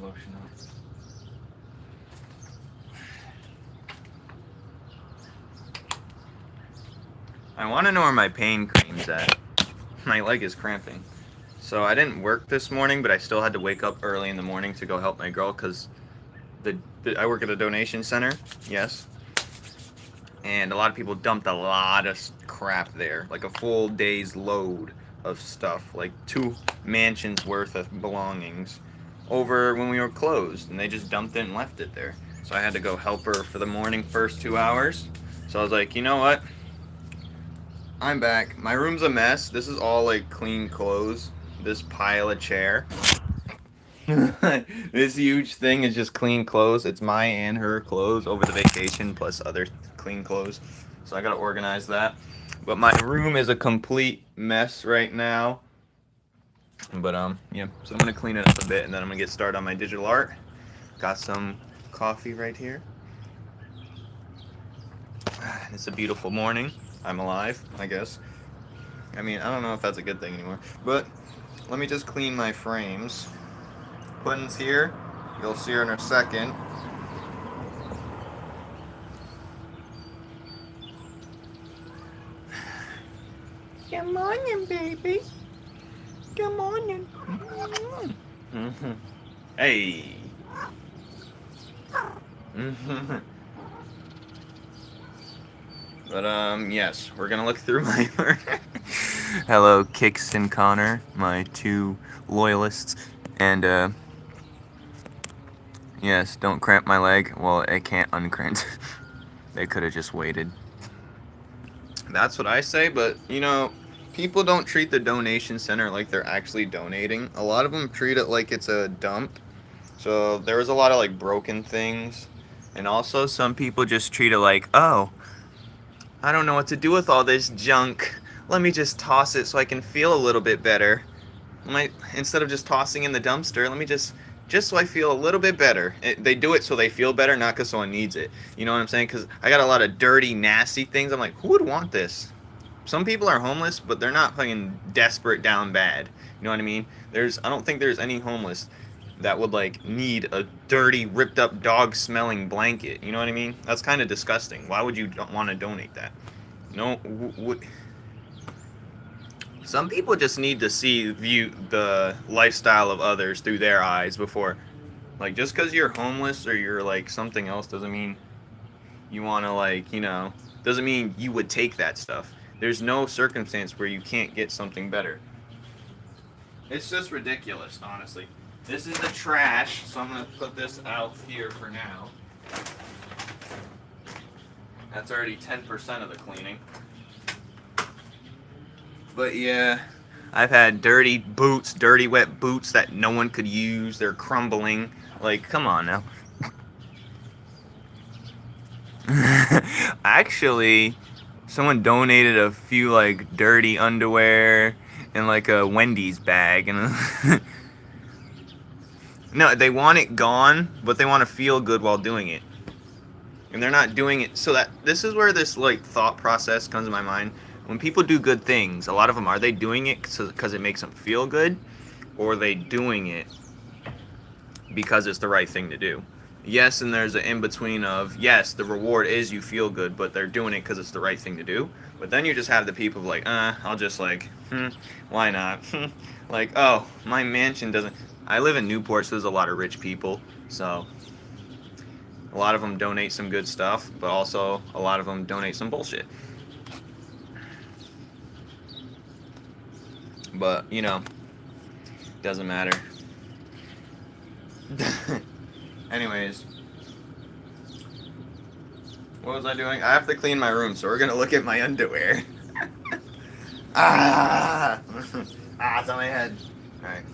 lotion up. I want to know where my pain cream's at. My leg is cramping. So I didn't work this morning, but I still had to wake up early in the morning to go help my girl because I work at a donation center. Yes. And a lot of people dumped a lot of crap there, like a full day's load of stuff, like 2 mansions worth of belongings over when we were closed, and they just dumped it and left it there. So I had to go help her for the morning first 2 hours. So I was like, you know what? I'm back. My room's a mess. This is all like clean clothes. This pile of chair. This huge thing is just clean clothes. It's my and her clothes over the vacation plus other clean clothes. So I gotta organize that. But my room is a complete mess right now. But yeah. So I'm gonna clean it up a bit and then I'm gonna get started on my digital art. Got some coffee right here. It's a beautiful morning. I'm alive, I guess. I mean, I don't know if that's a good thing anymore. But let me just clean my frames. Puddin's here. You'll see her in a second. Good morning, baby. Good morning. Mm-hmm. Hey. Mm-hmm. But yes, we're gonna look through my. Hello, Kix and Connor, my 2 loyalists, and yes, don't cramp my leg. Well, I can't uncramp. They could have just waited. That's what I say, but you know, people don't treat the donation center like they're actually donating. A lot of them treat it like it's a dump. So there was a lot of like broken things. And also some people just treat it like, oh, I don't know what to do with all this junk. Let me just toss it so I can feel a little bit better. Instead of just tossing in the dumpster, let me just so I feel a little bit better. They do it so they feel better, not because someone needs it. You know what I'm saying? Because I got a lot of dirty, nasty things. I'm like, who would want this? Some people are homeless, but they're not fucking desperate down bad. You know what I mean? I don't think there's any homeless that would like need a dirty, ripped up, dog smelling blanket. You know what I mean? That's kind of disgusting. Why would you want to donate that? No, some people just need to view the lifestyle of others through their eyes before, like, just because you're homeless or you're like something else doesn't mean you want to, like, you know, doesn't mean you would take that stuff. There's no circumstance where you can't get something better. It's just ridiculous, honestly. This is the trash, so I'm gonna put this out here for now. That's already 10% of the cleaning. But yeah, I've had dirty boots, dirty wet boots that no one could use. They're crumbling. Like, come on now. Actually, someone donated a few like dirty underwear in like a Wendy's bag and no, they want it gone, but they want to feel good while doing it. And they're not doing it so that this is where this like thought process comes to my mind. When people do good things, a lot of them are they doing it because it makes them feel good, or are they doing it because it's the right thing to do? Yes, and there's an in between of yes, the reward is you feel good, but they're doing it because it's the right thing to do. But then you just have the people like, I'll just like, why not? Like, oh, my mansion doesn't. I live in Newport, so there's a lot of rich people, so a lot of them donate some good stuff, but also a lot of them donate some bullshit. But, you know, doesn't matter. Anyways. What was I doing? I have to clean my room, so we're going to look at my underwear. It's on my head. Alright.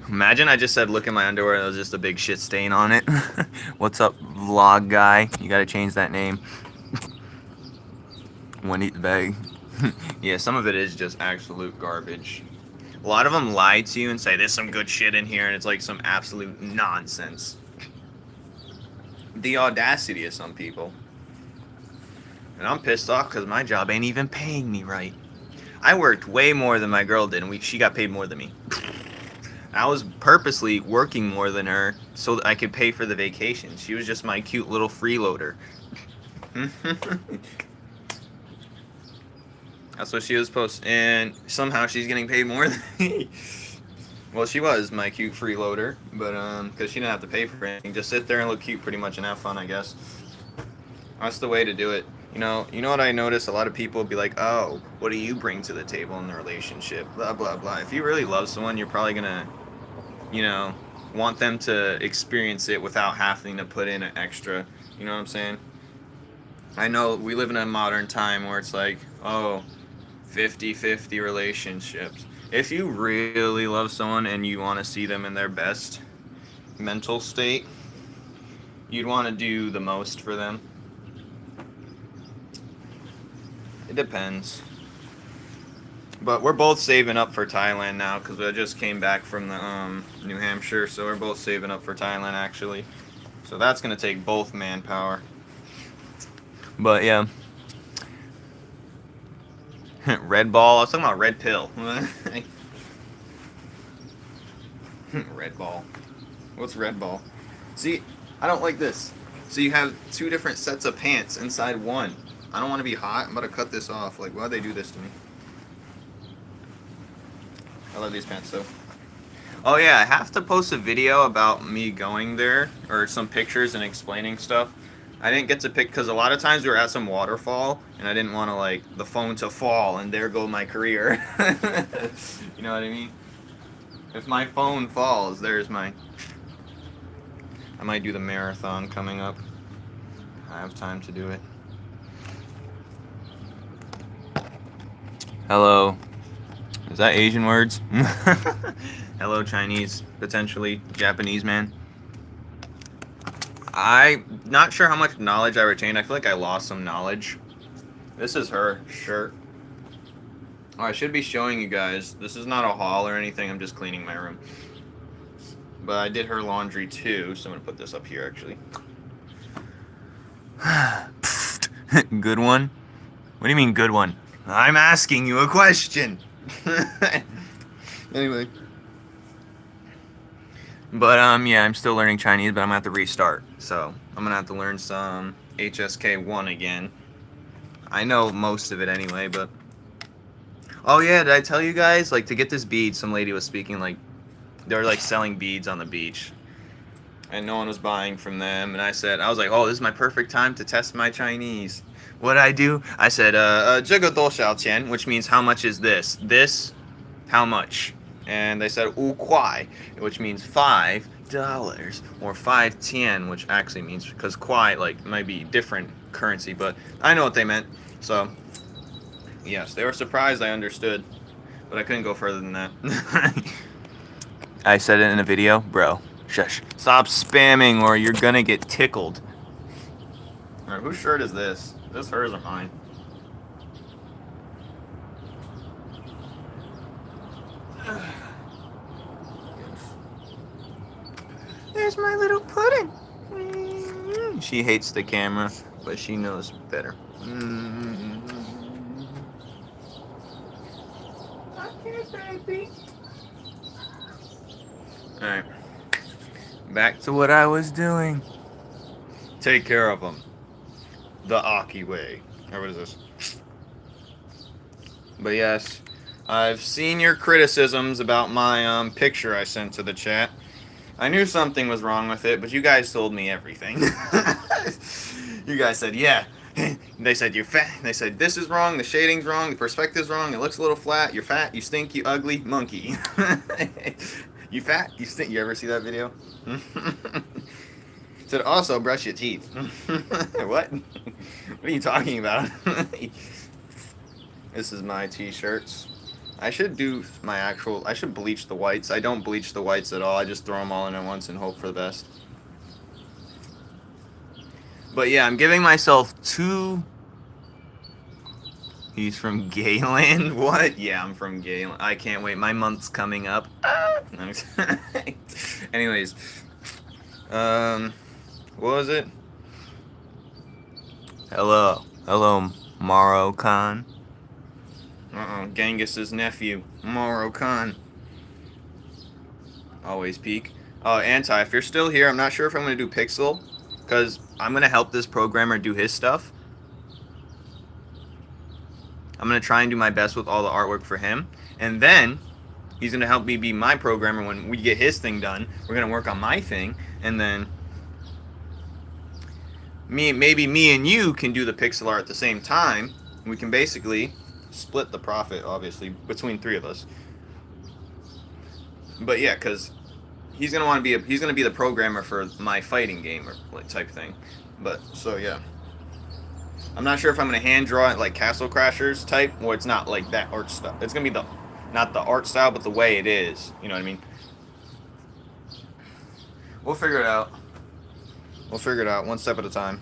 Imagine I just said look at my underwear and there was just a big shit stain on it. What's up, vlog guy? You gotta change that name. One eat the bag. Yeah, some of it is just absolute garbage. A lot of them lie to you and say there's some good shit in here and it's like some absolute nonsense. The audacity of some people. And I'm pissed off because my job ain't even paying me right. I worked way more than my girl did and she got paid more than me. I was purposely working more than her so that I could pay for the vacation. She was just my cute little freeloader. That's what she was supposed to, and somehow she's getting paid more than me. Well, she was my cute freeloader, but because she didn't have to pay for anything, just sit there and look cute, pretty much, and have fun, I guess. That's the way to do it. You know what I notice? A lot of people be like, "Oh, what do you bring to the table in the relationship?" Blah blah blah. If you really love someone, you're probably gonna, you know, want them to experience it without having to put in an extra. You know what I'm saying? I know we live in a modern time where it's like, oh, 50-50 relationships. If you really love someone and you want to see them in their best mental state, you'd want to do the most for them. It depends. But we're both saving up for Thailand now because I just came back from the New Hampshire, so we're both saving up for Thailand actually. So that's gonna take both manpower. But yeah. Red ball. I was talking about red pill. Red ball. What's red ball? See, I don't like this. So you have two different sets of pants inside one. I don't want to be hot. I'm about to cut this off. Like, why'd they do this to me? I love these pants though. Oh yeah, I have to post a video about me going there, or some pictures and explaining stuff. I didn't get to pick because a lot of times we were at some waterfall and I didn't want to like the phone to fall and there go my career. You know what I mean? If my phone falls, there's my... I might do the marathon coming up. I have time to do it. Hello. Is that Asian words? Hello, Chinese, potentially Japanese man. I'm not sure how much knowledge I retained. I feel like I lost some knowledge. This is her shirt. Oh, I should be showing you guys. This is not a haul or anything. I'm just cleaning my room. But I did her laundry too, so I'm going to put this up here actually. Good one? What do you mean good one? I'm asking you a question. Anyway. But yeah, I'm still learning Chinese, but I'm gonna have to restart. So I'm gonna have to learn some HSK1 again. I know most of it anyway, but oh yeah, did I tell you guys, like, to get this bead, some lady was speaking, like, they were like selling beads on the beach, and no one was buying from them. And I was like, oh, this is my perfect time to test my Chinese. What'd I do? I said, 这个多少钱, which means how much is this? This, how much? And they said 5块, which means $5 or 5 tian, which actually means, because kwai like might be different currency, but I know what they meant. So yes, they were surprised I understood, but I couldn't go further than that. I said it in a video, bro. Shush. Stop spamming or you're gonna get tickled. Alright, whose shirt is this? This hers or mine? There's my little pudding. She hates the camera, but she knows better. Okay, baby. Alright. Back to what I was doing. Take care of them. The Aki way. Or what is this? But yes, I've seen your criticisms about my picture I sent to the chat. I knew something was wrong with it, but you guys told me everything. You guys said, yeah. They said, you're fat. They said, this is wrong, the shading's wrong, the perspective's wrong, it looks a little flat, you're fat, you stink, you ugly monkey. You fat, you stink. You ever see that video? Said, also brush your teeth. What? What are you talking about? This is my t-shirts. I should do my actual... I should bleach the whites. I don't bleach the whites at all. I just throw them all in at once and hope for the best. But yeah, I'm giving myself 2... He's from Gayland? What? Yeah, I'm from Gayland. I can't wait. My month's coming up. Anyways. What was it? Hello. Hello, Maro Khan. Genghis's nephew, Moro Khan. always peek. Anti, if you're still here, I'm not sure if I'm going to do Pixel, because I'm going to help this programmer do his stuff. I'm going to try and do my best with all the artwork for him. And then he's going to help me be my programmer when we get his thing done. We're going to work on my thing. And then maybe me and you can do the pixel art at the same time. We can basically split the profit, obviously, between 3 of us. But yeah, because he's going to want to be he's going to be the programmer for my fighting game or type thing. But, so yeah. I'm not sure if I'm going to hand draw it like Castle Crashers type, or it's not like that art style. It's going to be not the art style, but the way it is. You know what I mean? We'll figure it out. We'll figure it out one step at a time.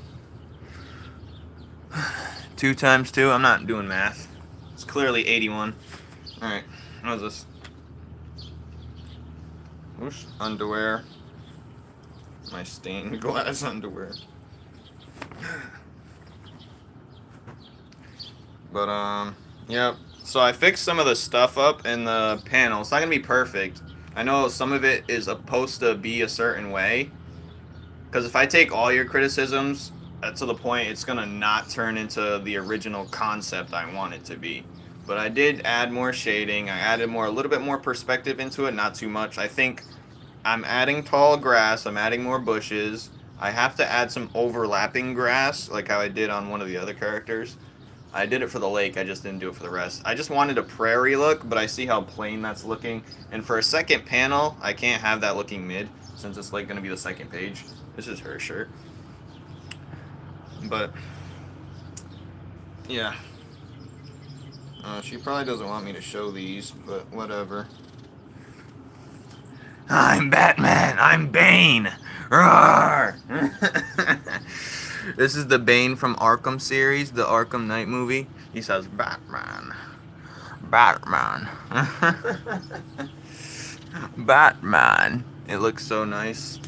2 times 2? I'm not doing math. It's clearly 81. Alright, how's this? Whoosh, underwear. My stained glass underwear. But, yep. So I fixed some of the stuff up in the panel. It's not going to be perfect. I know some of it is supposed to be a certain way. Because if I take all your criticisms to the point, it's going to not turn into the original concept I want it to be. But I did add more shading. I added a little bit more perspective into it. Not too much. I think I'm adding tall grass. I'm adding more bushes. I have to add some overlapping grass, like how I did on one of the other characters. I did it for the lake, I just didn't do it for the rest. I just wanted a prairie look, but I see how plain that's looking. And for a second panel, I can't have that looking mid, since it's like going to be the second page. This is her shirt. But, yeah. She probably doesn't want me to show these, but whatever. I'm Batman, I'm Bane! Roar! This is the Bane from Arkham series, the Arkham Knight movie. He says, Batman. Batman. Batman. It looks so nice.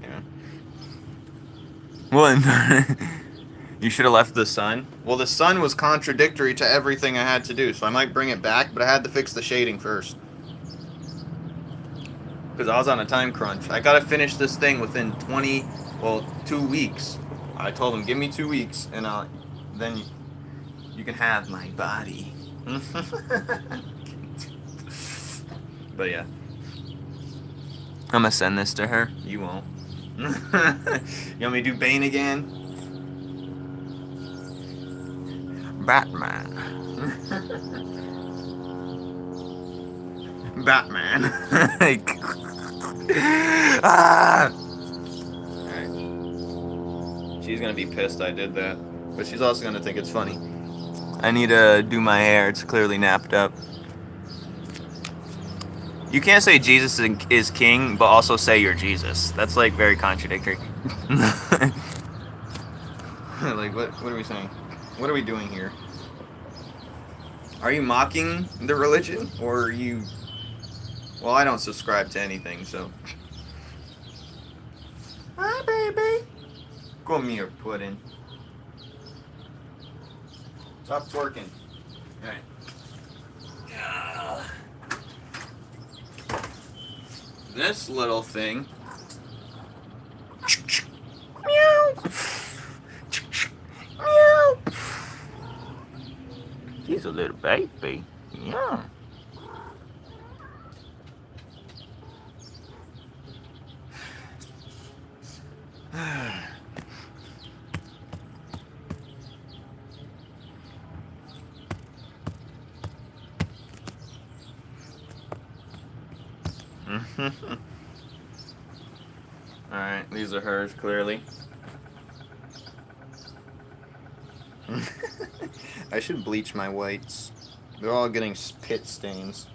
Yeah. Well, you should have left the sun. Well, the sun was contradictory to everything I had to do, so I might bring it back, but I had to fix the shading first. Because I was on a time crunch. I gotta finish this thing within 2 weeks. I told him, give me 2 weeks, and then you can have my body. But yeah. I'm gonna send this to her. You won't. You want me to do Bane again? Batman. Batman. Ah! Alright. She's gonna be pissed I did that. But she's also gonna think it's funny. I need to do my hair. It's clearly napped up. You can't say Jesus is king, but also say you're Jesus. That's like very contradictory. Like, what are we saying? What are we doing here? Are you mocking the religion? Or are you... Well, I don't subscribe to anything, so... Hi, baby. Come here, pudding. Stop twerking. Alright. This little thing... Meow. Meow. He's a little baby. Yeah. Alright, these are hers, clearly. I should bleach my whites. They're all getting pit stains.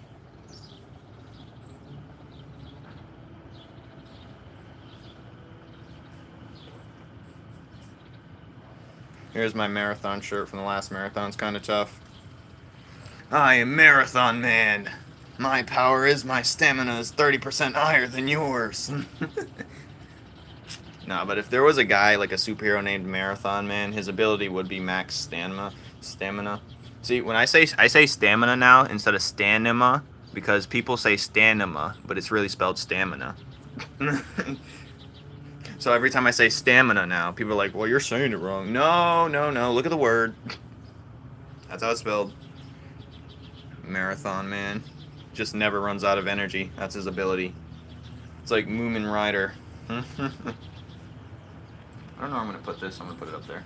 Here's my marathon shirt from the last marathon. It's kind of tough. I am Marathon Man. My power is my stamina is 30% higher than yours. No, but if there was a guy, like a superhero named Marathon Man, his ability would be max stamina. See, when I say stamina now instead of stamina, because people say stamina, but it's really spelled stamina. So every time I say stamina now, people are like, well, you're saying it wrong. No, no, no. Look at the word. That's how it's spelled. Marathon man. Just never runs out of energy. That's his ability. It's like Numen Rider. I don't know where I'm going to put this. I'm going to put it up there.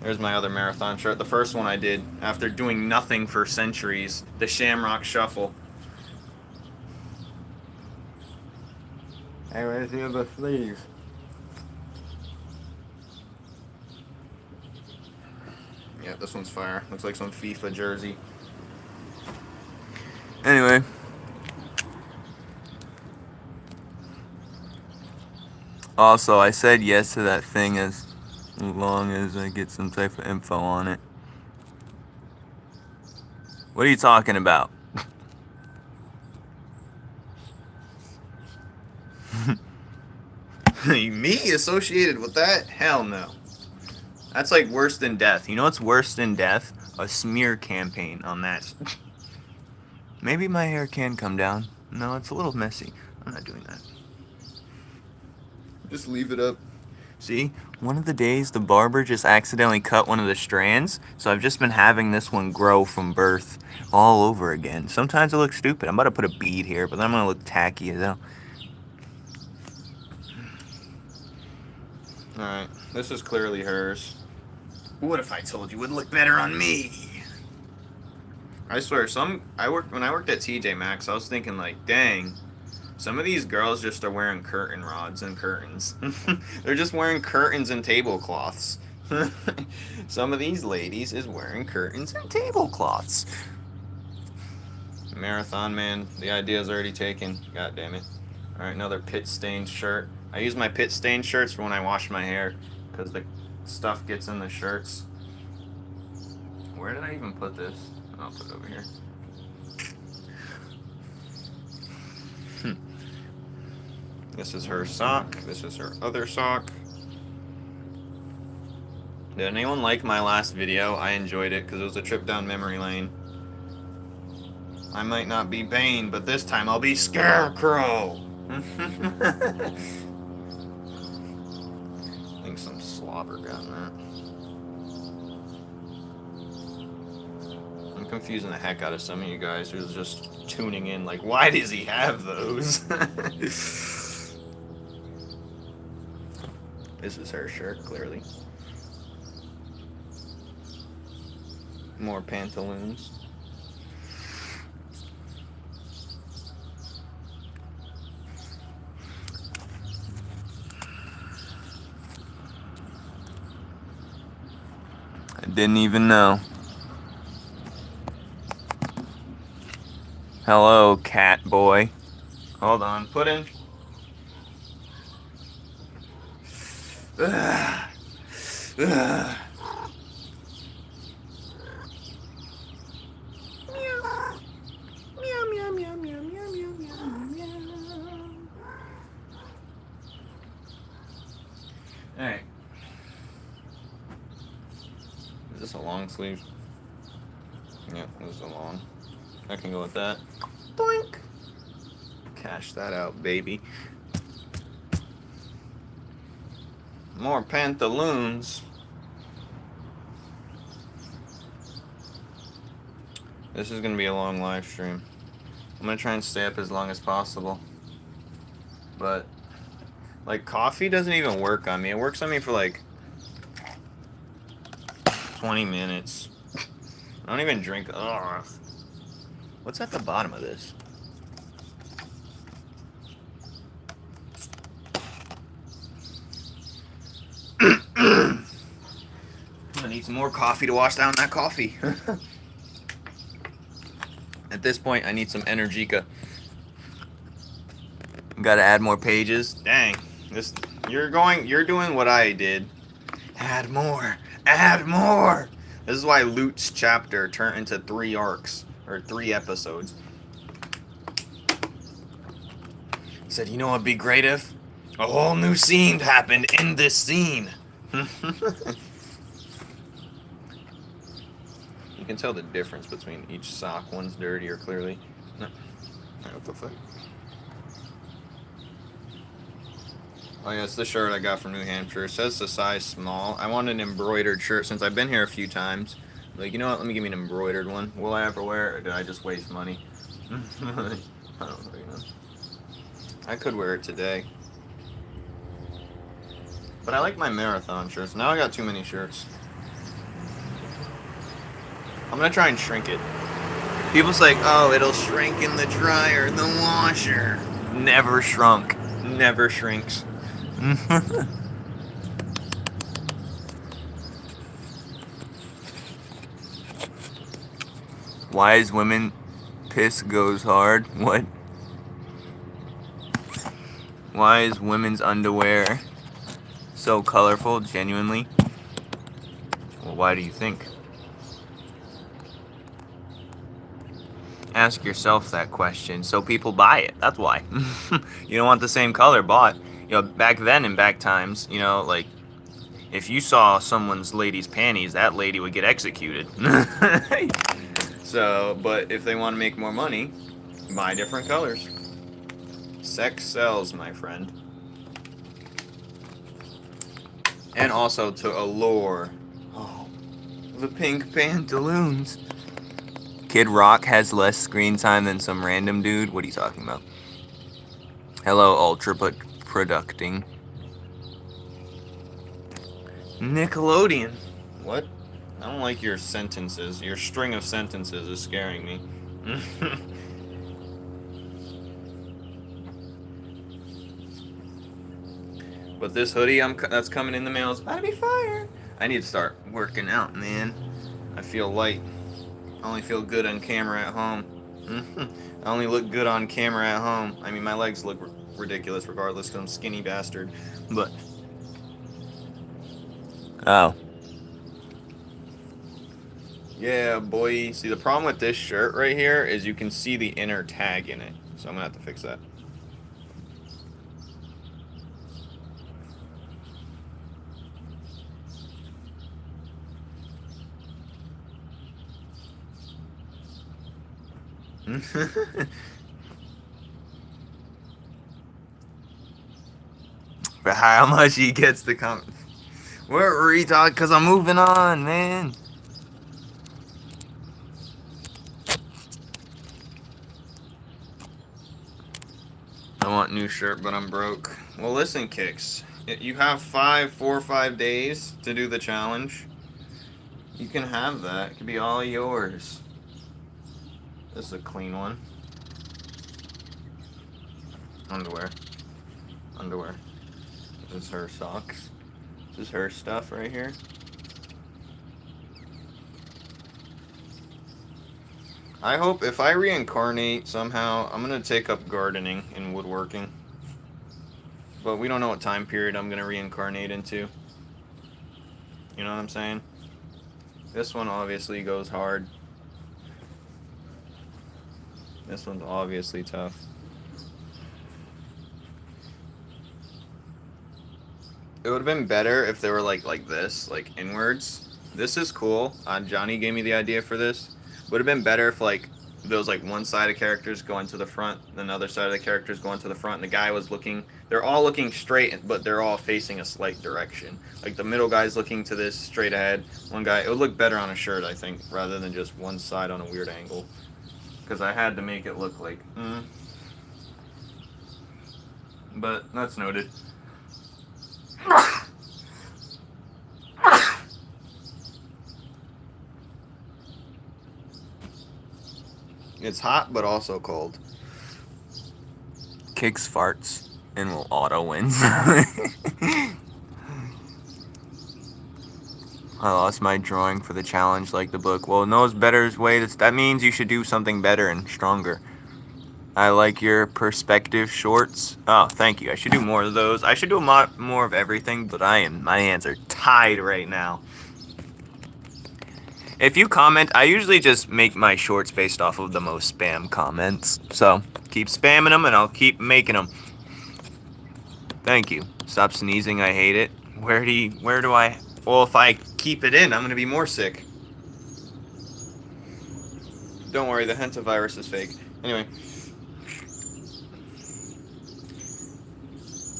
There's my other marathon shirt. The first one I did after doing nothing for centuries. The Shamrock Shuffle. Hey, where's the other sleeves? Yeah, this one's fire. Looks like some FIFA jersey. Anyway. Also, I said yes to that thing as long as I get some type of info on it. What are you talking about? Me associated with that? Hell no. That's like worse than death. You know what's worse than death? A smear campaign on that. Maybe my hair can come down. No, it's a little messy. I'm not doing that. Just leave it up. See, one of the days the barber just accidentally cut one of the strands, so I've just been having this one grow from birth all over again. Sometimes it looks stupid. I'm about to put a bead here, but then I'm going to look tacky as hell. Alright, this is clearly hers. What if I told you it would look better on me? I swear, when I worked at TJ Maxx, I was thinking like, dang, some of these girls just are wearing curtain rods and curtains. They're just wearing curtains and tablecloths. Some of these ladies is wearing curtains and tablecloths. Marathon man, the idea is already taken. God damn it. Alright, another pit stained shirt. I use my pit stained shirts for when I wash my hair, because the stuff gets in the shirts. Where did I even put this? I'll put it over here. This is her sock. This is her other sock. Did anyone like my last video? I enjoyed it because it was a trip down memory lane. I might not be Bane, but this time I'll be Scarecrow. I think some slobber got in that. I'm confusing the heck out of some of you guys who's just tuning in like, why does he have those? This is her shirt, clearly. More pantaloons. I didn't even know. Hello, cat boy. Hold on, put in. Ugh. Ugh. Alright. Is this a long sleeve? Yep, this is a long. I can go with that. Boink! Cash that out, baby. More pantaloons. This is gonna be a long live stream. I'm gonna try and stay up as long as possible. But, like, coffee doesn't even work on me. It works on me for like 20 minutes. I don't even drink. Ugh. What's at the bottom of this? I'm gonna need some more coffee to wash down that coffee. At this point, I need some Energica. Gotta add more pages. Dang, you're doing what I did. Add more, add more. This is why Loot's chapter turned into 3 arcs or 3 episodes. He said, you know what'd be great if a whole new scene happened in this scene. You can tell the difference between each sock. One's dirtier, clearly. No. What the fuck? Oh yeah, it's the shirt I got from New Hampshire. It says the size small. I want an embroidered shirt since I've been here a few times. Like, you know what? Let me give me an embroidered one. Will I ever wear it, or did I just waste money? I don't know. I could wear it today. But I like my marathon shirts. Now I got too many shirts. I'm gonna try and shrink it. People say, oh, it'll shrink in the dryer, the washer. Never shrunk. Never shrinks. Wise women piss goes hard. What? Why is women's underwear so colorful, genuinely? Well, why do you think? Ask yourself that question so people buy it. That's why. You don't want the same color bought. You know, back then in back times, you know, like, if you saw someone's lady's panties, that lady would get executed. So, but if they want to make more money, buy different colors. Sex sells, my friend. And also to allure. Oh, the pink pantaloons. Kid Rock has less screen time than some random dude. What are you talking about? Hello, Ultra Producting. Nickelodeon. What? I don't like your sentences. Your string of sentences is scaring me. But this hoodie that's coming in the mail is about to be fire. I need to start working out, man. I feel light. I only feel good on camera at home. I only look good on camera at home. I mean, my legs look ridiculous regardless because I'm a skinny bastard. But... oh. Yeah, boy. See, the problem with this shirt right here is you can see the inner tag in it. So I'm going to have to fix that. For how much he gets to come. We're retard because I'm moving on, man. I want new shirt, but I'm broke. Well, listen, Kicks. You have 4 or 5 days to do the challenge. You can have that. It could be all yours. This is a clean one. Underwear. This is her socks. This is her stuff right here. I hope if I reincarnate somehow, I'm going to take up gardening and woodworking. But we don't know what time period I'm going to reincarnate into. You know what I'm saying? This one obviously goes hard. This one's obviously tough. It would have been better if they were like this, like inwards. This is cool. Johnny gave me the idea for this. Would have been better if like there was like one side of characters going to the front, and another side of the characters going to the front, and the guy was looking. They're all looking straight, but they're all facing a slight direction. Like the middle guy's looking to this straight ahead. One guy. It would look better on a shirt, I think, rather than just one side on a weird angle. Because I had to make it look like. But that's noted. It's hot, but also cold. Kicks farts and will auto wins. I lost my drawing for the challenge like the book. Well, knows better way. That means you should do something better and stronger. I like your perspective shorts. Oh, thank you. I should do more of those. I should do a lot more of everything, but my hands are tied right now. If you comment, I usually just make my shorts based off of the most spam comments. So, keep spamming them and I'll keep making them. Thank you. Stop sneezing, I hate it. Where do I... Well, if I keep it in, I'm going to be more sick. Don't worry, the hantavirus is fake. Anyway.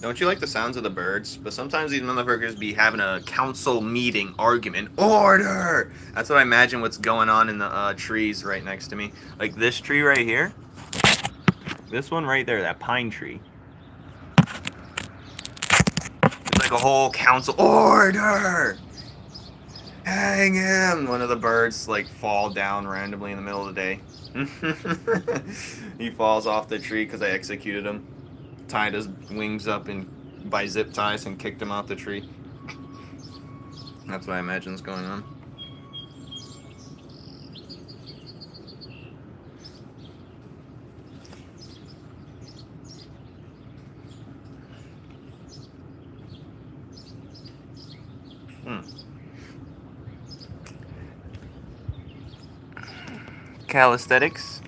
Don't you like the sounds of the birds? But sometimes these motherfuckers be having a council meeting argument. Order! That's what I imagine what's going on in the trees right next to me. Like this tree right here. This one right there, that pine tree. It's like a whole council. Order! Hang him! One of the birds like fall down randomly in the middle of the day. He falls off the tree because I executed him. Tied his wings up by zip ties and kicked him out the tree. That's what I imagine is going on. Calisthenics?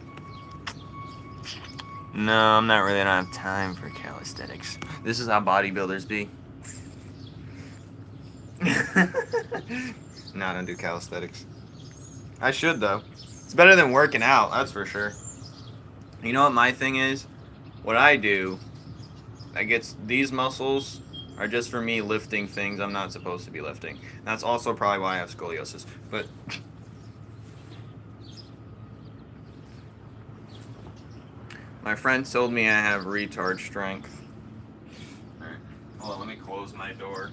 No, I'm not really. I don't have time for calisthenics. This is how bodybuilders be. No, I don't do calisthenics. I should, though. It's better than working out, that's for sure. You know what my thing is? What I do, I get these muscles are just for me lifting things I'm not supposed to be lifting. That's also probably why I have scoliosis. But my friend told me I have retard strength. Alright, hold on, let me close my door.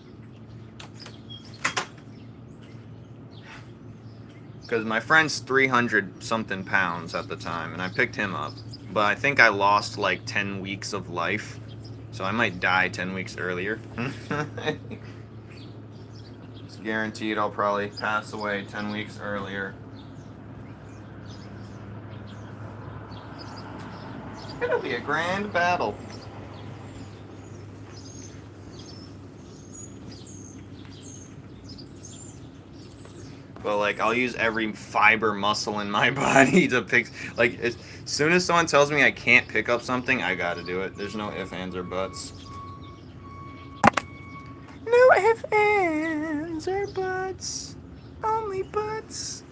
Because my friend's 300 something pounds at the time, and I picked him up. But I think I lost like 10 weeks of life, so I might die 10 weeks earlier. It's guaranteed I'll probably pass away 10 weeks earlier. It'll be a grand battle. But like, I'll use every fiber muscle in my body to pick. Like, as soon as someone tells me I can't pick up something, I gotta do it. There's no ifs, ands, or buts. No ifs, ands, or buts. Only buts.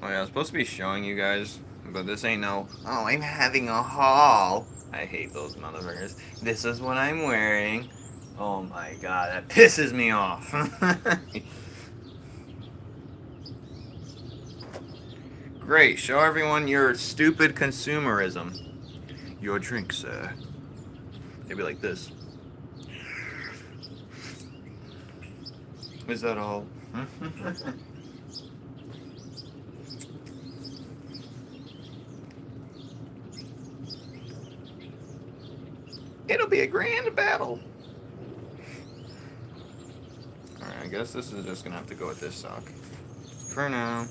Oh yeah, I was supposed to be showing you guys, but this ain't no, oh, I'm having a haul. I hate those motherfuckers. This is what I'm wearing. Oh my god, that pisses me off. Great, show everyone your stupid consumerism. Your drink, sir. It'd be like this. Is that all? It'll be a grand battle. Alright, I guess this is just gonna have to go with this sock. For now.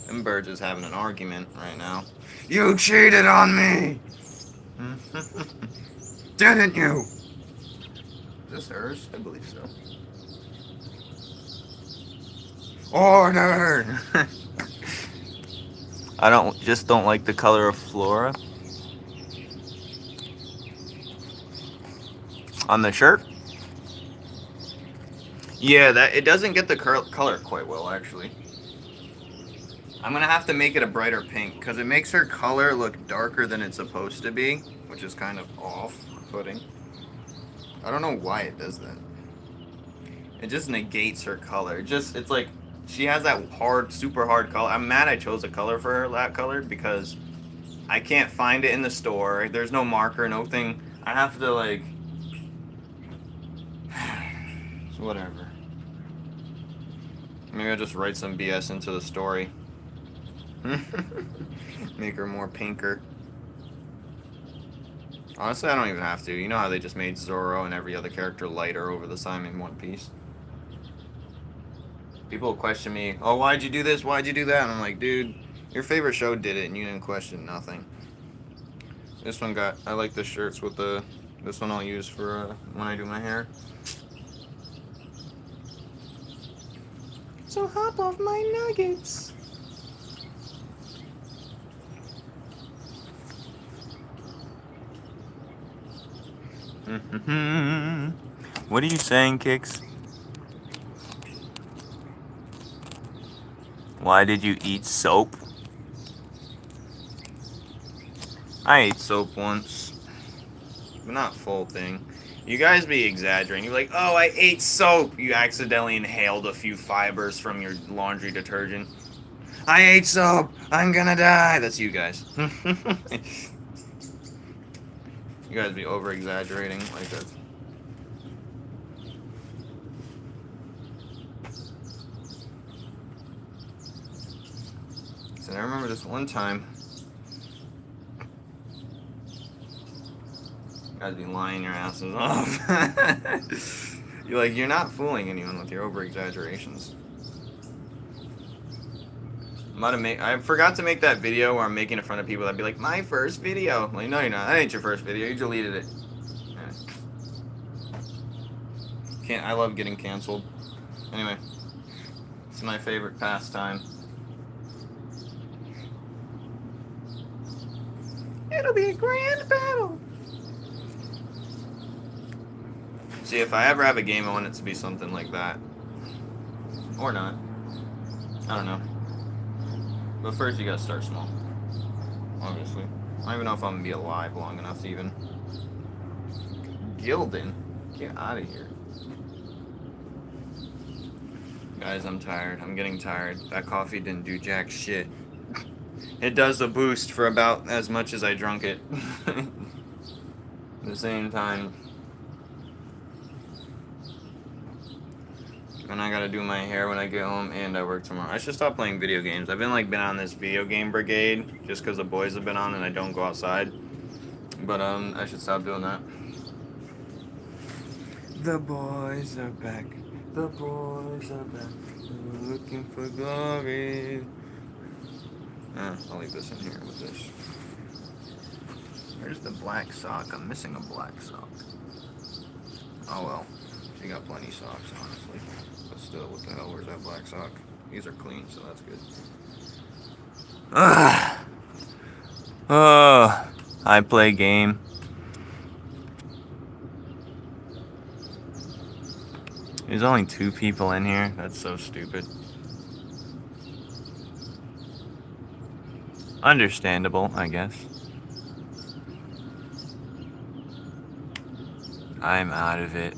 Them birds is having an argument right now. You cheated on me! Didn't you? Is this hers? I believe so. Order! I don't like the color of Flora. On the shirt? Yeah, it doesn't get the color quite well, actually. I'm gonna have to make it a brighter pink, because it makes her color look darker than it's supposed to be, which is kind of off-putting. I don't know why it does that. It just negates her color. It's like, she has that super hard color. I'm mad I chose a color for her, that color, because I can't find it in the store. There's no marker, no thing. I have to, like... So whatever. Maybe I'll just write some BS into the story. Make her more pinker. Honestly, I don't even have to. You know how they just made Zoro and every other character lighter over the time in One Piece? People question me, oh, why'd you do this? Why'd you do that? And I'm like, dude, your favorite show did it and you didn't question nothing. This one I like the shirts with this one I'll use for when I do my hair. So hop off my nuggets. What are you saying, Kix? Why did you eat soap? I ate soap once. But not full thing. You guys be exaggerating. You're like, oh, I ate soap. You accidentally inhaled a few fibers from your laundry detergent. I ate soap. I'm gonna die. That's you guys. You guys be over exaggerating like that. So I remember this one time. You guys be lying your asses off. You're not fooling anyone with your over exaggerations. I forgot to make that video where I'm making fun of people that'd be like, my first video. Like, no, you're not. That ain't your first video. You deleted it. Yeah. I love getting canceled. Anyway, it's my favorite pastime. It'll be a grand battle. See, if I ever have a game, I want it to be something like that. Or not. I don't know. But first, you gotta start small. Obviously. I don't even know if I'm gonna be alive long enough to even. Gildan? Get out of here. Guys, I'm tired. I'm getting tired. That coffee didn't do jack shit. It does a boost for about as much as I drunk it. At the same time. And I gotta do my hair when I get home, and I work tomorrow. I should stop playing video games. I've been on this video game brigade just because the boys have been on and I don't go outside. But I should stop doing that. The boys are back. The boys are back. We're looking for glory. I'll leave this in here with this. Where's the black sock? I'm missing a black sock. Oh well. You got plenty of socks, honestly. But still, what the hell? Where's that black sock? These are clean, so that's good. I play game. There's only 2 people in here. That's so stupid. Understandable, I guess. I'm out of it.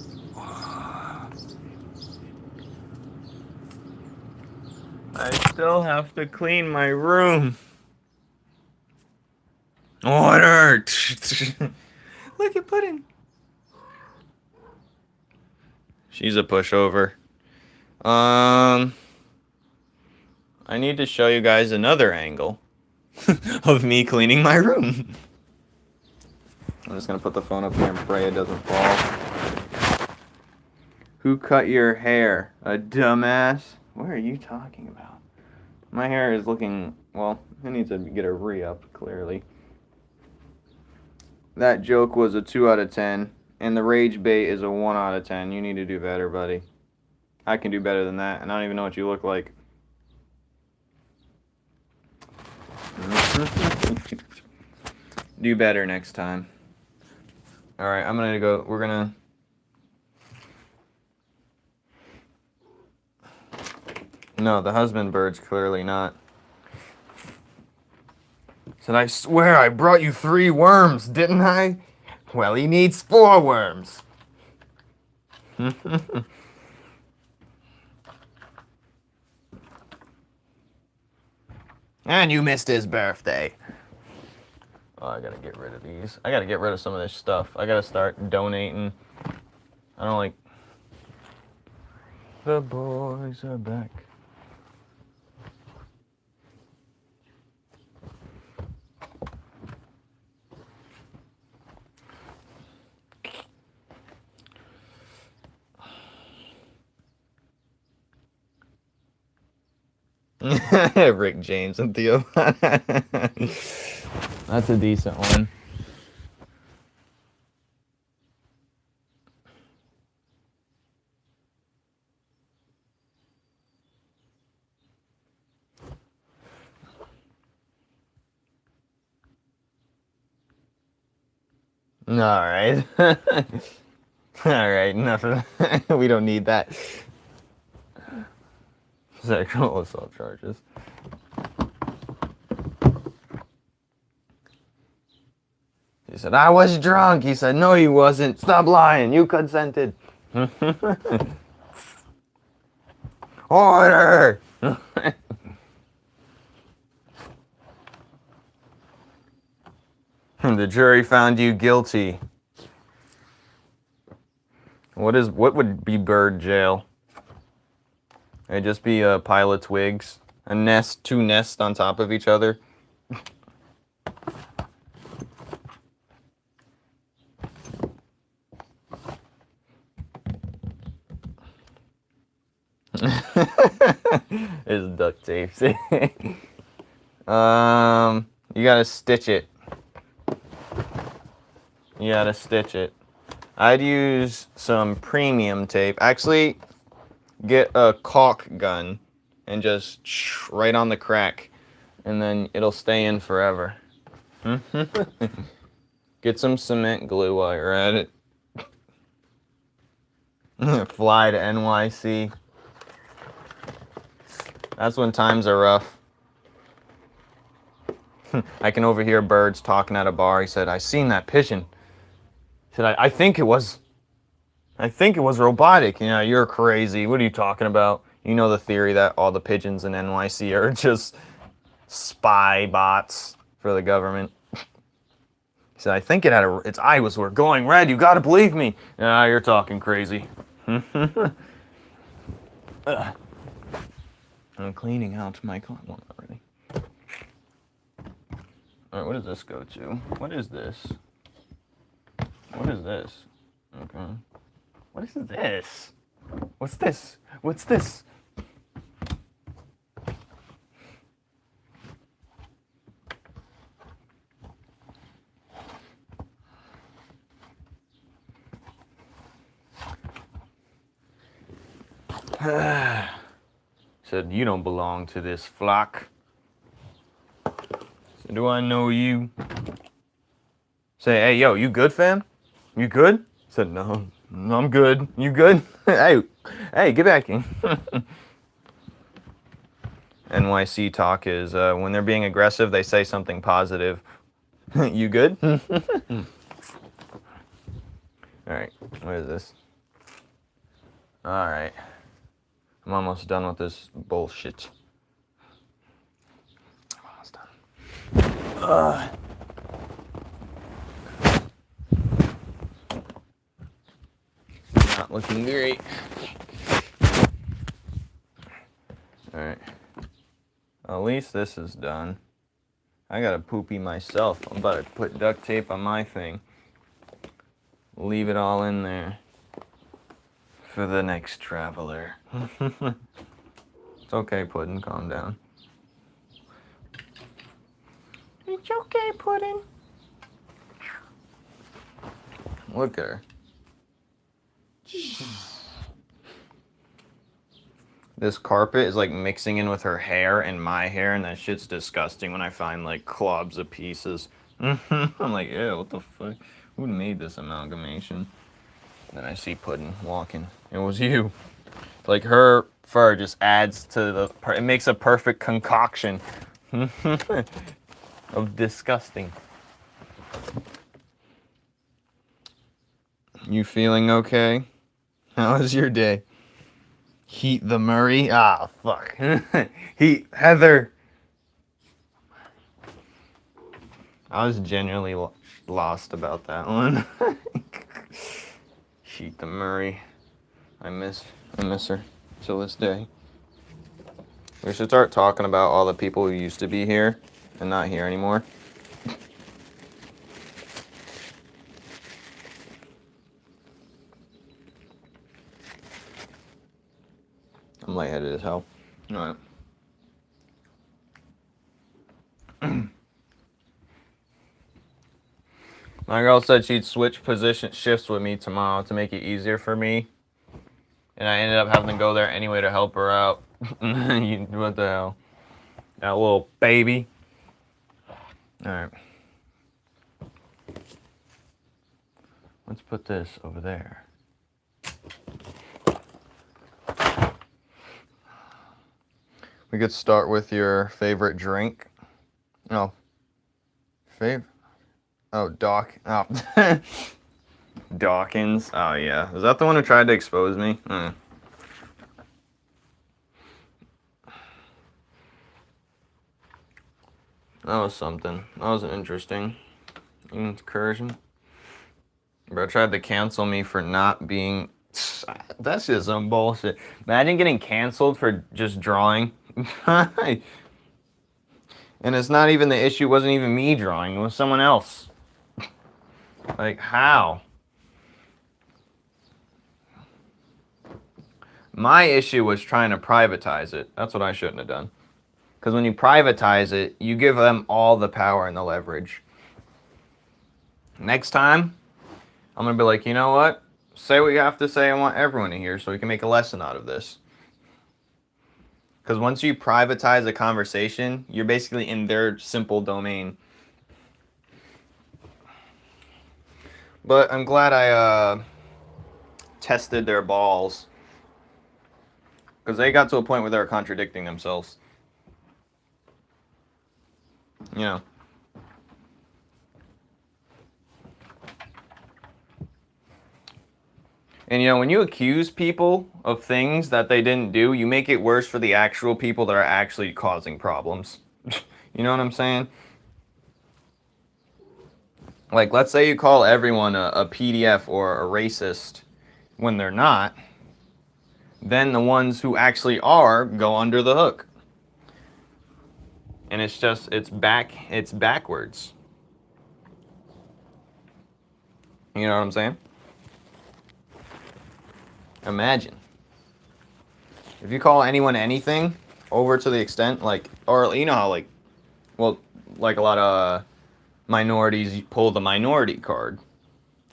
I still have to clean my room. Order! Look at Puddin'. She's a pushover. I need to show you guys another angle of me cleaning my room. I'm just gonna put the phone up here and pray it doesn't fall. Who cut your hair? A dumbass? What are you talking about? My hair is looking, well, it needs to get a re-up, clearly. That joke was a 2 out of 10, and the rage bait is a 1 out of 10. You need to do better, buddy. I can do better than that, and I don't even know what you look like. Do better next time. Alright, I'm gonna go, we're gonna... No, the husband bird's clearly not. Said, I swear I brought you 3 worms, didn't I? Well, he needs 4 worms. And you missed his birthday. Oh, I gotta get rid of these. I gotta get rid of some of this stuff. I gotta start donating. I don't like... The boys are back. Rick James and Theo. That's a decent one. Alright. Alright, enough of that. We don't need that. Sexual assault charges. He said, I was drunk. He said, no, you wasn't. Stop lying. You consented. Order! The jury found you guilty. What would be bird jail? It'd just be pilot's wigs. A nest, two nests on top of each other. It's duct tape. You gotta stitch it. You gotta stitch it. I'd use some premium tape. Actually, get a caulk gun and just right on the crack, and then it'll stay in forever. Get some cement glue while you're at it. Fly to NYC. That's when times are rough. I can overhear birds talking at a bar. He said, I seen that pigeon. He said, I think it was robotic. You know, you're crazy. What are you talking about? You know the theory that all the pigeons in NYC are just spy bots for the government. He said, I think its eyes were glowing red. You gotta believe me. Ah, you're talking crazy. I'm cleaning out my car. Well, not really. Alright, what does this go to? What is this? What is this? Okay. What is this? What's this? What's this? Said, you don't belong to this flock. Said, do I know you? Say, hey, yo, you good, fam? You good? Said, no, I'm good. You good? Hey, get back in. NYC talk is when they're being aggressive, they say something positive. You good? All right, what is this? All right, I'm almost done with this bullshit. I'm almost done. Not looking great. All right. At least this is done. I gotta poopy myself. I'm about to put duct tape on my thing. Leave it all in there for the next traveler. It's okay, Puddin'. Calm down. It's okay, Puddin'. Look at her. This carpet is like mixing in with her hair and my hair, and that shit's disgusting when I find like clobs of pieces. I'm like, ew, what the fuck? Who made this amalgamation? Then I see Puddin' walking. It was you. Like her fur just adds to it makes a perfect concoction of disgusting. You feeling okay? How was your day? Heat the Murray? Ah, fuck. Heat Heather. I was genuinely lost about that one. Heat the Murray. I miss her till this day. We should start talking about all the people who used to be here and not here anymore. I'm lightheaded as hell. All right. My girl said she'd switch shifts with me tomorrow to make it easier for me. And I ended up having to go there anyway to help her out. What the hell? That little baby. Alright. Let's put this over there. We could start with your favorite drink. Oh, Doc. Oh, Dawkins. Oh yeah, is that the one who tried to expose me? That was something. That was interesting incursion. Bro tried to cancel me for not being. That's just some bullshit. Imagine getting canceled for just drawing. And it's not even the issue. Wasn't even me drawing. It was someone else. Like how? My issue was trying to privatize it. That's what I shouldn't have done. Because when you privatize it, you give them all the power and the leverage. Next time, I'm going to be like, you know what? Say what you have to say. I want everyone to hear so we can make a lesson out of this. Because once you privatize a conversation, you're basically in their simple domain. But I'm glad I tested their balls. Because they got to a point where they were contradicting themselves. You know. And you know, when you accuse people of things that they didn't do, you make it worse for the actual people that are actually causing problems. You know what I'm saying? Like, let's say you call everyone a PDF or a racist when they're not. Then the ones who actually are go under the hook. And it's just, it's backwards. You know what I'm saying? Imagine. If you call anyone anything, over to the extent, like, or you know how, like, well, like a lot of minorities pull the minority card,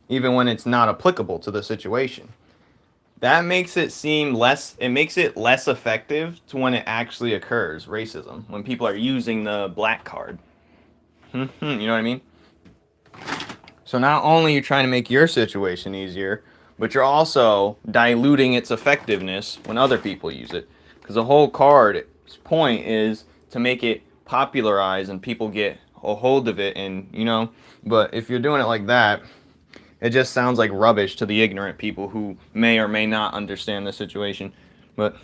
even when it's not applicable to the situation. That makes it seem less, it makes it less effective to when it actually occurs, racism, when people are using the black card. You know what I mean? So not only are you trying to make your situation easier, but you're also diluting its effectiveness when other people use it. Because the whole card's point is to make it popularize and people get a hold of it, and you know. But if you're doing it like that, it just sounds like rubbish to the ignorant people who may or may not understand the situation. But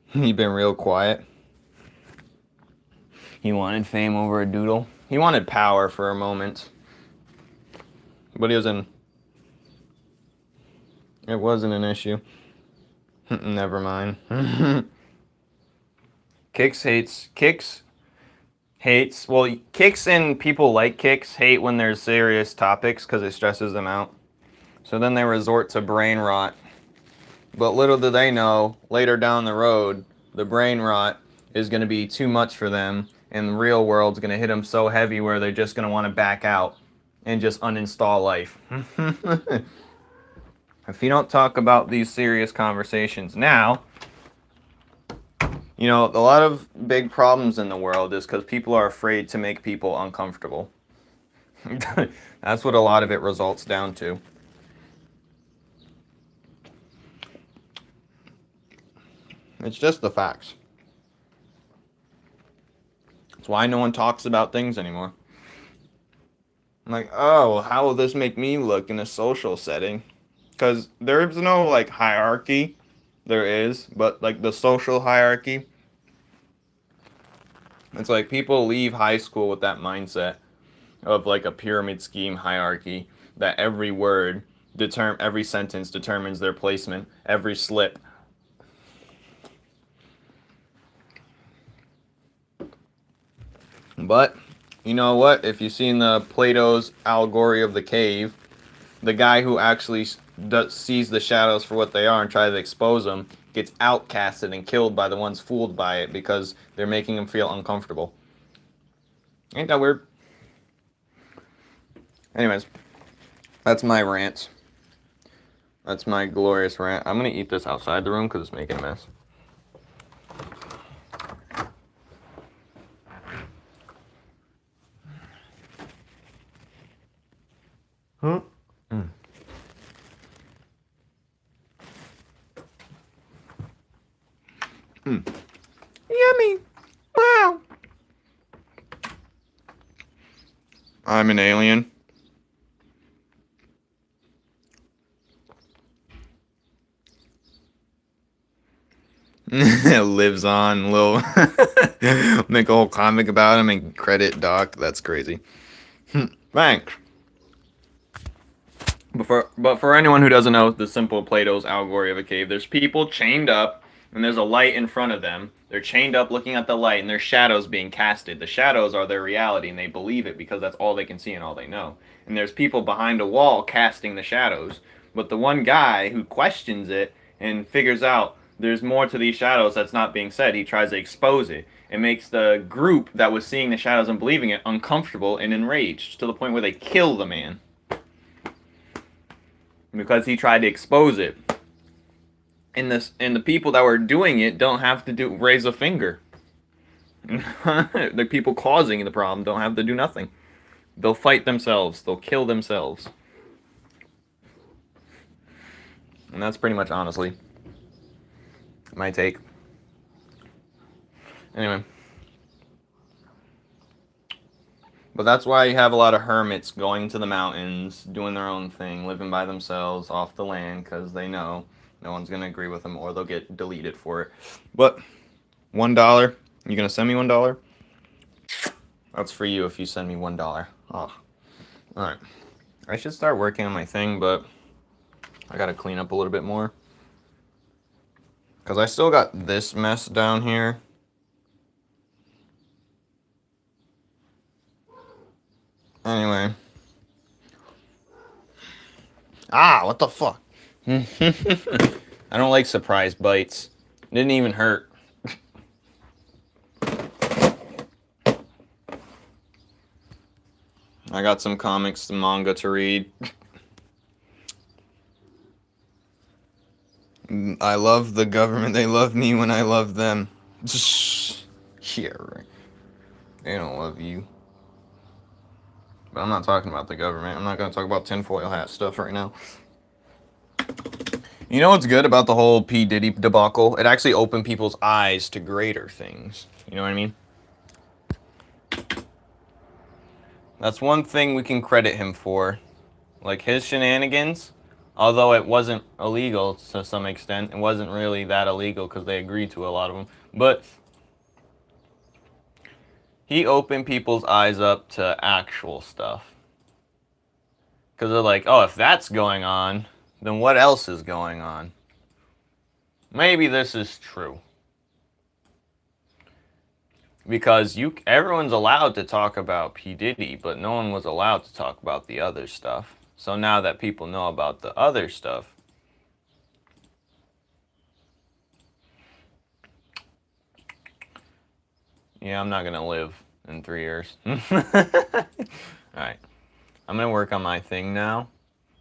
he's been real quiet. He wanted fame over a doodle. He wanted power for a moment. But he was in. It wasn't an issue. Never mind. Kicks hates. Well, Kicks and people like Kicks hate when there's serious topics because it stresses them out. So then they resort to brain rot. But little do they know, later down the road, the brain rot is going to be too much for them, and the real world's going to hit them so heavy where they're just going to want to back out and just uninstall life. If you don't talk about these serious conversations now, you know, a lot of big problems in the world is because people are afraid to make people uncomfortable. That's what a lot of it results down to. It's just the facts. That's why no one talks about things anymore. I'm like, oh, how will this make me look in a social setting? Because there's no, like, hierarchy. There is, but, like, the social hierarchy. It's like people leave high school with that mindset of, like, a pyramid scheme hierarchy. That every word, every sentence determines their placement. Every slip. But, you know what? If you've seen the Plato's allegory of the cave, the guy who actually sees the shadows for what they are and tries to expose them gets outcasted and killed by the ones fooled by it because they're making him feel uncomfortable. Ain't that weird? Anyways, that's my rant. That's my glorious rant. I'm going to eat this outside the room because it's making a mess. Huh? I'm an alien. Lives on, little make a whole comic about him and credit Doc. That's crazy. Thanks. But for anyone who doesn't know the simple Plato's allegory of a cave, there's people chained up and there's a light in front of them. They're chained up looking at the light and there's shadows being casted. The shadows are their reality and they believe it because that's all they can see and all they know. And there's people behind a wall casting the shadows. But the one guy who questions it and figures out there's more to these shadows that's not being said, he tries to expose it. It makes the group that was seeing the shadows and believing it uncomfortable and enraged to the point where they kill the man. Because he tried to expose it. And the people that were doing it don't have to raise a finger. The people causing the problem don't have to do nothing. They'll fight themselves. They'll kill themselves. And that's pretty much, honestly, my take. Anyway. But that's why you have a lot of hermits going to the mountains, doing their own thing, living by themselves off the land, because they know no one's going to agree with them or they'll get deleted for it. But $1, you going to send me $1? That's for you if you send me $1. Oh. Alright. I should start working on my thing, but I got to clean up a little bit more. Because I still got this mess down here. Anyway. What the fuck? I don't like surprise bites. Didn't even hurt. I got some comics, some manga to read. I love the government. They love me when I love them. Yeah, right. They don't love you. But I'm not talking about the government. I'm not going to talk about tinfoil hat stuff right now. You know what's good about the whole P. Diddy debacle? It actually opened people's eyes to greater things. You know what I mean? That's one thing we can credit him for. Like his shenanigans, although it wasn't illegal to some extent, it wasn't really that illegal because they agreed to a lot of them. But he opened people's eyes up to actual stuff. Because they're like, oh, if that's going on, then what else is going on? Maybe this is true. Because everyone's allowed to talk about P. Diddy, but no one was allowed to talk about the other stuff. So now that people know about the other stuff, yeah, I'm not going to live in 3 years. Alright. I'm going to work on my thing now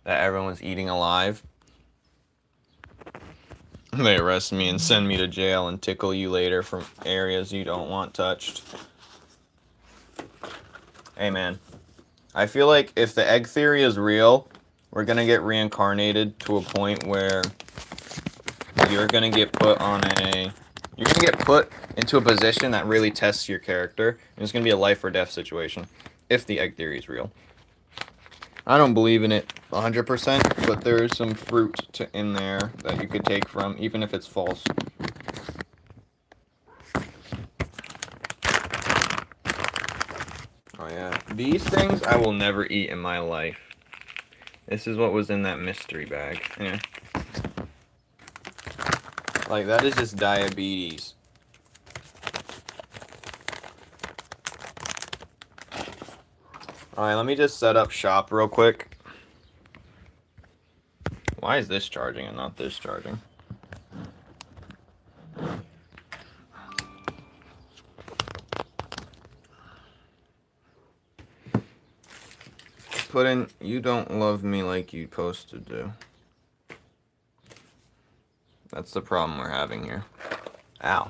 that everyone's eating alive. They arrest me and send me to jail and tickle you later from areas you don't want touched. Hey, man. I feel like if the egg theory is real, we're going to get reincarnated to a point where you're going to get put into a position that really tests your character. And it's going to be a life or death situation if the egg theory is real. I don't believe in it 100%, but there is some fruit in there that you could take from, even if it's false. Oh yeah, these things I will never eat in my life. This is what was in that mystery bag. Yeah. Like, that is just diabetes. Alright, let me just set up shop real quick. Why is this charging and not this charging? Put in, you don't love me like you're supposed to do. That's the problem we're having here. Ow.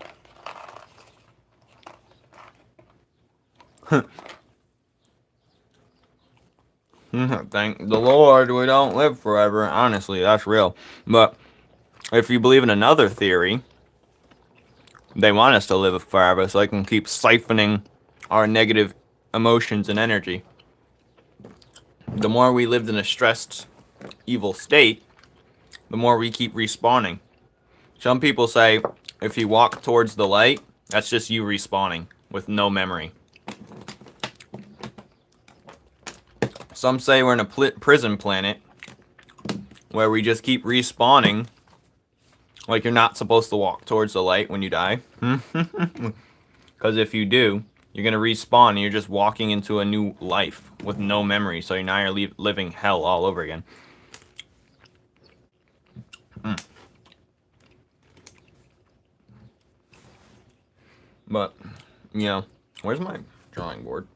Thank the Lord we don't live forever. Honestly, that's real. But if you believe in another theory, they want us to live forever so they can keep siphoning our negative emotions and energy. the more we lived in a stressed, evil state, the more we keep respawning. Some people say if you walk towards the light, that's just you respawning with no memory. Some say we're in a prison planet where we just keep respawning. Like you're not supposed to walk towards the light when you die. Because if you do, you're going to respawn and you're just walking into a new life with no memory. So now you're living hell all over again. But, you know, where's my drawing board?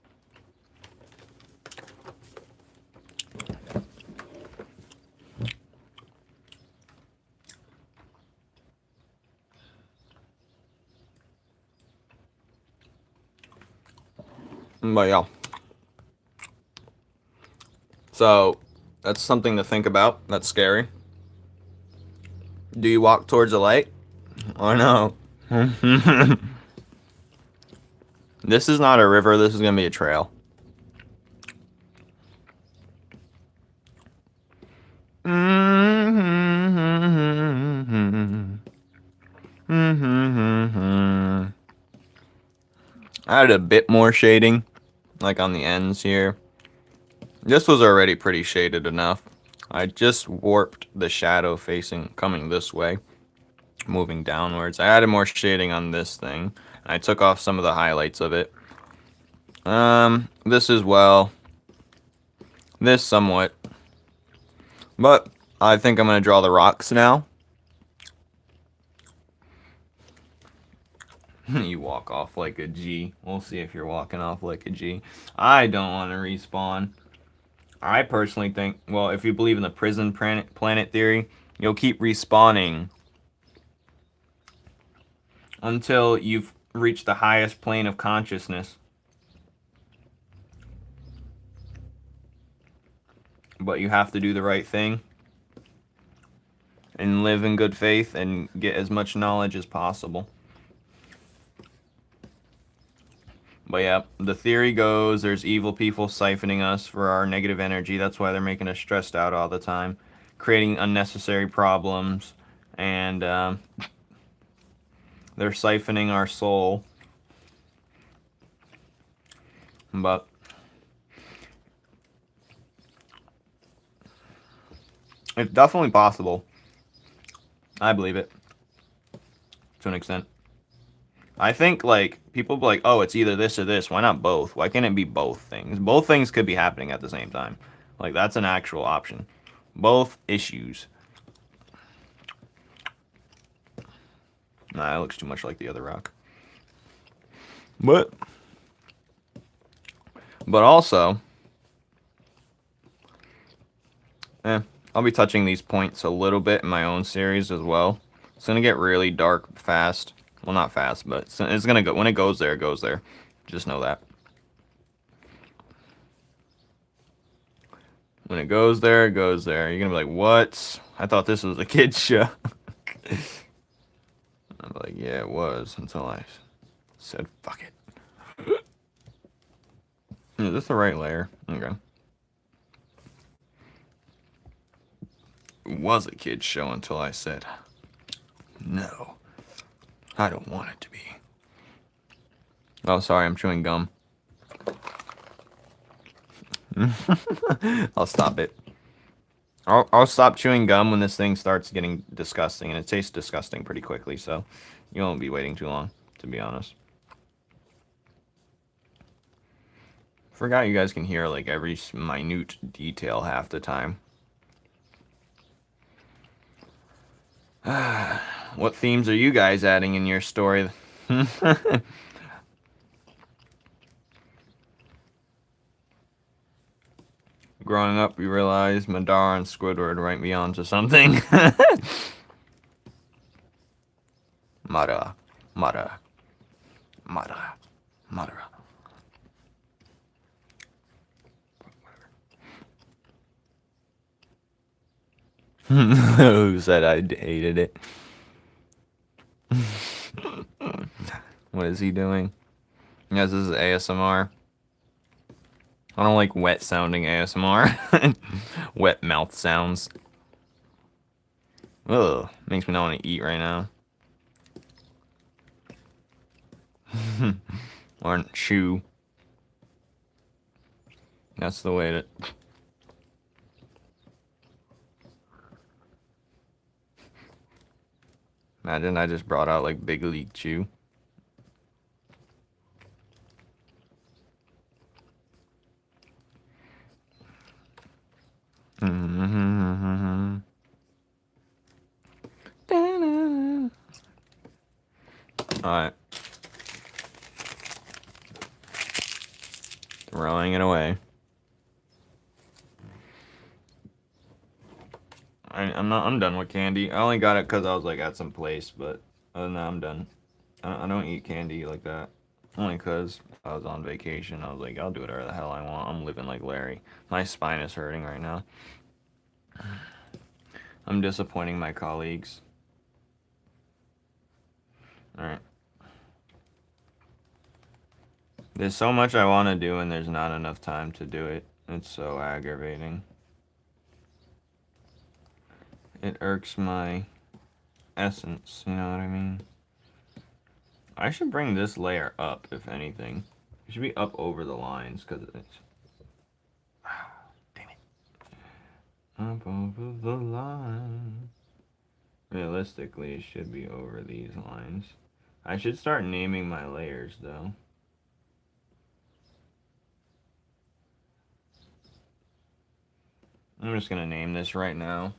But yeah. So, that's something to think about. That's scary. Do you walk towards the light? Oh no. This is not a river, this is gonna be a trail. I added a bit more shading, like on the ends here. This was already pretty shaded enough. I just warped the shadow coming this way, moving downwards. I added more shading on this thing. I took off some of the highlights of it. This as well. This somewhat. But I think I'm going to draw the rocks now. You walk off like a G. We'll see if you're walking off like a G. I don't want to respawn. I personally think, well, if you believe in the prison planet theory, you'll keep respawning until you've reached the highest plane of consciousness. But you have to do the right thing and live in good faith and get as much knowledge as possible. But yeah, the theory goes there's evil people siphoning us for our negative energy. That's why they're making us stressed out all the time, creating unnecessary problems, and they're siphoning our soul. But it's definitely possible. I believe it to an extent. I think, like, people be like, oh, it's either this or this. Why not both? Why can't it be both things? Both things could be happening at the same time. Like, that's an actual option. Both issues. Nah, it looks too much like the other rock. But also, I'll be touching these points a little bit in my own series as well. It's going to get really dark fast. Well, not fast, but it's going to go. When it goes there, it goes there. Just know that. When it goes there, it goes there. You're going to be like, what? I thought this was a kid's show. I'm like, yeah, it was. Until I said, fuck it. Is this the right layer? Okay. It was a kid's show until I said, no. I don't want it to be. Oh, sorry, I'm chewing gum. I'll stop it. I'll stop chewing gum when this thing starts getting disgusting, and it tastes disgusting pretty quickly, so you won't be waiting too long, to be honest. Forgot you guys can hear, like, every minute detail half the time. What themes are you guys adding in your story? Growing up, we realized Madara and Squidward might be onto something. Madara. Who said I hated it? What is he doing? Yes, this is ASMR. I don't like wet sounding ASMR. Wet mouth sounds. Ugh, makes me not want to eat right now. Or chew. That's the way to... Imagine I just brought out like Big League Chew. Alright. Throwing it away. I'm done with candy. I only got it because I was like at some place, but other than that, I'm done. I don't eat candy like that. Only because I was on vacation. I was like, I'll do whatever the hell I want. I'm living like Larry. My spine is hurting right now. I'm disappointing my colleagues. Alright. There's so much I want to do and there's not enough time to do it. It's so aggravating. It irks my essence, you know what I mean? I should bring this layer up, if anything. It should be up over the lines, because it's... Damn it. Up over the line. Realistically, it should be over these lines. I should start naming my layers, though. I'm just going to name this right now.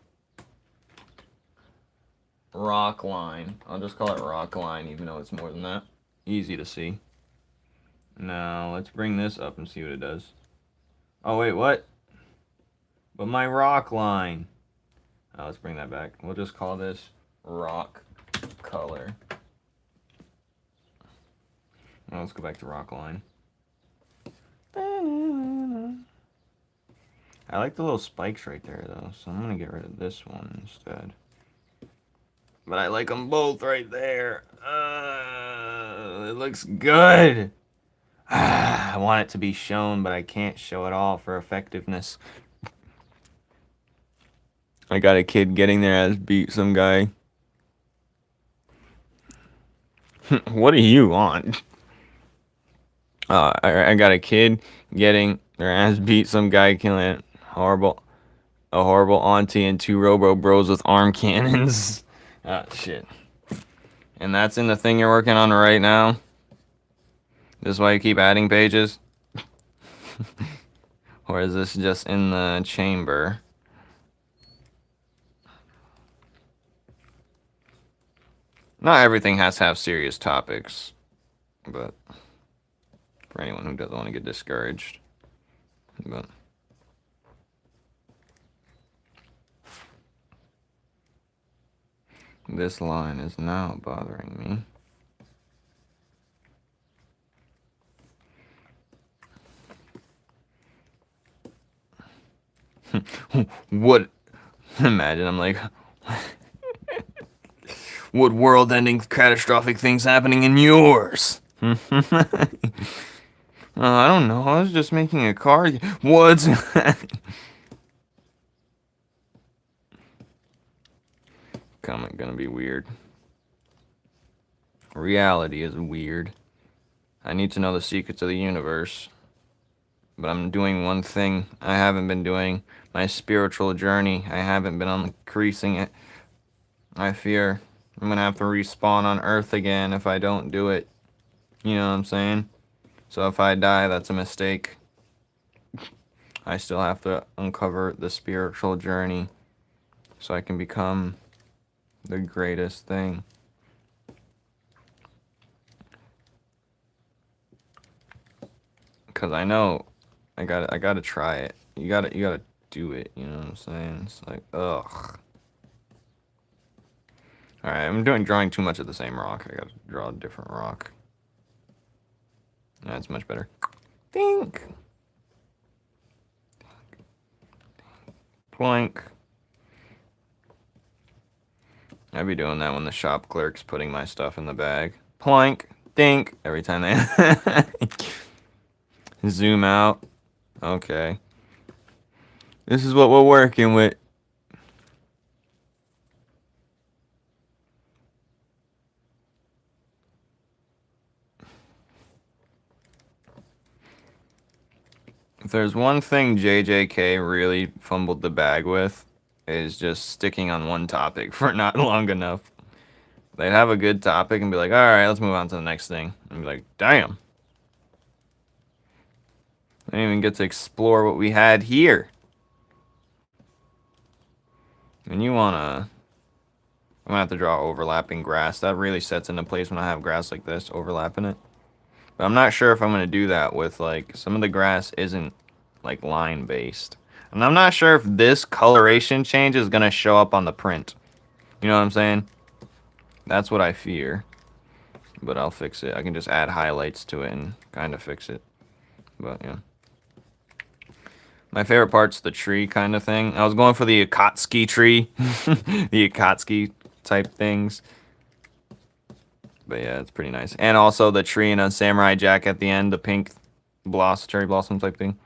Rock line. I'll just call it rock line, even though it's more than that. Easy to see. Now, let's bring this up and see what it does. Oh, wait, what? But my rock line. Oh, let's bring that back. We'll just call this rock color. Now let's go back to rock line. I like the little spikes right there, though, so I'm going to get rid of this one instead. But I like them both right there. It looks good. I want it to be shown, but I can't show it all for effectiveness. I got a kid getting their ass beat, some guy. What do you want? I got a kid getting their ass beat, some guy killing it. A horrible auntie and 2 robo bros with arm cannons. Ah, shit. And that's in the thing you're working on right now? This is why you keep adding pages? Or is this just in the chamber? Not everything has to have serious topics, but for anyone who doesn't want to get discouraged. But this line is now bothering me. What? Imagine I'm like, what world-ending catastrophic things happening in yours? I don't know. I was just making a car. What? Comment gonna be weird. Reality is weird. I need to know the secrets of the universe. But I'm doing one thing I haven't been doing. My spiritual journey. I haven't been increasing it. I fear I'm gonna have to respawn on Earth again if I don't do it. You know what I'm saying? So if I die, that's a mistake. I still have to uncover the spiritual journey so I can become the greatest thing. Cause I know I gotta try it. You gotta do it, you know what I'm saying? It's like, ugh. Alright, I'm drawing too much of the same rock. I gotta draw a different rock. That's much better. Think. Plank. I'd be doing that when the shop clerk's putting my stuff in the bag. Plank. Think. Every time they zoom out. Okay. This is what we're working with. If there's one thing JJK really fumbled the bag with, is just sticking on one topic for not long enough. They'd have a good topic and be like, alright, let's move on to the next thing. And be like, damn. I didn't even get to explore what we had here. And you wanna... I'm gonna have to draw overlapping grass. That really sets into place when I have grass like this, overlapping it. But I'm not sure if I'm gonna do that with, like, some of the grass isn't, like, line-based. And I'm not sure if this coloration change is gonna show up on the print. You know what I'm saying? That's what I fear. But I'll fix it. I can just add highlights to it and kind of fix it. But, yeah. My favorite part's the tree kind of thing. I was going for the Akatsuki tree. The Akatsuki type things. But yeah, it's pretty nice. And also the tree and a samurai jack at the end. The pink cherry blossom type thing.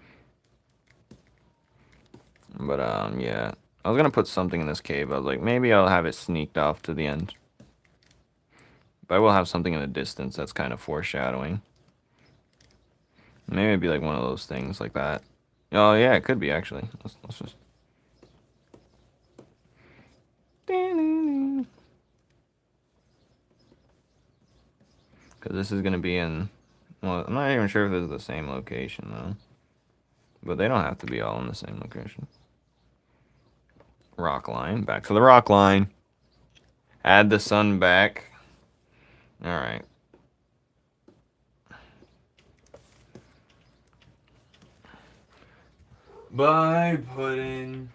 But, yeah. I was going to put something in this cave. I was like, maybe I'll have it sneaked off to the end. But I will have something in the distance that's kind of foreshadowing. Maybe it'd be like one of those things like that. Oh, yeah, it could be, actually. Let's just... Because this is going to be in... Well, I'm not even sure if this is the same location, though. But they don't have to be all in the same location. Rock line. Back to the rock line. Add the sun back. Alright. Bye, Puddin'.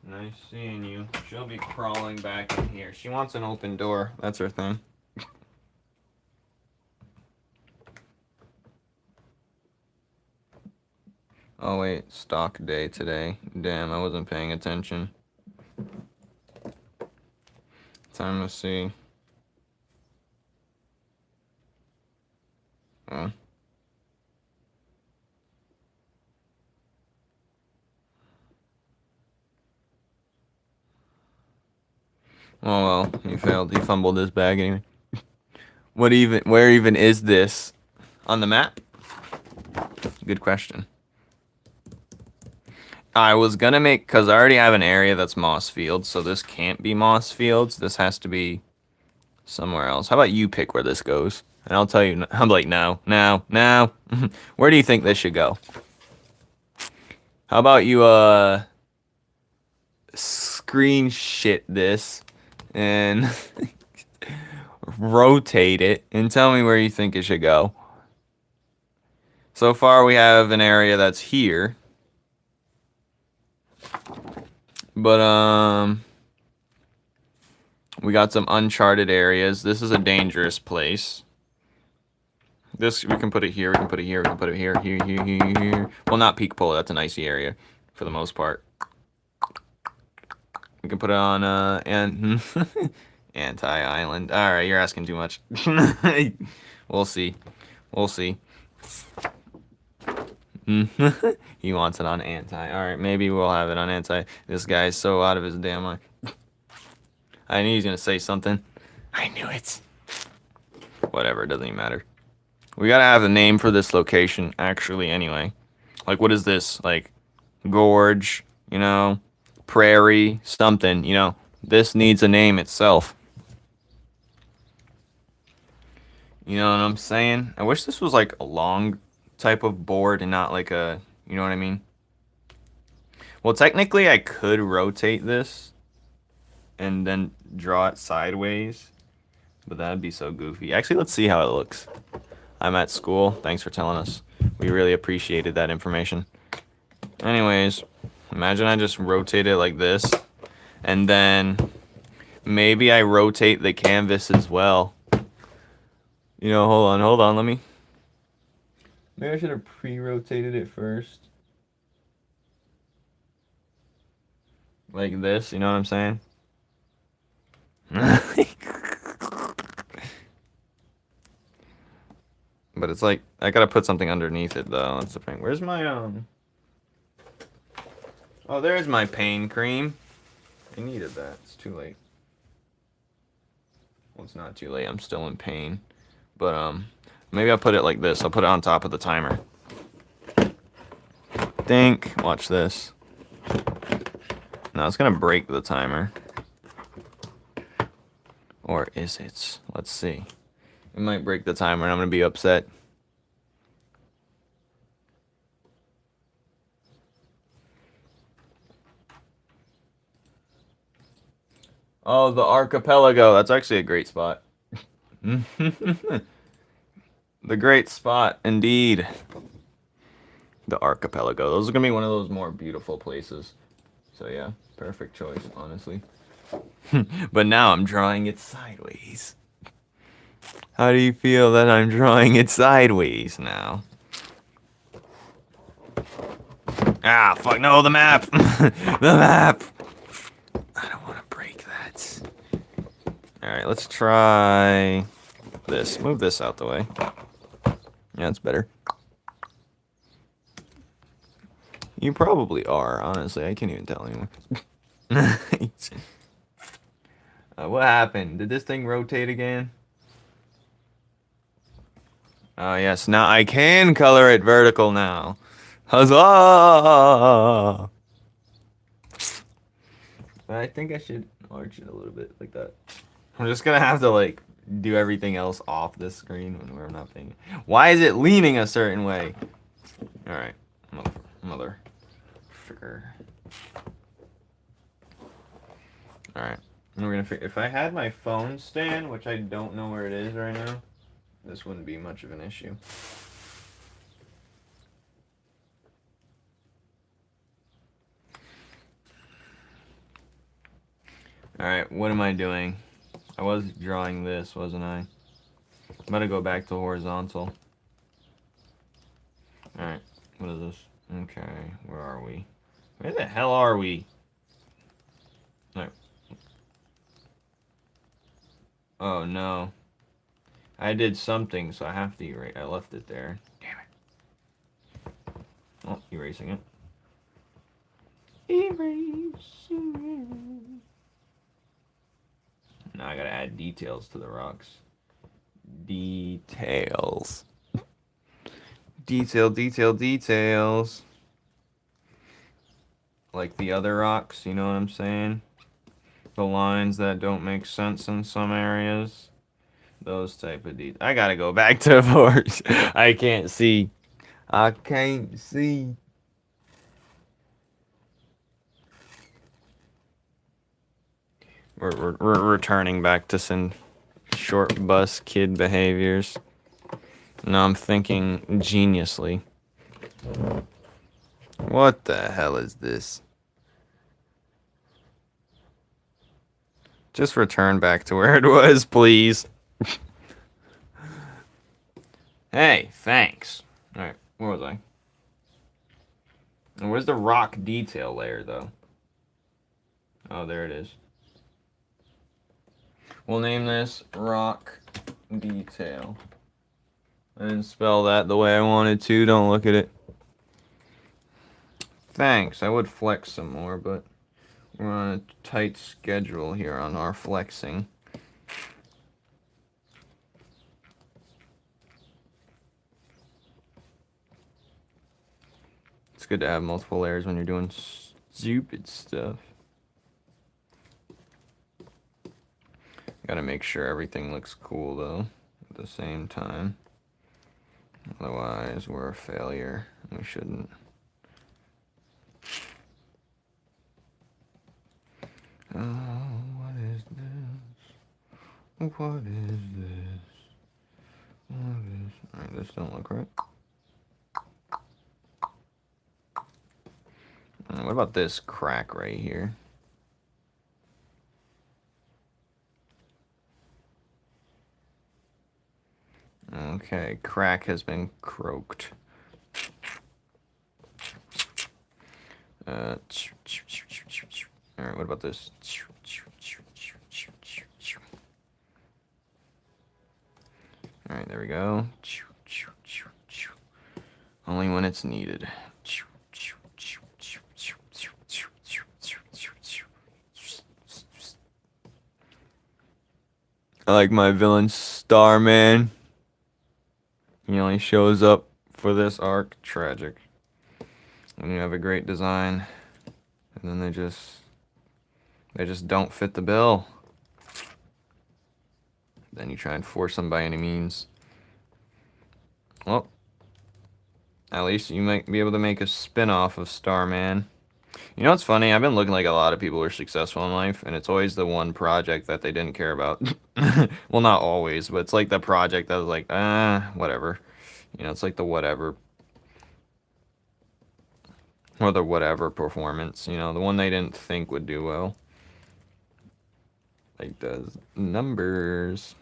Nice seeing you. She'll be crawling back in here. She wants an open door. That's her thing. Oh wait, stock day today. Damn, I wasn't paying attention. Time to see. Oh. Oh well, he failed. He fumbled his bag anyway. Where even is this? On the map? Good question. I was gonna make, because I already have an area that's Moss Fields, so this can't be Moss Fields. This has to be somewhere else. How about you pick where this goes? And I'll tell you, I'm like, no. Where do you think this should go? How about you, screen shit this and rotate it and tell me where you think it should go. So far we have an area that's here. But, we got some uncharted areas. This is a dangerous place. This, we can put it here, we can put it here, we can put it here, here. Well, not Peak Pole, that's an icy area for the most part. We can put it on, and anti-island. Alright, you're asking too much. We'll see. We'll see. He wants it on anti. Alright, maybe we'll have it on anti. This guy's so out of his damn mind. I knew he was gonna say something. I knew it. Whatever, it doesn't even matter. We gotta have a name for this location, actually, anyway. Like, what is this? Like, gorge, you know? Prairie, something, you know? This needs a name itself. You know what I'm saying? I wish this was, like, a long type of board and not, like, a... You know what I mean? Well, technically, I could rotate this and then draw it sideways. But that'd be so goofy. Actually, let's see how it looks. I'm at school. Thanks for telling us. We really appreciated that information. Anyways, imagine I just rotate it like this. And then maybe I rotate the canvas as well. You know, hold on, let me... Maybe I should have pre-rotated it first. Like this, you know what I'm saying? But it's like, I gotta put something underneath it, though. That's the thing. Where's my, Oh, there's my pain cream. I needed that. It's too late. Well, it's not too late. I'm still in pain. But, maybe I'll put it like this. I'll put it on top of the timer. Dink. Watch this. No, it's gonna break the timer. Or is it? Let's see. It might break the timer and I'm gonna be upset. Oh, the archipelago. That's actually a great spot. The great spot, indeed. The archipelago. Those are gonna be one of those more beautiful places. So yeah, perfect choice, honestly. But now I'm drawing it sideways. How do you feel that I'm drawing it sideways now? Ah, fuck, no, the map! The map! I don't want to break that. Alright, let's try this. Move this out the way. Yeah, it's better. You probably are, honestly. I can't even tell anymore. What happened? Did this thing rotate again? Oh, yes. Now I can color it vertical now. Huzzah! But I think I should arch it a little bit like that. I'm just gonna have to, like, do everything else off this screen when we're not paying. Why is it leaning a certain way? Alright. Mother. Fricker. Alright. We're gonna figure. If I had my phone stand, which I don't know where it is right now, this wouldn't be much of an issue. Alright, what am I doing? I was drawing this, wasn't I? I'm about to go back to horizontal. Alright, what is this? Okay, where are we? Where the hell are we? Alright. Oh no. I did something, so I have to erase. I left it there. Damn it. Oh, erasing it. Erasing it. Now I gotta add details to the rocks. Details. Details. Like the other rocks, you know what I'm saying? The lines that don't make sense in some areas. Those type of details. I gotta go back to force. I can't see. I can't see. We're returning back to some short bus kid behaviors. Now I'm thinking geniusly. What the hell is this? Just return back to where it was, please. Hey, thanks. Alright, where was I? And where's the rock detail layer, though? Oh, there it is. We'll name this rock detail. I didn't spell that the way I wanted to. Don't look at it. Thanks. I would flex some more, but we're on a tight schedule here on our flexing. It's good to have multiple layers when you're doing stupid stuff. Gotta make sure everything looks cool, though, at the same time. Otherwise, we're a failure. We shouldn't. Oh, what is this? What is this? What is... Alright, this don't look right. What about this crack right here? Okay, crack has been croaked. Alright, what about this? Alright, there we go. Only when it's needed. I like my villain Starman. He only shows up for this arc. Tragic. When you have a great design, and then they just don't fit the bill. Then you try and force them by any means. Well, at least you might be able to make a spin-off of Starman. You know what's funny? I've been looking like a lot of people who are successful in life, and it's always the one project that they didn't care about. Well, not always, but it's like the project that was like, whatever. You know, it's like the whatever. Or the whatever performance, you know, the one they didn't think would do well. Like those numbers.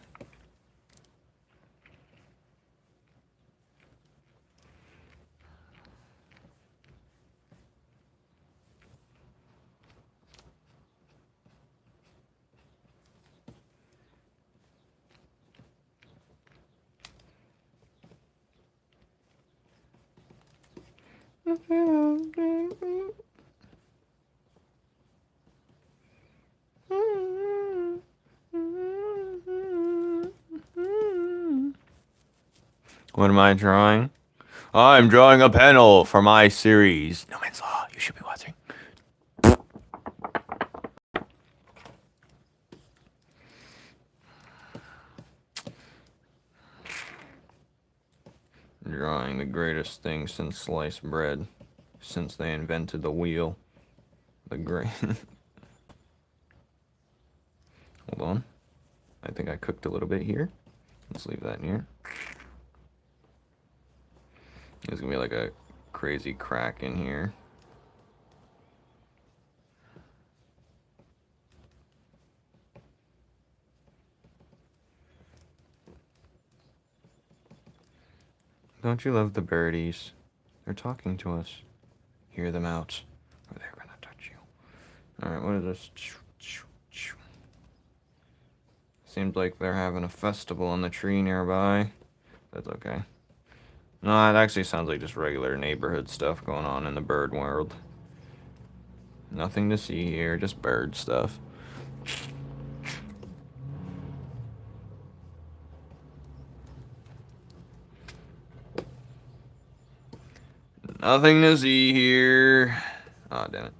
What am I drawing? I'm drawing a panel for my series. Numen's Law, you should be watching. Drawing the greatest thing since sliced bread. Since they invented the wheel. The great. Hold on. I think I cooked a little bit here. Let's leave that in here. There's gonna be like a crazy crack in here. Don't you love the birdies? They're talking to us. Hear them out, or they're gonna touch you. Alright, what is this? Seems like they're having a festival in the tree nearby. That's okay. No, it actually sounds like just regular neighborhood stuff going on in the bird world. Nothing to see here, just bird stuff. Nothing to see here. Aw, damn it.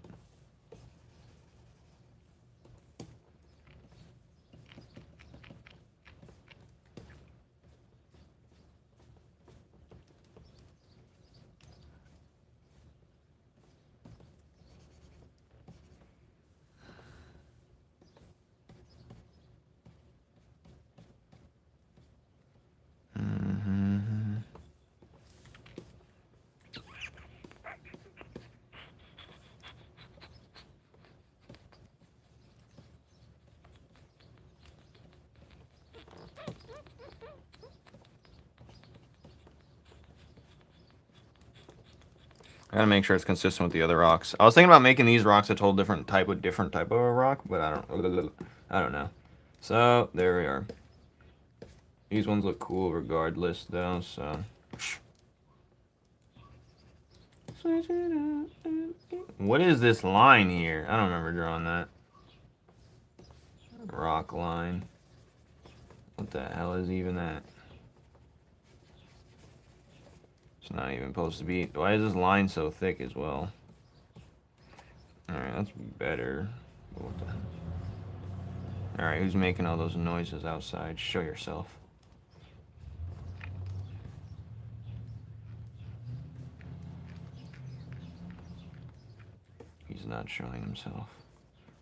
I gotta make sure it's consistent with the other rocks. I was thinking about making these rocks a total different type of a rock, but I don't know. So there we are. These ones look cool regardless, though. So. What is this line here? I don't remember drawing that. Rock line. What the hell is even that? It's not even supposed to be. Why is this line so thick as well? Alright, that's better. What the hell? Alright, who's making all those noises outside? Show yourself. He's not showing himself.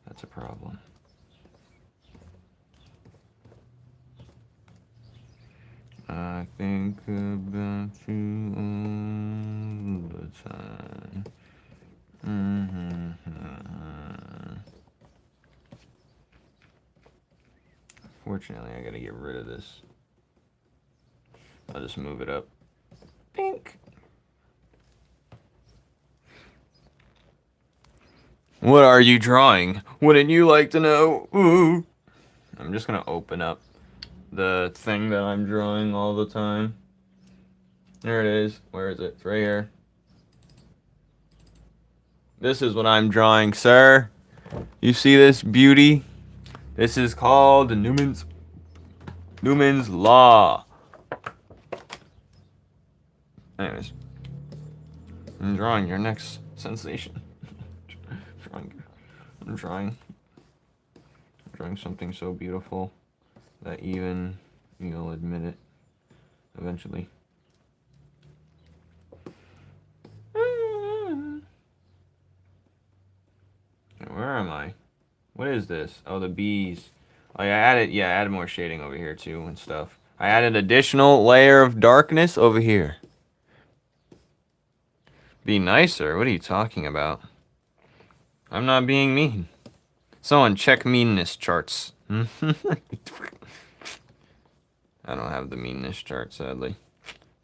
That's a problem. I think about you all the time. Fortunately, I gotta get rid of this. I'll just move it up. Pink. What are you drawing? Wouldn't you like to know? Ooh. I'm just gonna open up the thing that I'm drawing all the time. There it is. Where is it? It's right here. This is what I'm drawing, sir. You see this beauty? This is called the Numen's Law. Anyways, I'm drawing your next sensation. I'm drawing something so beautiful that even you'll admit it eventually. Where am I? What is this? Oh, the bees. Oh, yeah, I added more shading over here too and stuff. I added additional layer of darkness over here. Be nicer? What are you talking about? I'm not being mean. Someone check meanness charts. I don't have the meanness chart, sadly.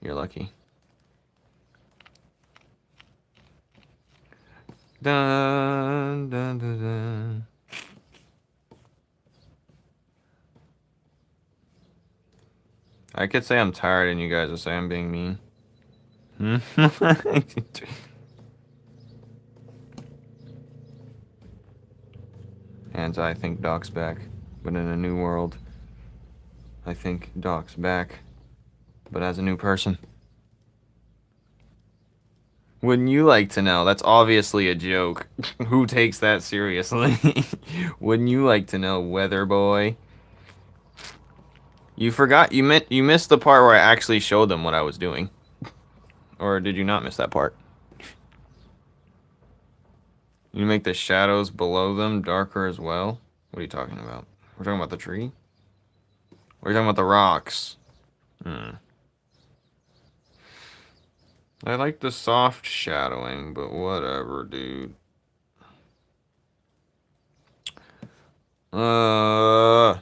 You're lucky. Dun, dun, dun, dun. I could say I'm tired and you guys will say I'm being mean. And I think Doc's back, but in a new world. I think Doc's back, but as a new person. Wouldn't you like to know? That's obviously a joke. Who takes that seriously? Wouldn't you like to know, weather boy? You forgot, you missed the part where I actually showed them what I was doing. Or did you not miss that part? You make the shadows below them darker as well? What are you talking about? We're talking about the tree? We're talking about the rocks. I like the soft shadowing, but whatever, dude. Alright.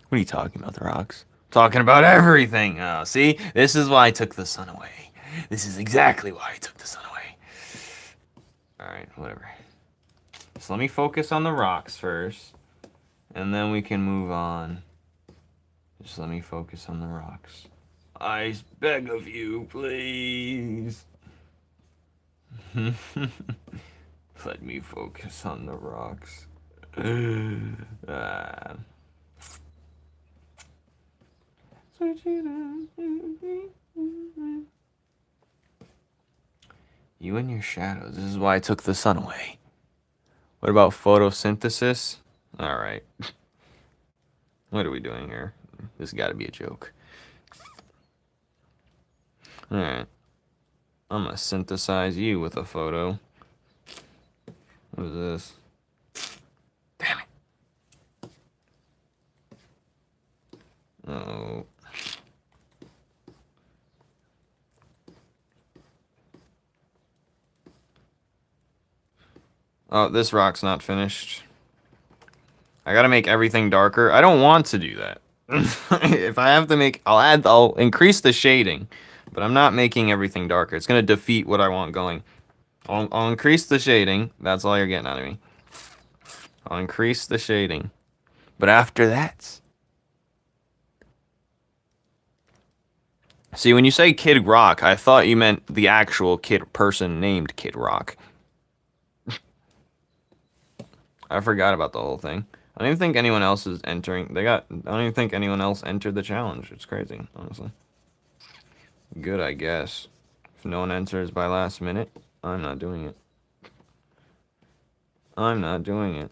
What are you talking about, the rocks? Talking about everything. Oh, see? This is why I took the sun away. This is exactly why I took the sun away. Alright, whatever. So let me focus on the rocks first. And then we can move on. Just let me focus on the rocks. I beg of you, please. Let me focus on the rocks. You and your shadows. This is why I took the sun away. What about photosynthesis? Alright. What are we doing here? This has got to be a joke. Alright. I'm gonna synthesize you with a photo. What is this? Damn it. Oh. Oh, this rock's not finished. I gotta make everything darker. I don't want to do that. If I have to make, I'll increase the shading, but I'm not making everything darker. It's gonna defeat what I want going. I'll increase the shading. That's all you're getting out of me. I'll increase the shading. But after that... See, when you say Kid Rock, I thought you meant the actual person named Kid Rock. I forgot about the whole thing. I don't even think anyone else is entering. I don't even think anyone else entered the challenge. It's crazy, honestly. Good, I guess. If no one enters by last minute, I'm not doing it. I'm not doing it.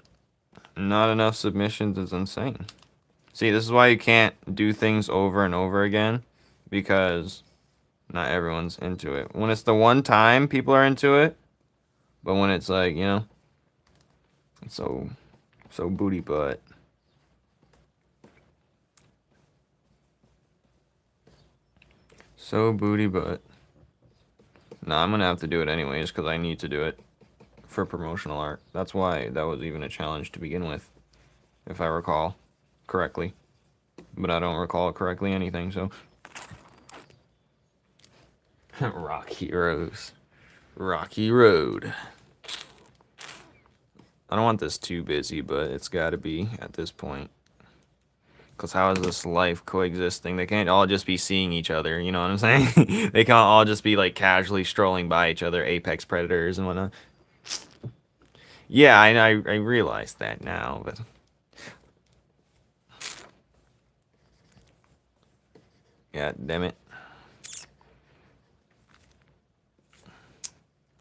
Not enough submissions is insane. See, this is why you can't do things over and over again, because not everyone's into it. When it's the one time, people are into it, but when it's like, you know, it's so booty butt. So booty butt. Nah, I'm gonna have to do it anyway, just because I need to do it for promotional art. That's why that was even a challenge to begin with, if I recall correctly. But I don't recall correctly anything, so. Rock Heroes. Rocky Road. I don't want this too busy, but it's gotta be at this point. Because how is this life coexisting? They can't all just be seeing each other, you know what I'm saying? They can't all just be like casually strolling by each other, apex predators and whatnot. Yeah, I realize that now, but... Yeah, damn it.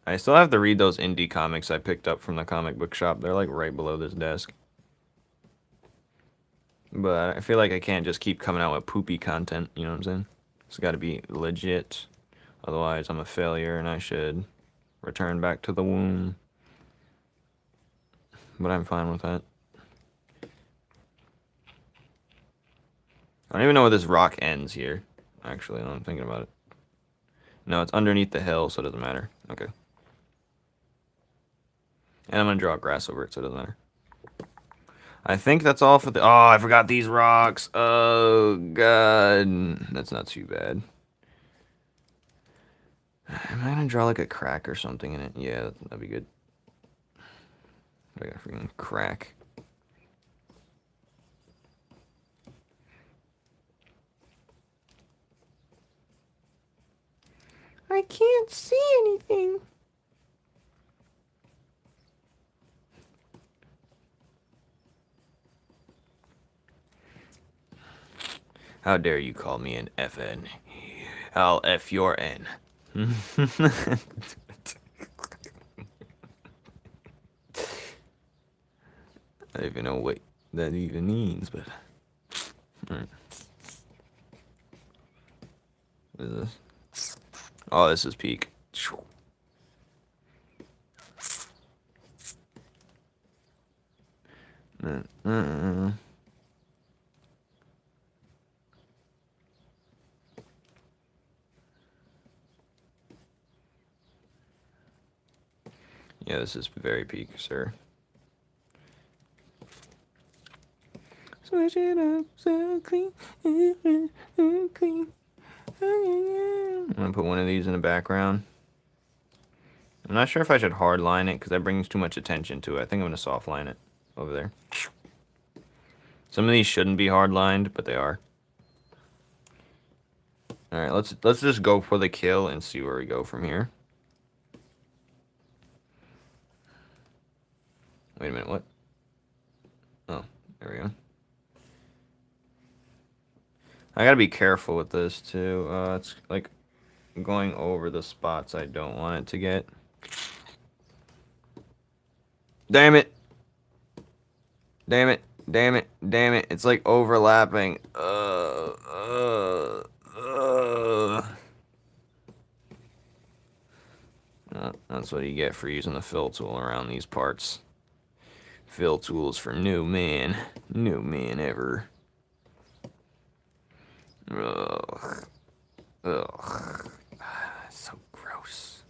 I still have to read those indie comics I picked up from the comic book shop. They're like right below this desk. But I feel like I can't just keep coming out with poopy content, you know what I'm saying? It's got to be legit. Otherwise, I'm a failure and I should return back to the womb. But I'm fine with that. I don't even know where this rock ends here. Actually, now I'm thinking about it. No, it's underneath the hill, so it doesn't matter. Okay. And I'm going to draw grass over it, so it doesn't matter. I think that's all for the... Oh, I forgot these rocks. Oh, God. That's not too bad. Am I going to draw like a crack or something in it? Yeah, that'd be good. I got a freaking crack. I can't see anything. How dare you call me an FN? I'll F your N. I don't even know what that even means, but... Alright. What is this? Oh, this is peak. Yeah, this is very peak, sir. Switch it up so clean, clean. I'm gonna put one of these in the background. I'm not sure if I should hard line it because that brings too much attention to it. I think I'm gonna soft line it over there. Some of these shouldn't be hard lined, but they are. All right, let's just go for the kill and see where we go from here. Wait a minute, what? Oh, there we go. I gotta be careful with this too. It's like going over the spots I don't want it to get. Damn it! Damn it! Damn it! Damn it! It's like overlapping. That's what you get for using the fill tool around these parts. Fill tools for new man. New man ever. Ugh. Ugh. So gross.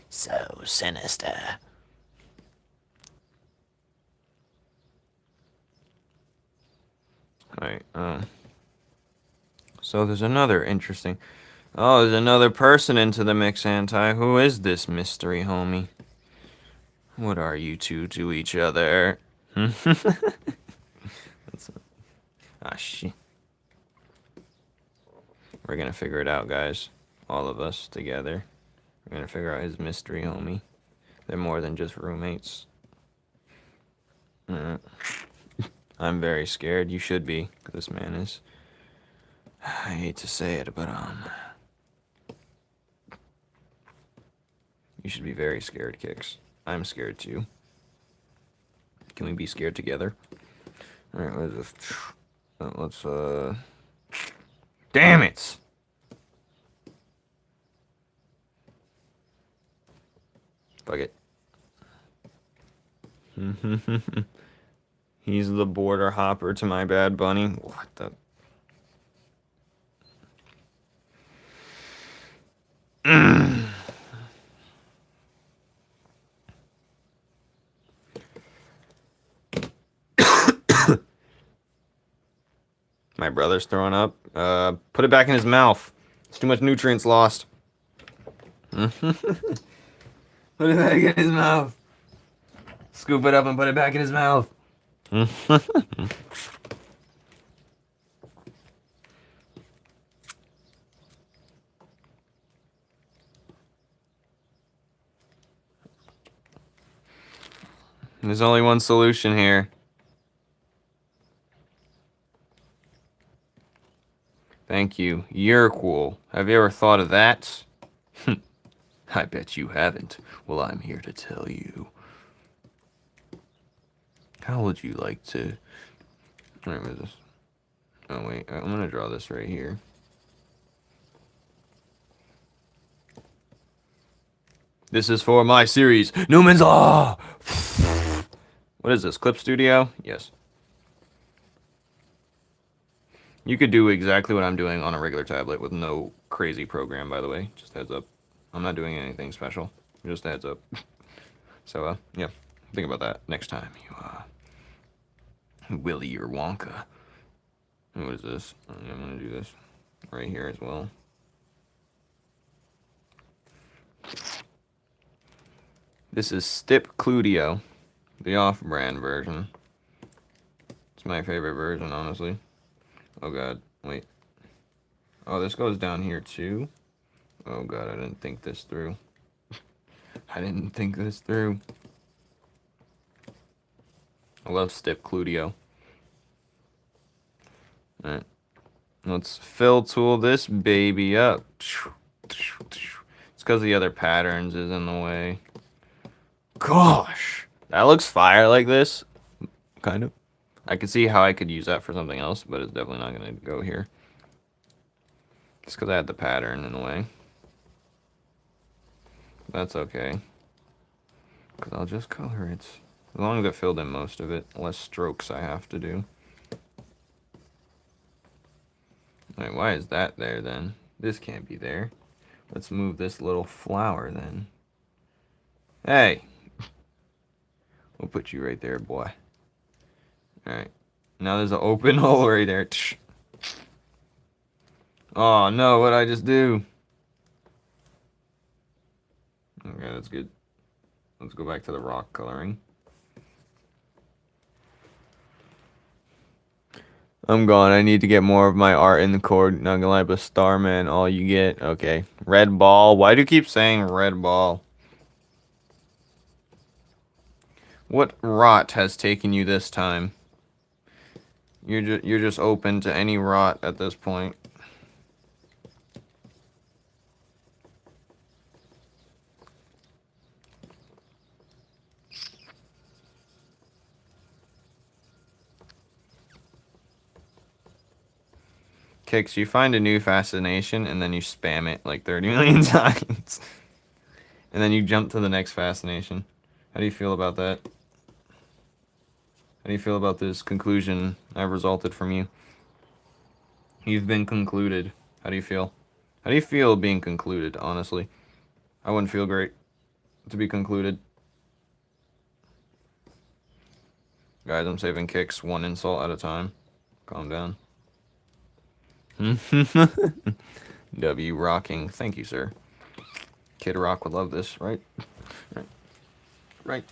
So sinister. Alright, so there's another interesting... Oh, there's another person into the mix, Anti. Who is this mystery homie? What are you two to each other? Ah, shit. We're gonna figure it out, guys. All of us together. We're gonna figure out his mystery homie. They're more than just roommates. I'm very scared. You should be. This man is. I hate to say it, but you should be very scared, Kix. I'm scared too. Can we be scared together? Alright, what is this? Let's Damn it! Fuck it. He's the border hopper to my Bad Bunny. What the? My brother's throwing up. Put it back in his mouth. It's too much nutrients lost. Put it back in his mouth. Scoop it up and put it back in his mouth. There's only one solution here. Thank you. You're cool. Have you ever thought of that? I bet you haven't. Well, I'm here to tell you. How would you like to... Where is this? Oh, wait. I'm going to draw this right here. This is for my series, Numen's Law! What is this, Clip Studio? Yes. You could do exactly what I'm doing on a regular tablet with no crazy program, by the way. Just heads up. I'm not doing anything special. Just heads up. So, yeah. Think about that next time you, Willy or Wonka. What is this? I'm going to do this right here as well. This is Stip Cludio, the off-brand version. It's my favorite version, honestly. Oh god, wait. Oh, this goes down here too? Oh god, I didn't think this through. I didn't think this through. I love Stip Cludio. Alright. Let's fill tool this baby up. It's because the other patterns is in the way. Gosh! That looks fire like this. Kind of. I could see how I could use that for something else, but it's definitely not going to go here. It's because I had the pattern in the way. That's okay. Because I'll just color it. As long as it filled in most of it, less strokes I have to do. Wait, why is that there then? This can't be there. Let's move this little flower then. Hey! We'll put you right there, boy. Alright. Now there's an open hole right there. Oh no, what'd I just do? Okay, that's good. Let's go back to the rock coloring. I'm gone. I need to get more of my art in the cord. Not gonna lie, but Starman, all you get. Okay. Red ball. Why do you keep saying red ball? What rot has taken you this time? You're just open to any rot at this point. Kicks, you find a new fascination and then you spam it like 30 million times. And then you jump to the next fascination. How do you feel about that? How do you feel about this conclusion I've resulted from you? You've been concluded. How do you feel? How do you feel being concluded, honestly? I wouldn't feel great to be concluded. Guys, I'm saving Kicks one insult at a time. Calm down. W rocking. Thank you, sir. Kid Rock would love this, right? Right. Right.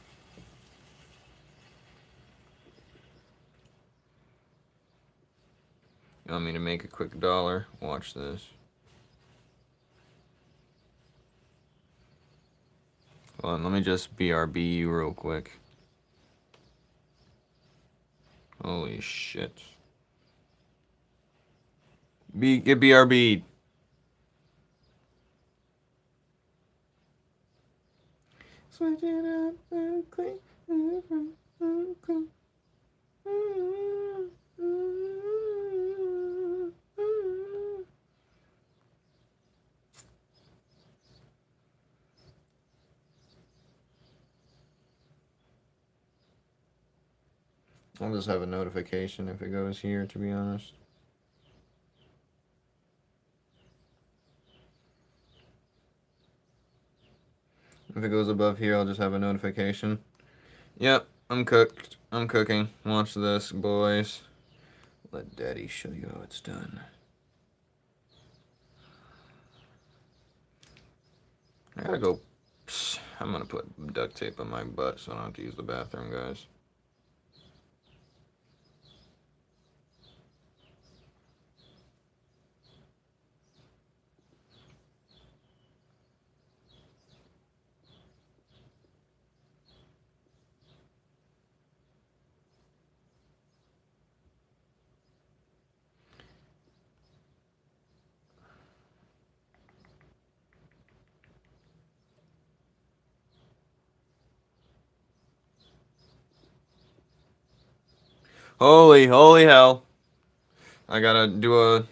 You want me to make a quick dollar? Watch this. Hold on, let me just BRB you real quick. Holy shit. Get BRB. Switch it up and clean. I'll just have a notification if it goes here, to be honest. If it goes above here, I'll just have a notification. Yep, I'm cooked. I'm cooking. Watch this, boys. Let Daddy show you how it's done. I gotta go. I'm gonna put duct tape on my butt so I don't have to use the bathroom, guys. Holy hell. I gotta do a...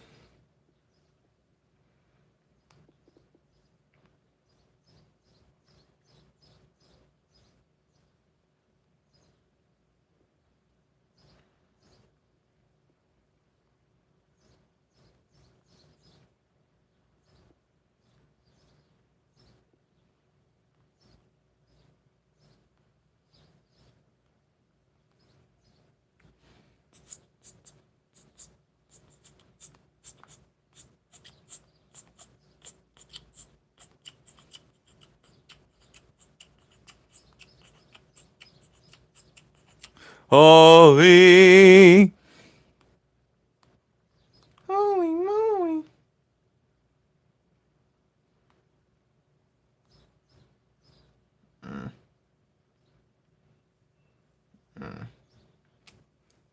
Holy. Holy moly.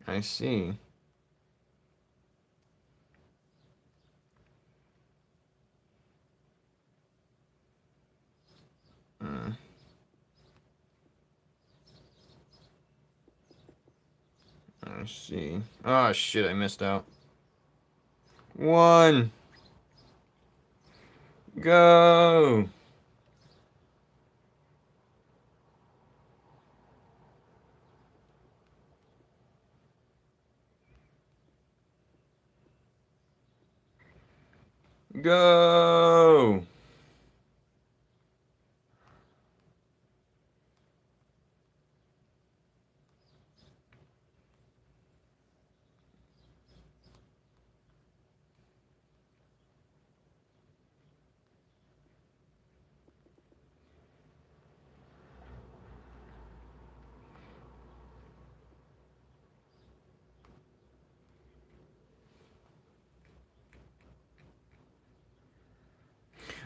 I see. I see. Oh shit, I missed out. 1. Go. Go.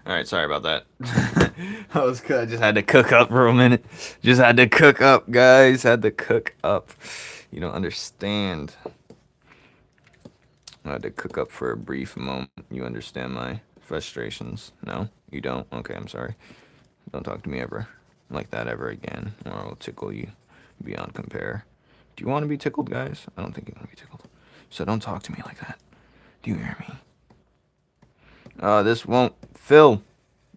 All right, sorry about that. I just had to cook up for a minute. Just had to cook up, guys. Had to cook up. You don't understand. I had to cook up for a brief moment. You understand my frustrations? No, you don't. Okay, I'm sorry. Don't talk to me ever like that ever again, or I'll tickle you beyond compare. Do you want to be tickled, guys? I don't think you want to be tickled. So don't talk to me like that. Do you hear me? This won't fill.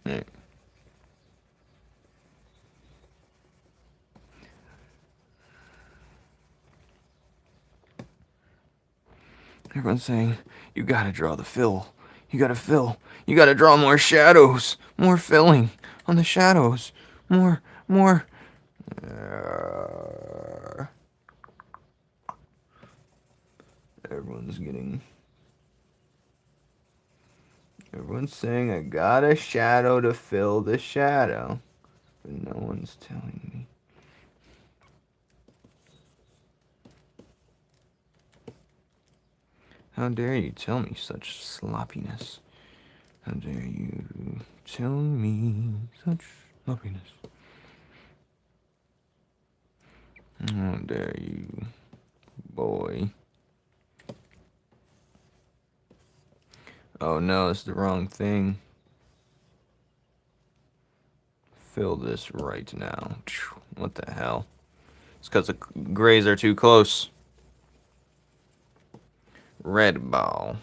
Right. Everyone's saying, you gotta draw the fill. You gotta fill. You gotta draw more shadows. More filling on the shadows. More. Everyone's saying I got a shadow to fill the shadow. But no one's telling me. How dare you tell me such sloppiness? How dare you tell me such sloppiness? How dare you, boy? Oh no, it's the wrong thing. Fill this right now. What the hell? It's because the grays are too close. Red ball.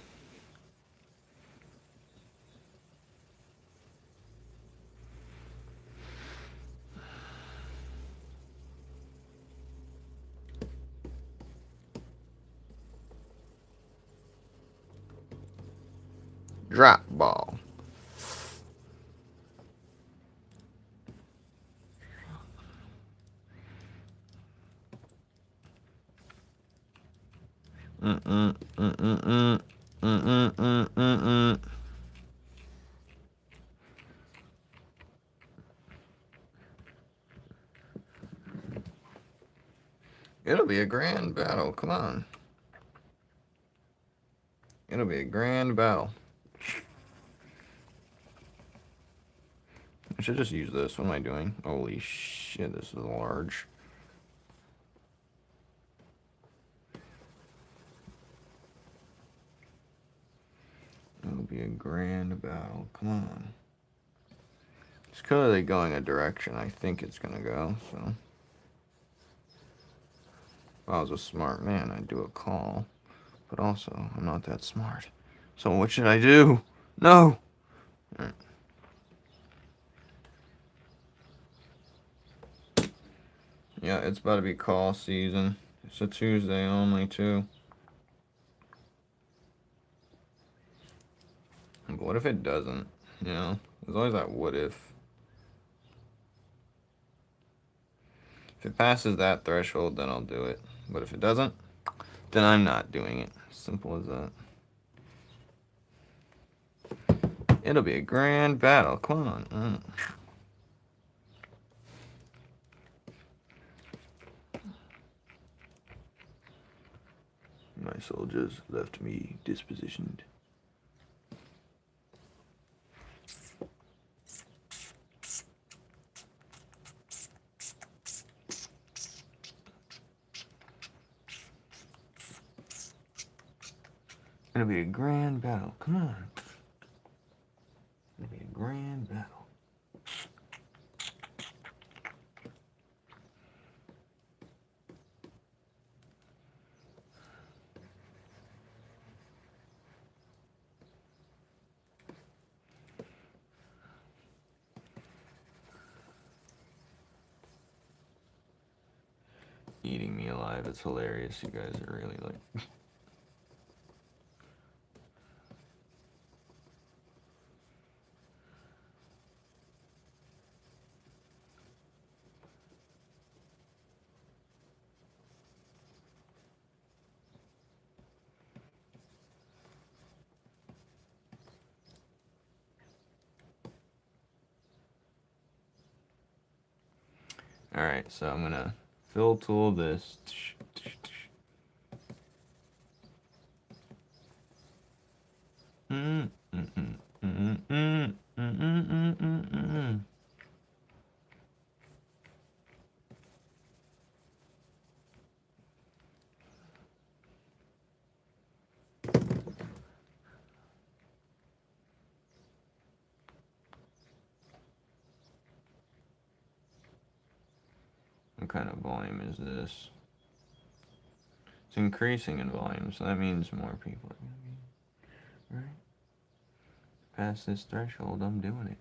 Drop ball. It'll be a grand battle. Come on. It'll be a grand battle. I should just use this. What am I doing? Holy shit, this is large. It'll be a grand battle. Come on. It's clearly going a direction I think it's gonna go, so. If I was a smart man, I'd do a call. But also, I'm not that smart. So what should I do? No! Yeah, it's about to be call season. It's a Tuesday only, too. But what if it doesn't? You know? There's always that what if. If it passes that threshold, then I'll do it. But if it doesn't, then I'm not doing it. Simple as that. It'll be a grand battle. Come on. My soldiers left me dispositioned. It'll be a grand battle. Come on. It'll be a grand battle. Eating me alive. It's hilarious. You guys are really like... Alright, so I'm gonna fill tool this. What kind of volume is this? It's increasing in volume, so that means more people are gonna be, right? Past this threshold, I'm doing it.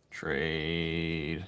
Trade.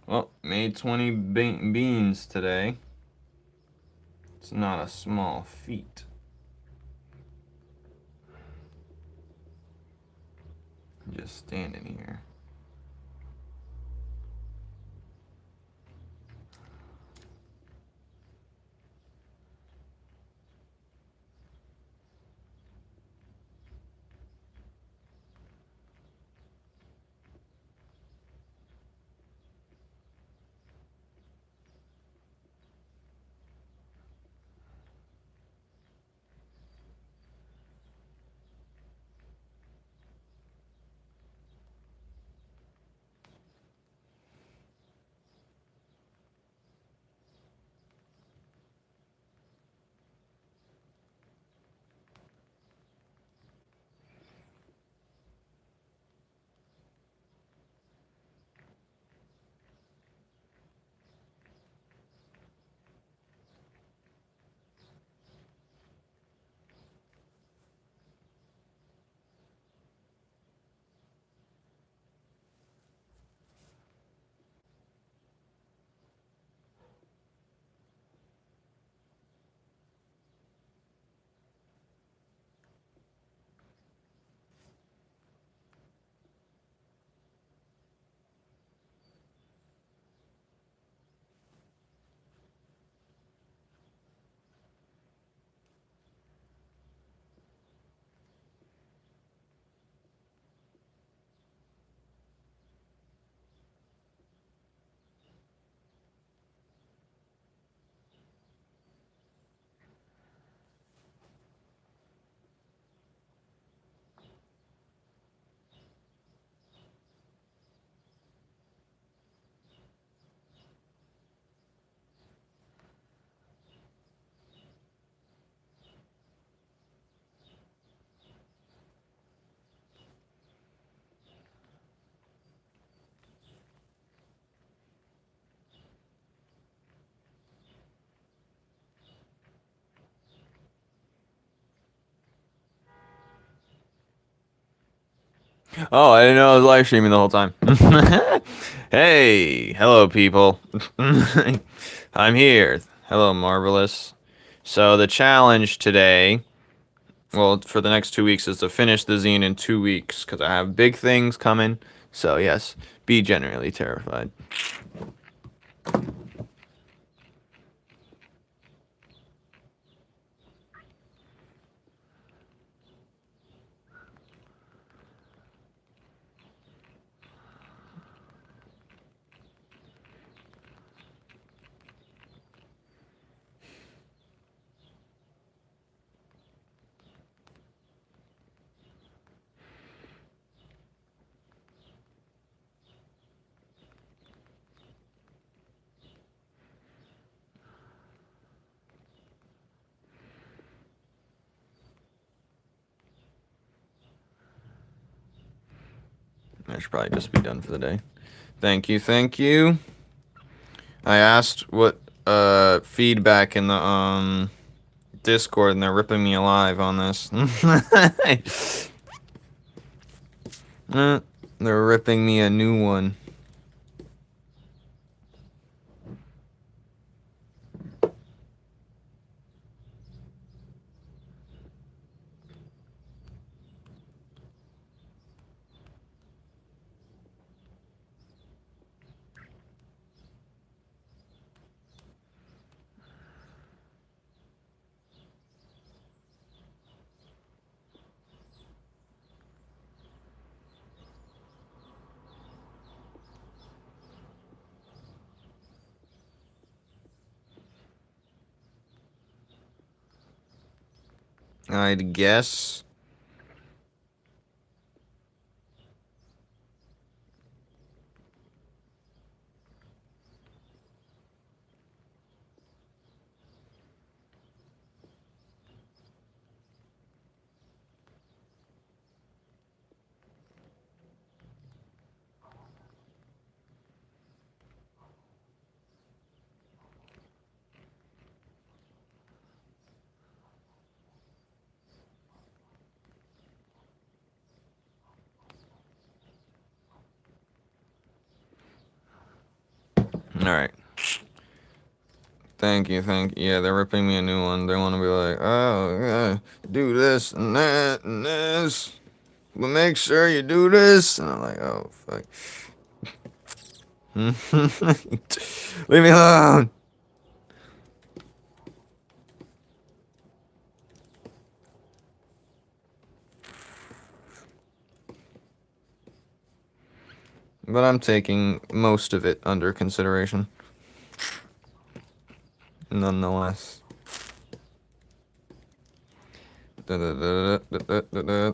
Well, made 20 beans today. It's not a small feat. Just standing here. Oh, I didn't know I was live streaming the whole time. Hey, hello, people. I'm here. Hello, Marvelous. So the challenge today, well, for the next 2 weeks, is to finish the zine in 2 weeks because I have big things coming. So yes, be genuinely terrified. I should probably just be done for the day. Thank you, thank you. I asked what feedback in the Discord, and they're ripping me alive on this. They're ripping me a new one. I'd guess. Alright. Thank you, thank you. Yeah, they're ripping me a new one. They want to be like, oh, yeah, do this and that and this. But make sure you do this. And I'm like, oh, fuck. Leave me alone. But I'm taking most of it under consideration. Nonetheless. Da, da, da, da, da, da, da.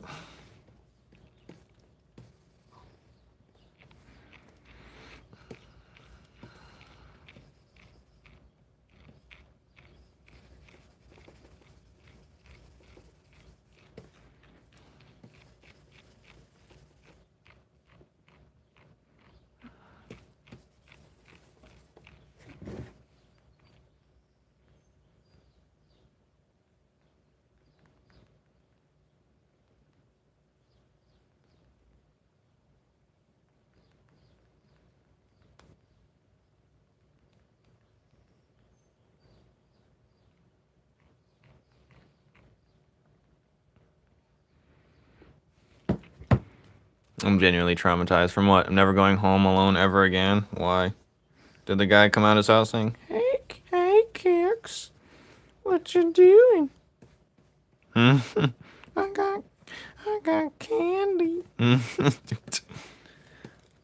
I'm genuinely traumatized. From what? I'm never going home alone ever again? Why? Did the guy come out of his house saying, hey, Kix, what you doing? I got candy.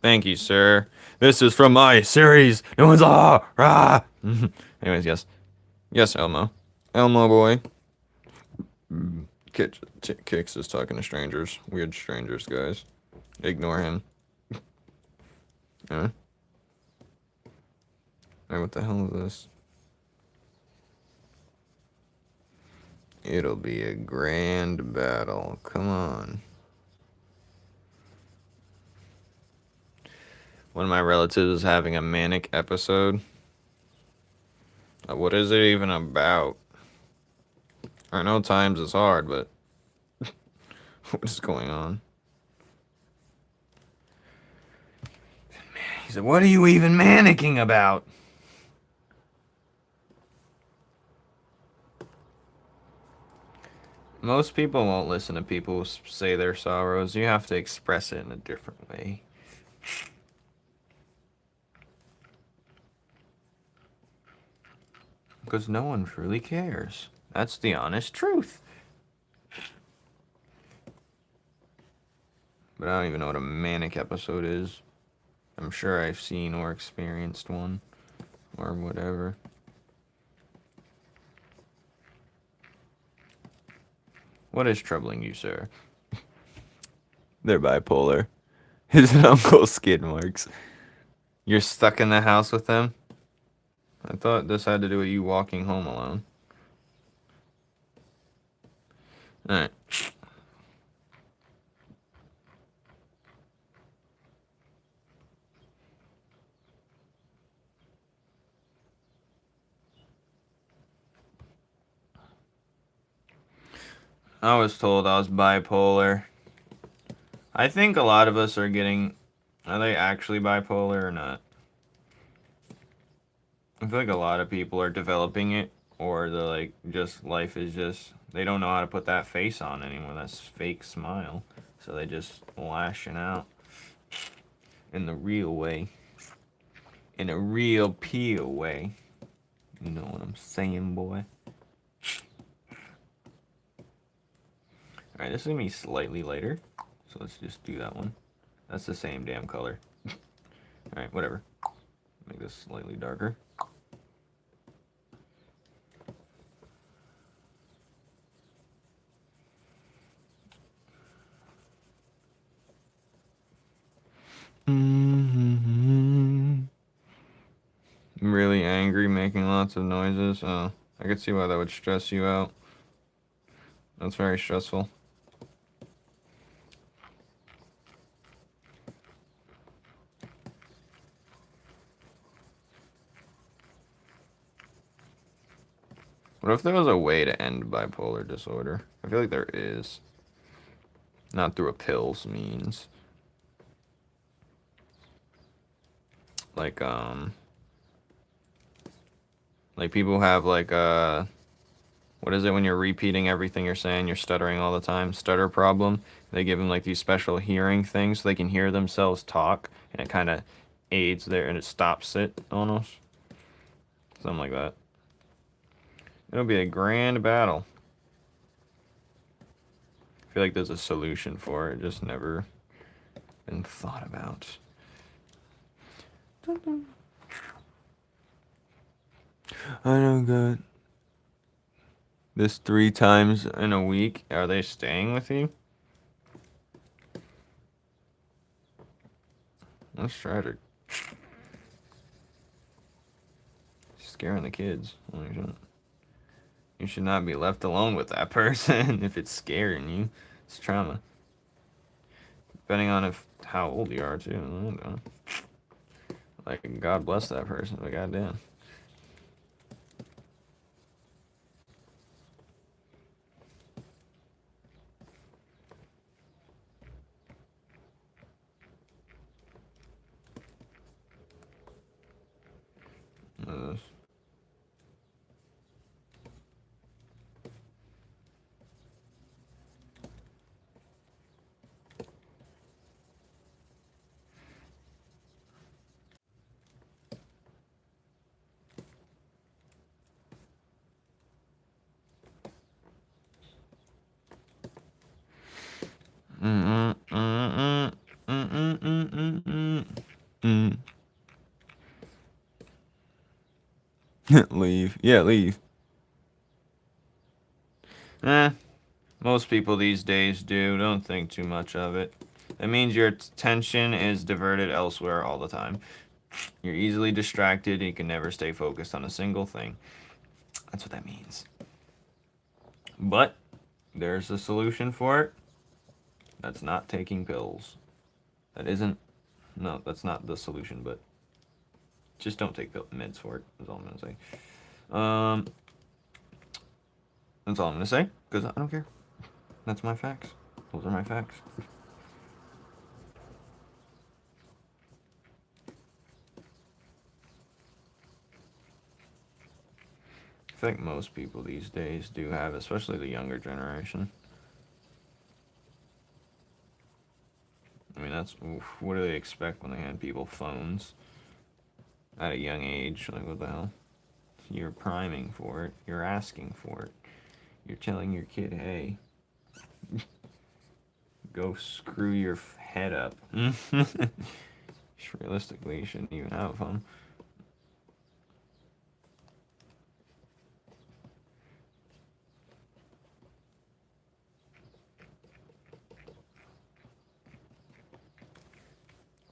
Thank you, sir. This is from my series. No one's rah. Anyways, yes. Yes, Elmo. Elmo boy. Kix is talking to strangers. Weird strangers, guys. Ignore him. Hey, what the hell is this? It'll be a grand battle. Come on. One of my relatives is having a manic episode. What is it even about? I know times is hard, but what is going on? He said, "What are you even manicking about?" Most people won't listen to people say their sorrows. You have to express it in a different way. Because no one truly cares. That's the honest truth. But I don't even know what a manic episode is. I'm sure I've seen or experienced one. Or whatever. What is troubling you, sir? They're bipolar. His uncle skid marks. You're stuck in the house with them? I thought this had to do with you walking home alone. Alright. I was told I was bipolar. I think a lot of us are getting... Are they actually bipolar or not? I feel like a lot of people are developing it. Or the like, just life is just... They don't know how to put that face on anymore. That fake smile. So they just lashing out. In the real way. In a real peel way. You know what I'm saying, boy? Alright, this is going to be slightly lighter. So let's just do that one. That's the same damn color. Alright, whatever. Make this slightly darker. I'm really angry, making lots of noises. Oh, I could see why that would stress you out. That's very stressful. What if there was a way to end bipolar disorder? I feel like there is. Not through a pills means. Like people have like what is it when you're repeating everything you're saying, you're stuttering all the time, stutter problem. They give them like these special hearing things so they can hear themselves talk, and it kind of aids there and it stops it almost. Something like that. It'll be a grand battle. I feel like there's a solution for it, just never been thought about. I don't got this 3 times in a week. Are they staying with you? Let's try to. Scaring the kids. You should not be left alone with that person if it's scaring you. It's trauma. Depending on how old you are, too. Like, God bless that person, but goddamn. What is this? Leave. Yeah, leave. Most people these days do. Don't think too much of it. That means your attention is diverted elsewhere all the time. You're easily distracted. You can never stay focused on a single thing. That's what that means. But there's a solution for it. That's not taking pills. That isn't... No, that's not the solution, but... Just don't take meds for it, is all I'm going to say. That's all I'm going to say, because I don't care. That's my facts. Those are my facts. think most people these days do have, especially the younger generation. I mean, that's, what do they expect when they hand people phones at a young age? Like, what the hell? You're priming for it. You're asking for it. You're telling your kid, hey, go screw your head up. Realistically, you shouldn't even have a phone.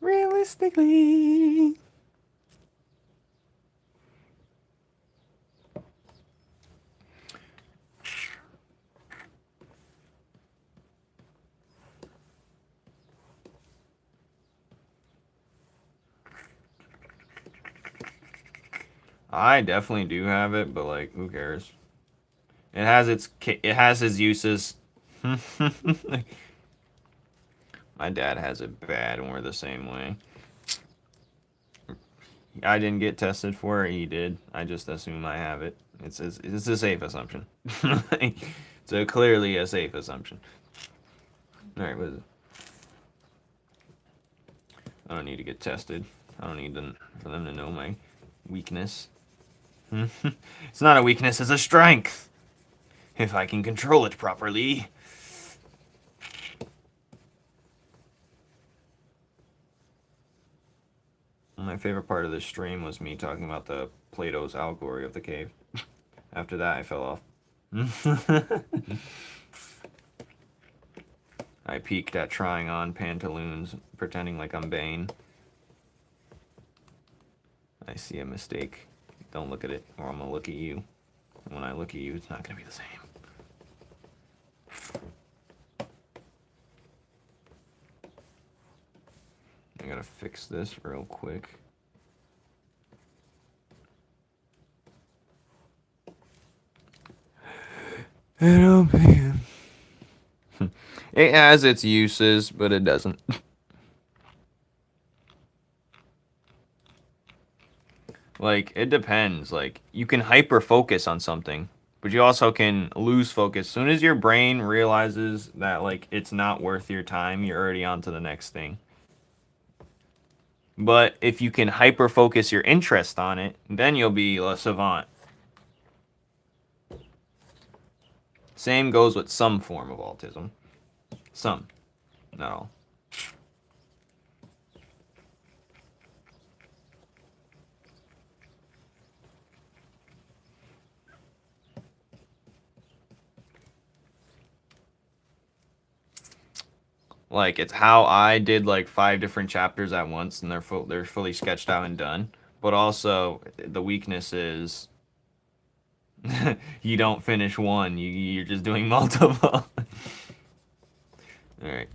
Realistically. I definitely do have it, but like, who cares? It has its uses. My dad has it bad, and we're the same way. I didn't get tested for it. He did. I just assume I have it. It's a safe assumption. So clearly a safe assumption. All right, what is it? I don't need to get tested. I don't need them for them to know my weakness. It's not a weakness, it's a strength. If I can control it properly. My favorite part of this stream was me talking about the Plato's allegory of the cave. After that, I fell off. I peaked at trying on pantaloons, pretending like I'm Bane. I see a mistake. Don't look at it, or I'm gonna look at you. And when I look at you, it's not gonna be the same. I gotta fix this real quick. It has its uses, but it doesn't. Like, it depends. Like, you can hyper focus on something, but you also can lose focus. As soon as your brain realizes that, like, it's not worth your time, you're already on to the next thing. But if you can hyper focus your interest on it, then you'll be a savant. Same goes with some form of autism. Some. Not all. Like, it's how I did like 5 different chapters at once, and they're fully sketched out and done. But also, the weakness is you don't finish one. You're just doing multiple. All right.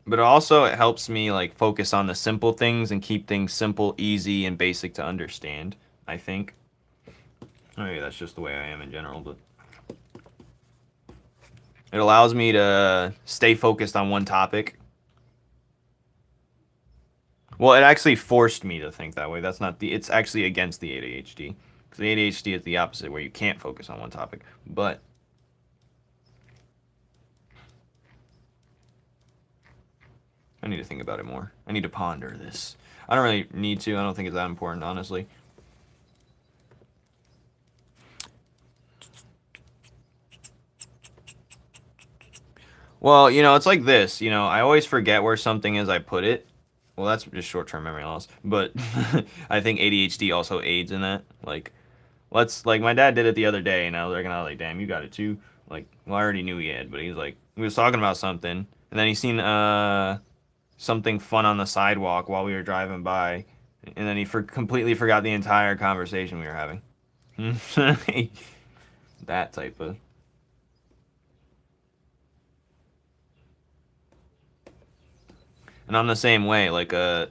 But also, it helps me like focus on the simple things and keep things simple, easy, and basic to understand. I think. Maybe that's just the way I am in general, but it allows me to stay focused on one topic. Well, it actually forced me to think that way. That's not the. It's actually against the ADHD. Because the ADHD is the opposite, where you can't focus on one topic. But I need to think about it more. I need to ponder this. I don't really need to. I don't think it's that important, honestly. Well, you know, it's like this. You know, I always forget where something is I put it. Well, that's just short-term memory loss. But I think ADHD also aids in that. Like, like, my dad did it the other day, and I was like, damn, you got it too. Like, well, I already knew he had, but he was like, we was talking about something, and then he seen something fun on the sidewalk while we were driving by, and then he completely forgot the entire conversation we were having. That type of. And I'm the same way. Like, I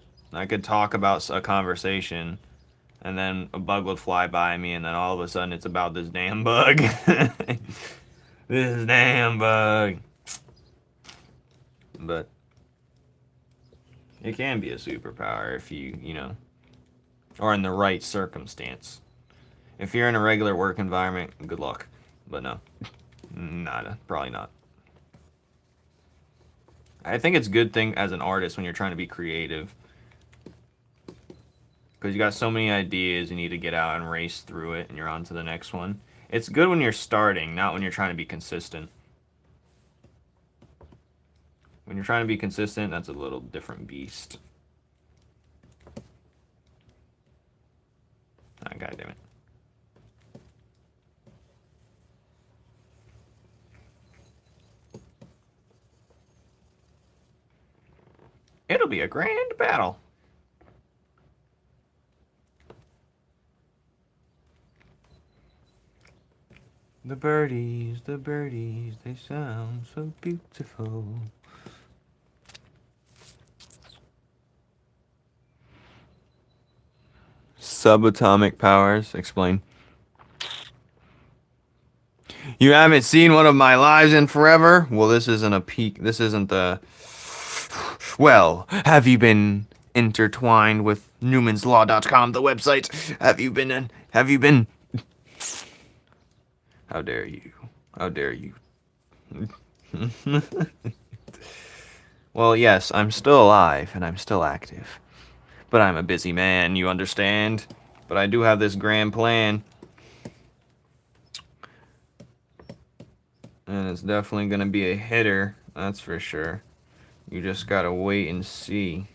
could talk about a conversation, and then a bug would fly by me, and then all of a sudden it's about this damn bug. This damn bug. But it can be a superpower if you know, or in the right circumstance. If you're in a regular work environment, good luck. But no, nada, probably not. I think it's a good thing as an artist when you're trying to be creative, because you got so many ideas, you need to get out and race through it, and you're on to the next one. It's good when you're starting, not when you're trying to be consistent. When you're trying to be consistent, that's a little different beast. Ah, God damn it. It'll be a grand battle. The birdies, they sound so beautiful. Subatomic powers, explain. You haven't seen one of my lives in forever? Well, this isn't a peak. This isn't the... Well, have you been intertwined with NumensLaw.com, the website? Have you been... How dare you? How dare you? Well, yes, I'm still alive, and I'm still active. But I'm a busy man, you understand? But I do have this grand plan. And it's definitely gonna be a hitter, that's for sure. You just gotta wait and see.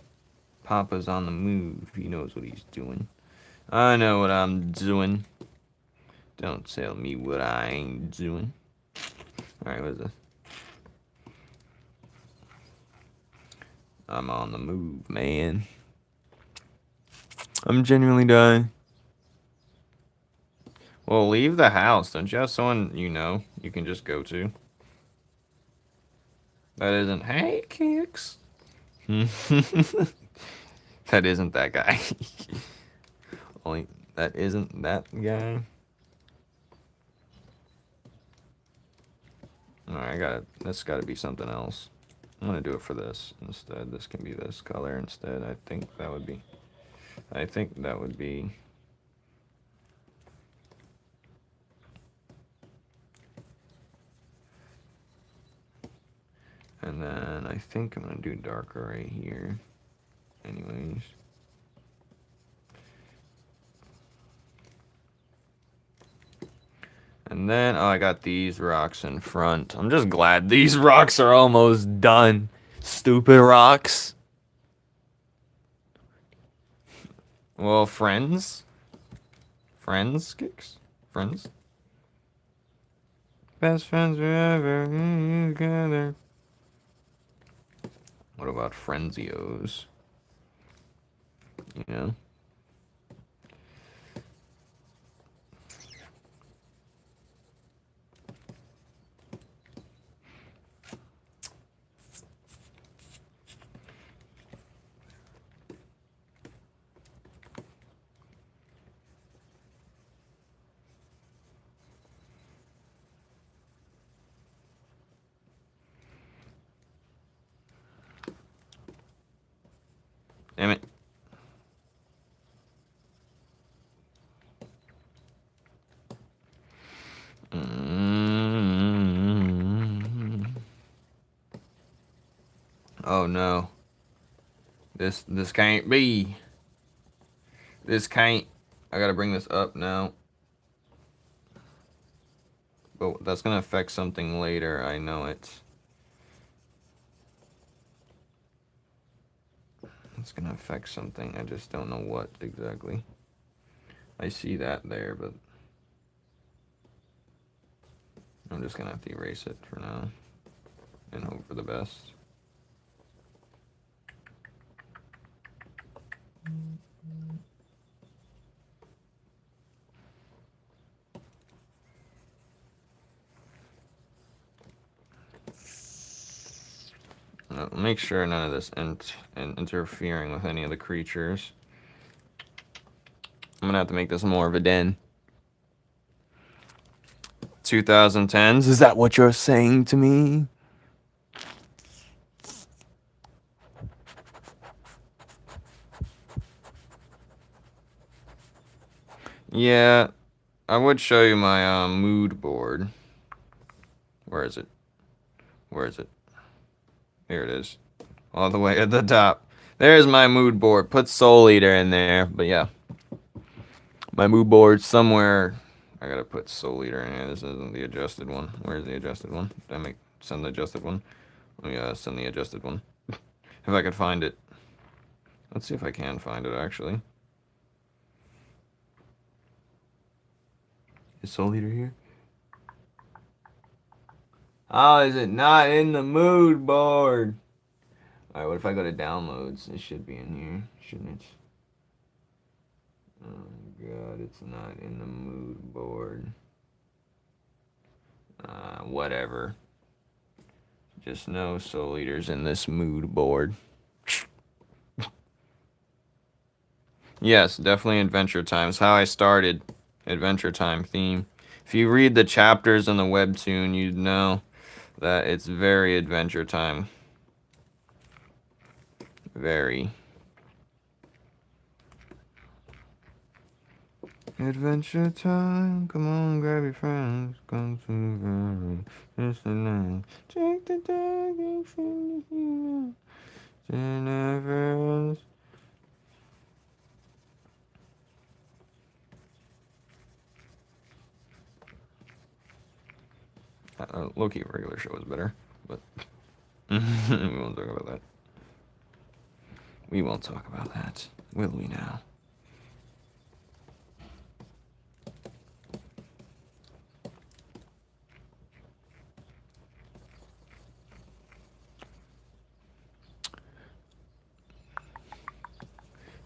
Papa's on the move. He knows what he's doing. I know what I'm doing. Don't tell me what I ain't doing. Alright, what is this? I'm on the move, man. I'm genuinely dying. Well, leave the house. Don't you have someone you know you can just go to? That isn't... Hey, Kicks. That isn't that guy. Only... That isn't that guy. Alright, I gotta... That's gotta be something else. I'm gonna do it for this instead. This can be this color instead. I think that would be... And then I think I'm gonna do darker right here. Anyways. And then, oh, I got these rocks in front. I'm just glad these rocks are almost done. Stupid rocks. Well, friends? Friends, Kicks? Friends? Best friends forever together. What about Frenzios? You know? Damn it. Oh no. This can't be. This can't. I gotta bring this up now. But that's gonna affect something later, I know it. It's gonna affect something, I just don't know what exactly. I see that there, but I'm just gonna have to erase it for now and hope for the best. Make sure none of this interfering with any of the creatures. I'm gonna have to make this more of a den. 2010s, is that what you're saying to me? Yeah, I would show you my mood board. Where is it? Where is it? Here it is. All the way at the top. There's my mood board. Put Soul Eater in there, but yeah. My mood board somewhere. I gotta put Soul Eater in here. This isn't the adjusted one. Where's the adjusted one? Did I send the adjusted one? Let me send the adjusted one. If I could find it. Let's see if I can find it actually. Is Soul Eater here? How is it not in the mood board? Alright, what if I go to downloads? It should be in here, shouldn't it? Oh god, it's not in the mood board. Whatever. Just no Soul Eaters in this mood board. Yes, definitely Adventure Time. It's how I started. Adventure Time theme. If you read the chapters in the Webtoon, you'd know that it's very Adventure Time. Very. Adventure time, come on, grab your friends, come to just the night. Take the dagger from the hero, and never. Low-key regular show is better, but we won't talk about that. We won't talk about that, will we now?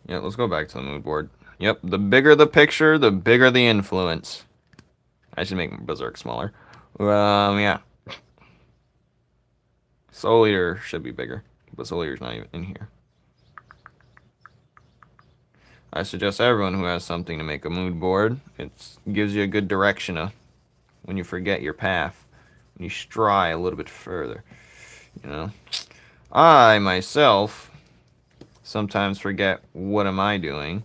Yeah, let's go back to the mood board. Yep, the bigger the picture, the bigger the influence. I should make Berserk smaller. Yeah. Soul Eater should be bigger, but Soul Eater's not even in here. I suggest everyone who has something to make a mood board. It gives you a good direction of when you forget your path, when you stray a little bit further. You know, I myself sometimes forget what am I doing,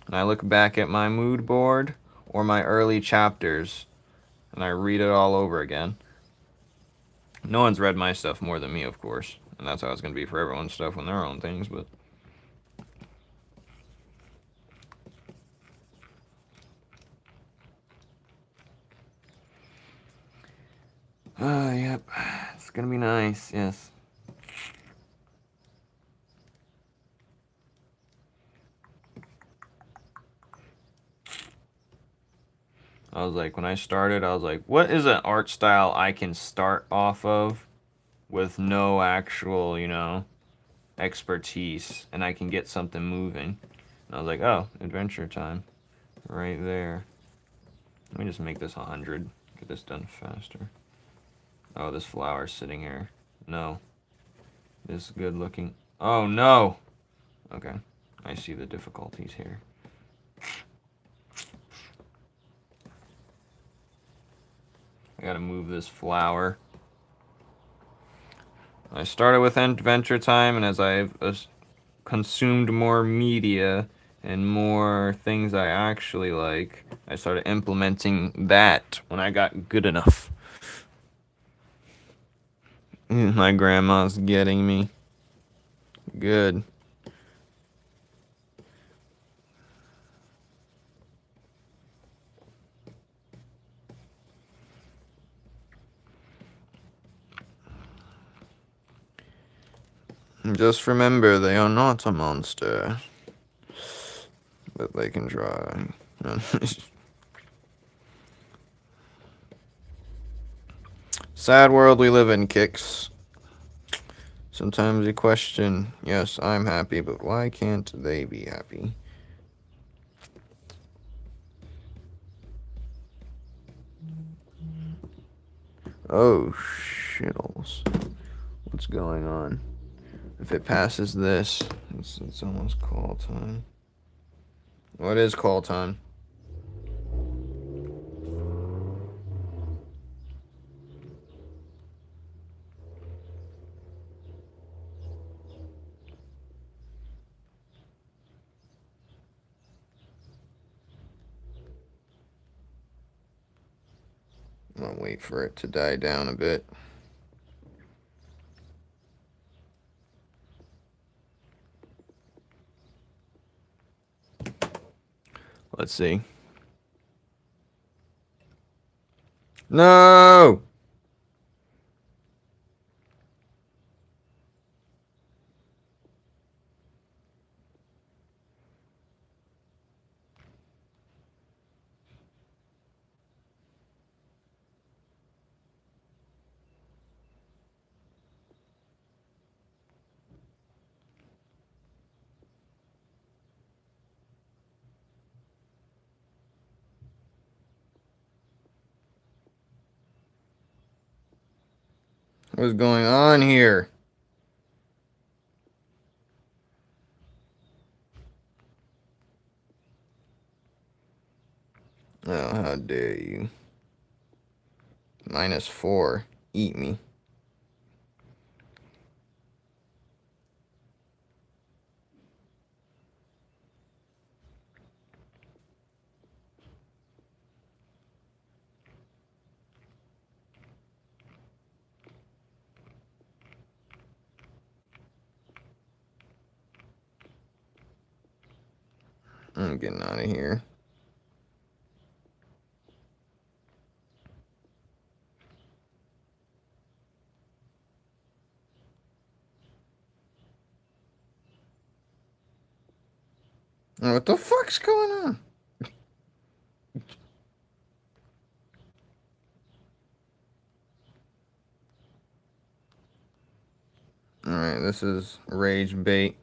and I look back at my mood board or my early chapters, and I read it all over again. No one's read my stuff more than me, of course, and that's how it's going to be for everyone's stuff on their own things, but yep, it's gonna be nice, yes. I was like, when I started, I was like, what is an art style I can start off of with no actual, you know, expertise, and I can get something moving? And I was like, oh, Adventure Time, right there. Let me just make this 100, get this done faster. Oh, this flower's sitting here. No. This good looking. Oh, no! Okay, I see the difficulties here. I gotta move this flower. I started with Adventure Time, and as I've consumed more media and more things I actually like, I started implementing that when I got good enough. My grandma's getting me. Good. Just remember, they are not a monster. But they can try. Sad world we live in, Kicks. Sometimes you question, yes, I'm happy, but why can't they be happy? Oh, shittles. What's going on? If it passes this, it's almost call time. What is call time? I'm gonna wait for it to die down a bit. Let's see. No! What's going on here? Oh, how dare you. -4. Eat me. I'm getting out of here. What the fuck's going on? Alright, this is rage bait.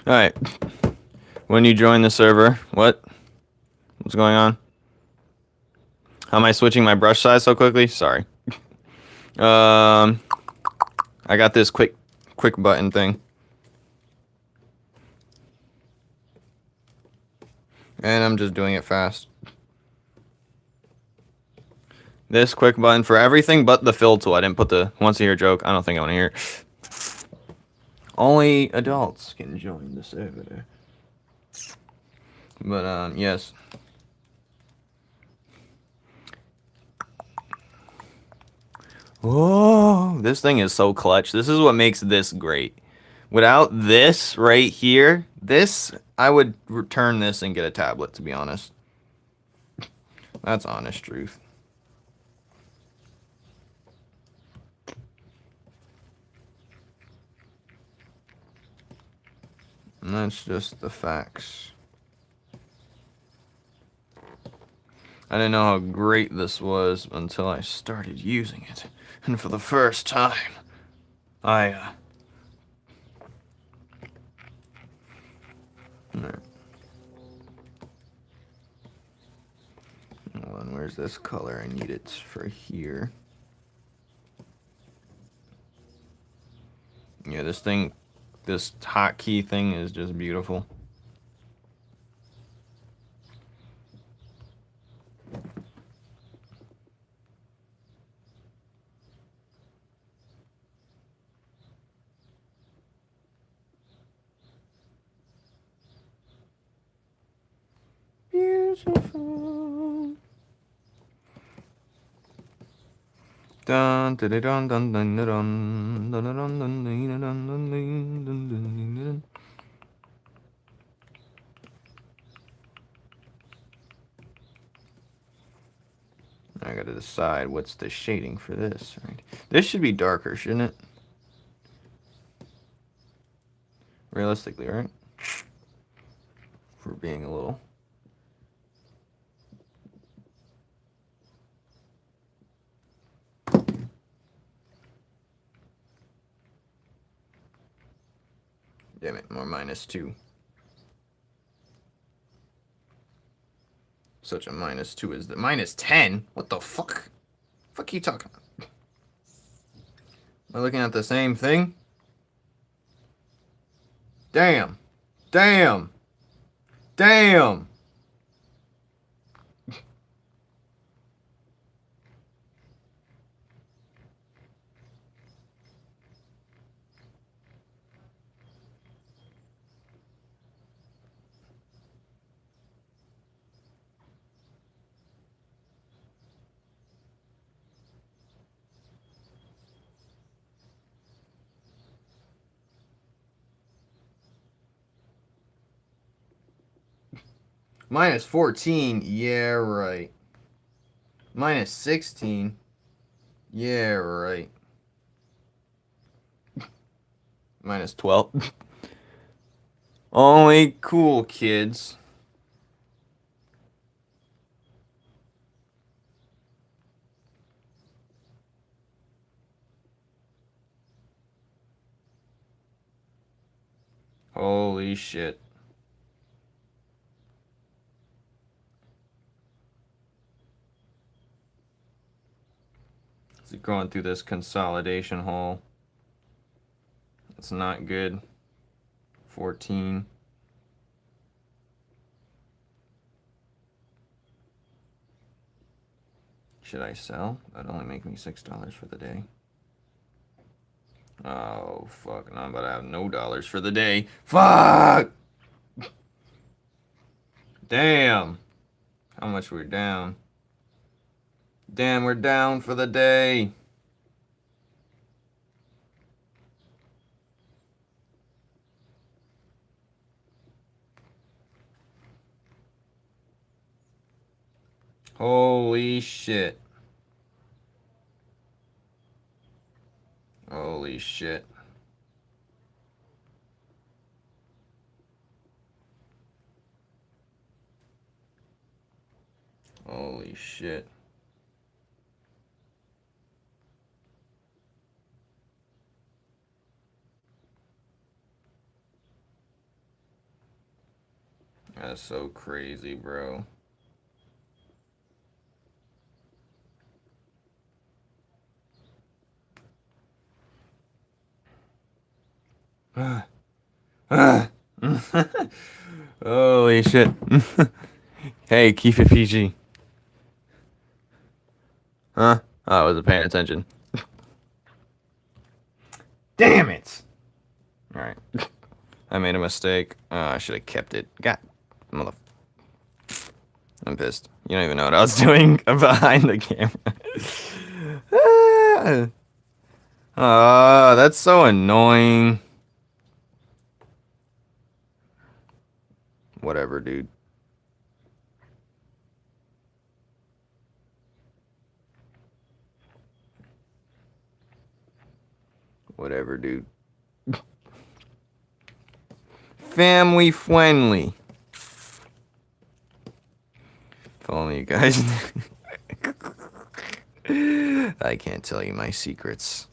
Alright. When you join the server, what's going on? How am I switching my brush size so quickly? Sorry. I got this quick button thing. And I'm just doing it fast. This quick button for everything but the fill tool. I didn't put the once a year joke. I don't think I want to hear it. Only adults can join the server. But, yes. Oh, this thing is so clutch. This is what makes this great. Without this right here, I would return this and get a tablet, to be honest. That's honest truth. And that's just the facts. I didn't know how great this was until I started using it. And for the first time, Alright. Hold on, where's this color? I need it for here. Yeah, this hotkey thing is just beautiful. Beautiful. Dun dun dun dun dun dun dun dun dun dun dun dun dun. I gotta decide what's the shading for this. Right, this should be darker, shouldn't it? Realistically, right? For being a little. Damn it, more -2. Such a -2 is the -10? What the fuck? Fuck you talking about? Am I looking at the same thing? Damn. Damn. Damn. Minus 14. Yeah, right. Minus 16. Yeah, right. Minus 12. Only cool kids. Holy shit. Is going through this consolidation hole? It's not good. 14. Should I sell? That'd only make me $6 for the day. Oh, fuck. Now I'm about to have no dollars for the day. Fuck! Damn. How much we're down? Damn, we're down for the day. Holy shit. Holy shit. Holy shit. That's so crazy, bro. Holy shit. Hey, keep it PG. Huh? Oh, I wasn't paying attention. Damn it! Alright. I made a mistake. I should have kept it. God. Mother. I'm pissed. You don't even know what I was doing behind the camera. That's so annoying. Whatever, dude. Whatever, dude. Family friendly. If only you guys. I can't tell you my secrets.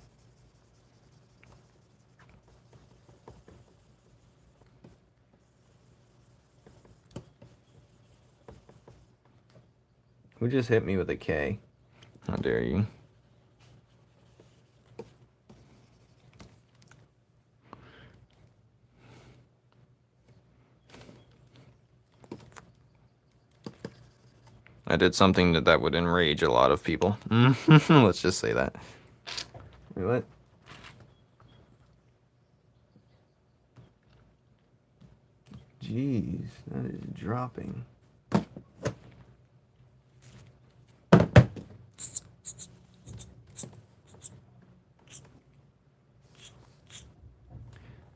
Who just hit me with a K? How dare you? I did something that would enrage a lot of people. Let's just say that. Wait, what? Jeez, that is dropping.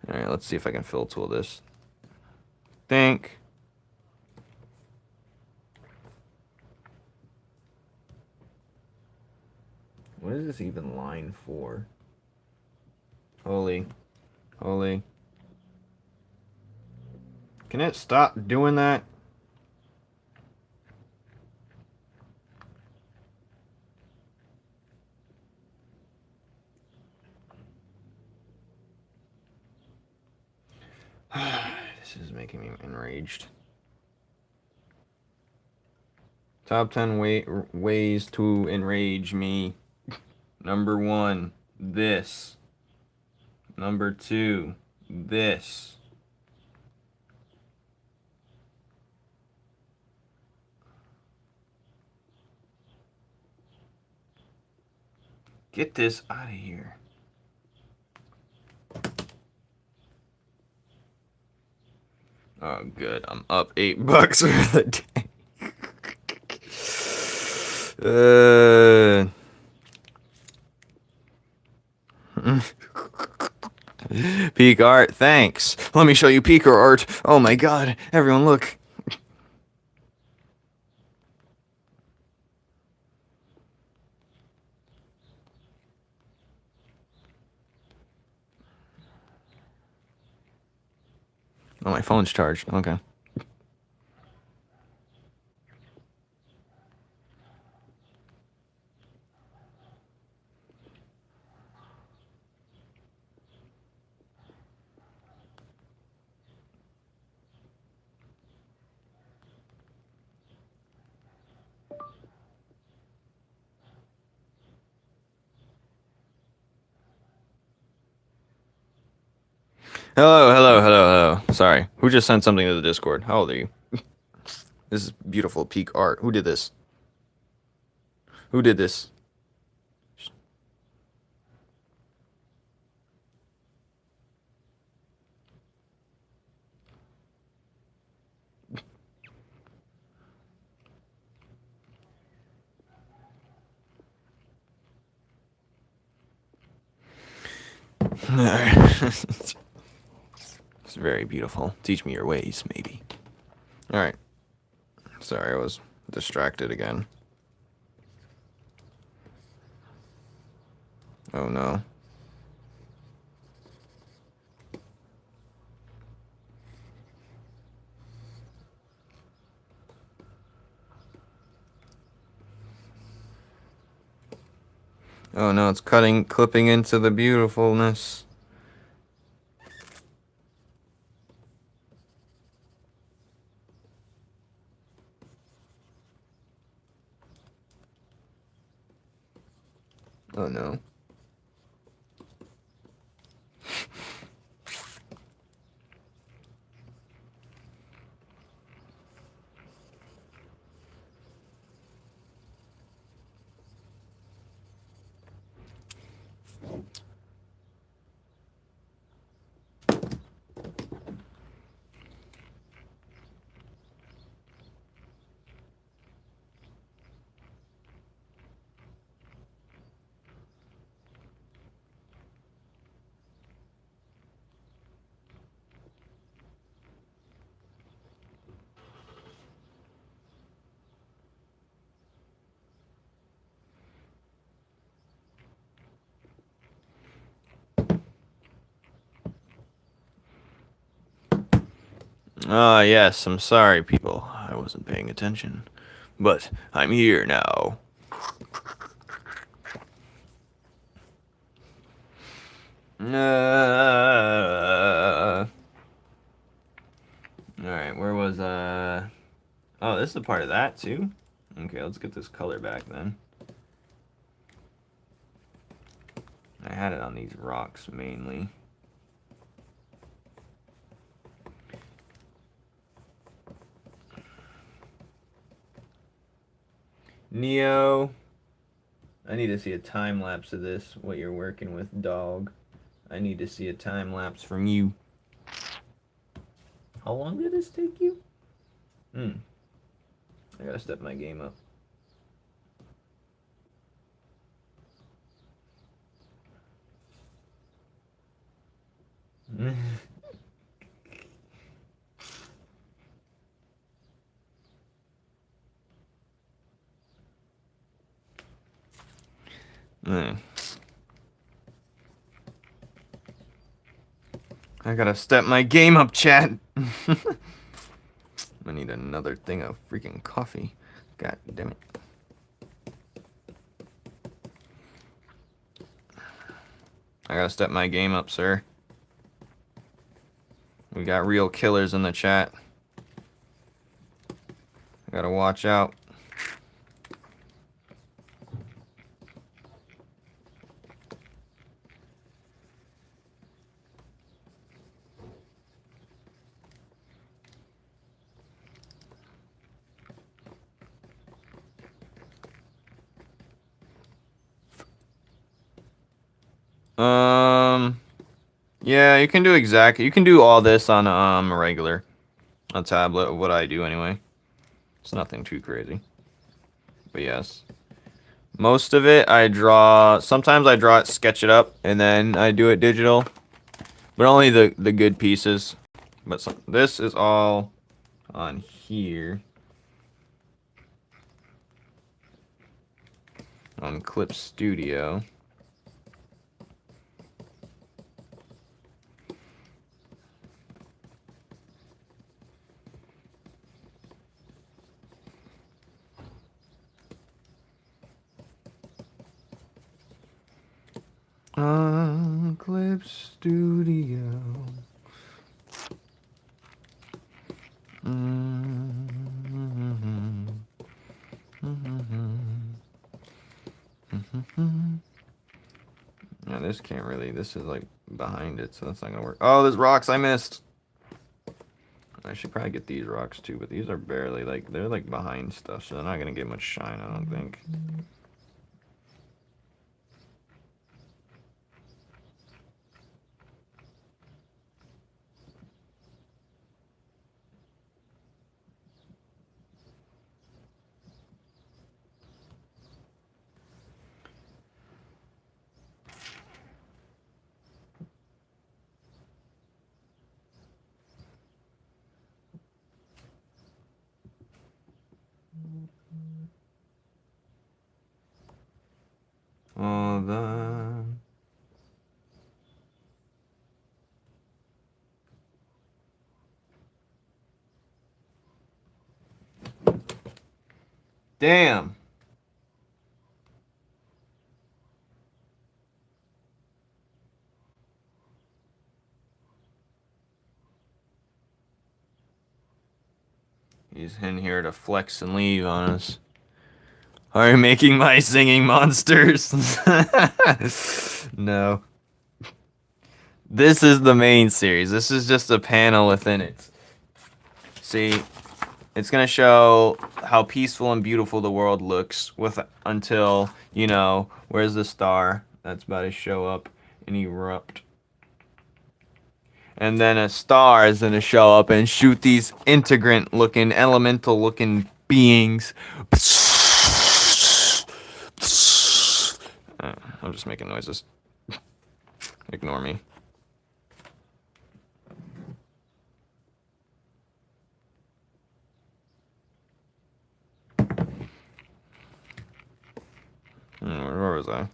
Alright, let's see if I can fill tool this. Think. What is this even line for? Holy. Holy. Can it stop doing that? This is making me enraged. Top 10 ways to enrage me. Number 1, this. Number 2, this. Get this out of here. Oh, good. I'm up $8 for the day. Peak art, thanks. Let me show you peak art. Oh my god, everyone look. Oh, my phone's charged. Okay. Hello, hello, hello, hello. Sorry. Who just sent something to the Discord? How old are you? This is beautiful peak art. Who did this? Who did this? It's very beautiful. Teach me your ways, maybe. Alright. Sorry, I was distracted again. Oh no. Oh no, it's clipping into the beautifulness. Oh no. Ah, yes, I'm sorry, people. I wasn't paying attention. But I'm here now. Alright, where was, Oh, this is a part of that, too? Okay, let's get this color back, then. I had it on these rocks, mainly. Neo, I need to see a time lapse of this, what you're working with, dog. I need to see a time lapse from you. How long did this take you? I gotta step my game up. I gotta step my game up, chat. I need another thing of freaking coffee. God damn it. I gotta step my game up, sir. We got real killers in the chat. I gotta watch out. Yeah, you can do all this on a regular, a tablet, what I do anyway. It's nothing too crazy. But yes. Most of it I draw, sometimes I draw it, sketch it up, and then I do it digital. But only the good pieces. But this is all on here. On Clip Studio. Clip Studio. Yeah, this can't really. This is like behind it, so that's not gonna work. Oh, there's rocks I missed. I should probably get these rocks too, but these are barely like they're like behind stuff, so they're not gonna get much shine, I don't think. All that. Damn. He's in here to flex and leave on us. Are you making my singing monsters? No. This is the main series. This is just a panel within it. See, it's gonna show how peaceful and beautiful the world looks with until, you know, where's the star that's about to show up and erupt. And then a star is gonna show up and shoot these integrant looking, elemental looking beings. I'm just making noises. Ignore me. Where was I?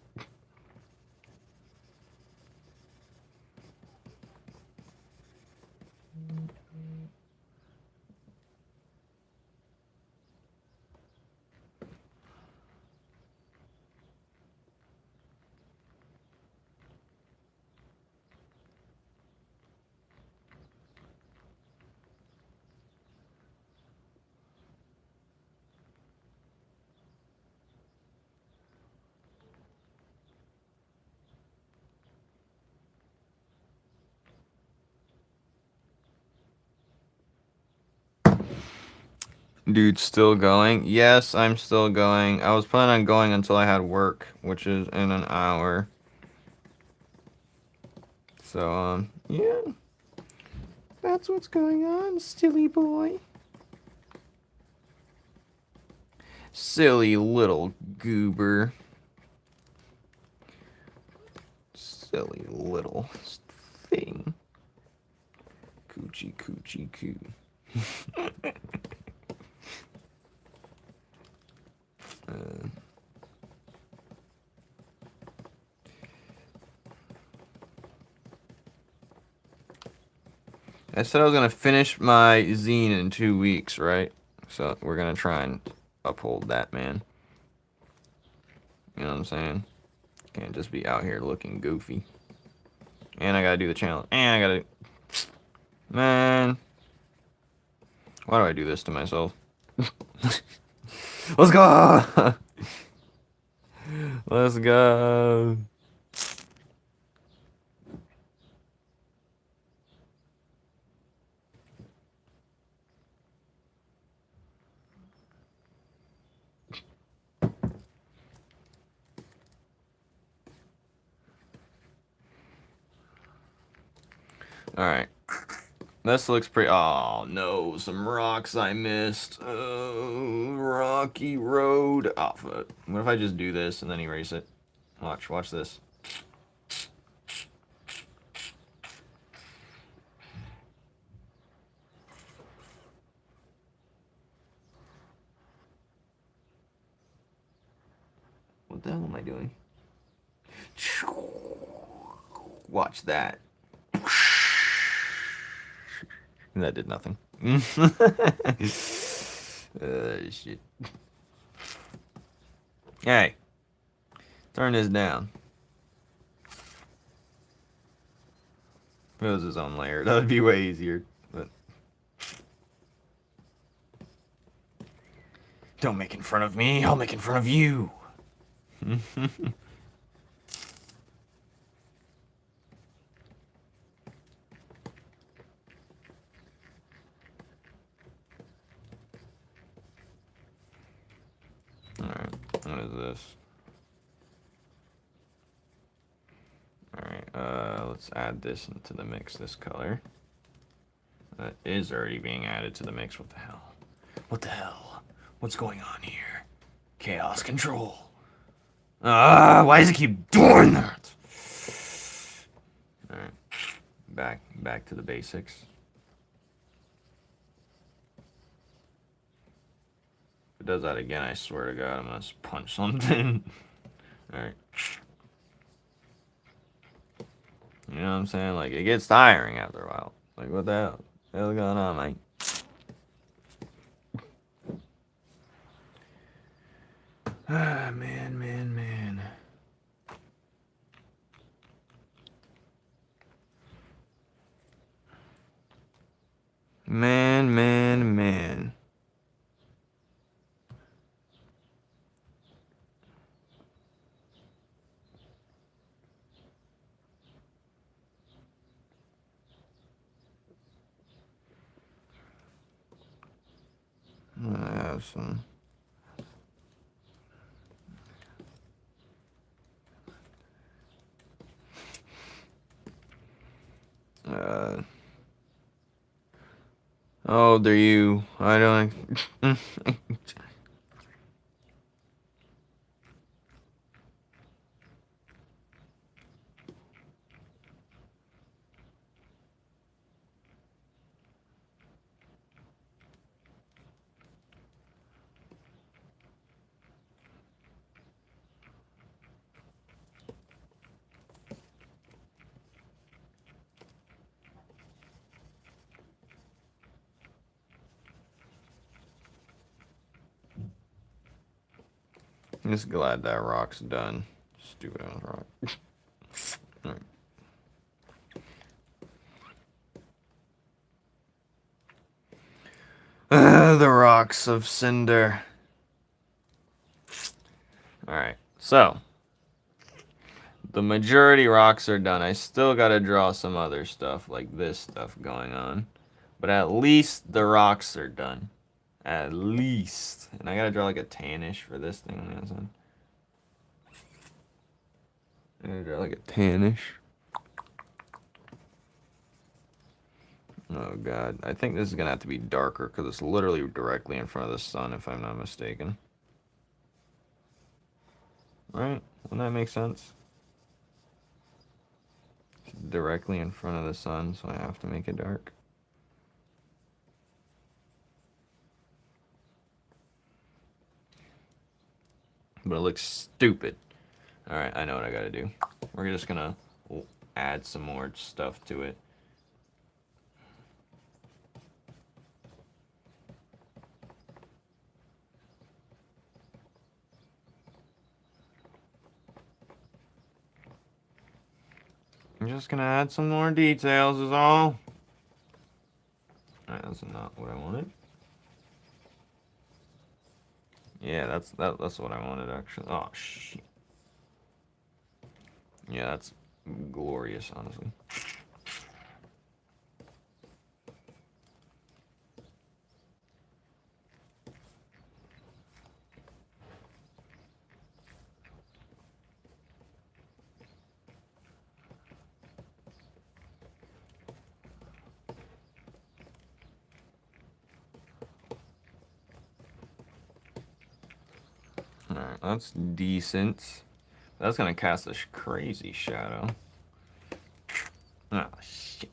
Dude, still going? Yes, I'm still going. I was planning on going until I had work, which is in an hour. So, yeah. That's what's going on, silly boy. Silly little goober. Silly little thing. Coochie coochie coo. I said I was gonna finish my zine in 2 weeks, right? So we're gonna try and uphold that, man. You know what I'm saying? Can't just be out here looking goofy. And I gotta do the challenge. And I gotta... Man. Why do I do this to myself? Let's go! Let's go! Alright. This looks pretty... Oh, no. Some rocks I missed. Oh, rocky road. Oh, fuck. What if I just do this and then erase it? Watch this. What the hell am I doing? Watch that. That did nothing. Shit. Hey. Turn this down. it was his own layer, that would be way easier. But don't make in front of me, I'll make in front of you. Alright, what is this? Alright, let's add this into the mix, this color. That is already being added to the mix. What the hell? What the hell? What's going on here? Chaos control. Why does it keep doing that? Alright, back to the basics. If it does that again, I swear to God, I'm gonna punch something. Alright. You know what I'm saying? Like, it gets tiring after a while. Like, what the hell? What the hell is going on, mate? Ah, man. Man. I have some. Oh, they're you. I don't. I'm just glad that rock's done. Stupid ass rock. Right. The rocks of cinder. Alright, so the majority rocks are done. I still gotta draw some other stuff, like this stuff going on. But at least the rocks are done. At least. And I gotta draw like a tannish for this thing on the other side. I gotta draw like a tannish. Oh god. I think this is gonna have to be darker because it's literally directly in front of the sun, if I'm not mistaken. Right? Wouldn't that make sense? It's directly in front of the sun, so I have to make it dark. But it looks stupid. Alright, I know what I gotta do. We're just gonna add some more stuff to it. I'm just gonna add some more details is all. Alright, that's not what I wanted. Yeah, that's what I wanted actually. Oh shit. Yeah, that's glorious, honestly. Alright, that's decent. That's gonna cast a crazy shadow. Oh shit.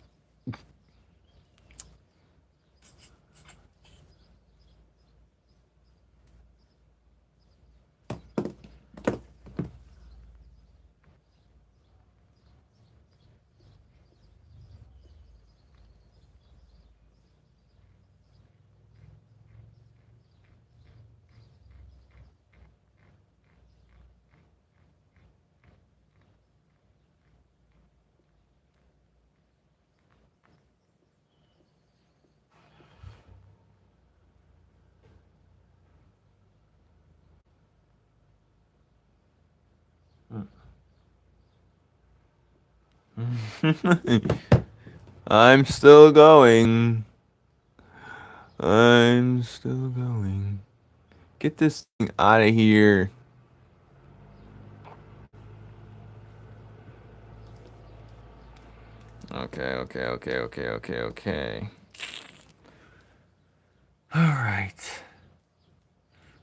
I'm still going. I'm still going. Get this thing out of here. Okay. Alright.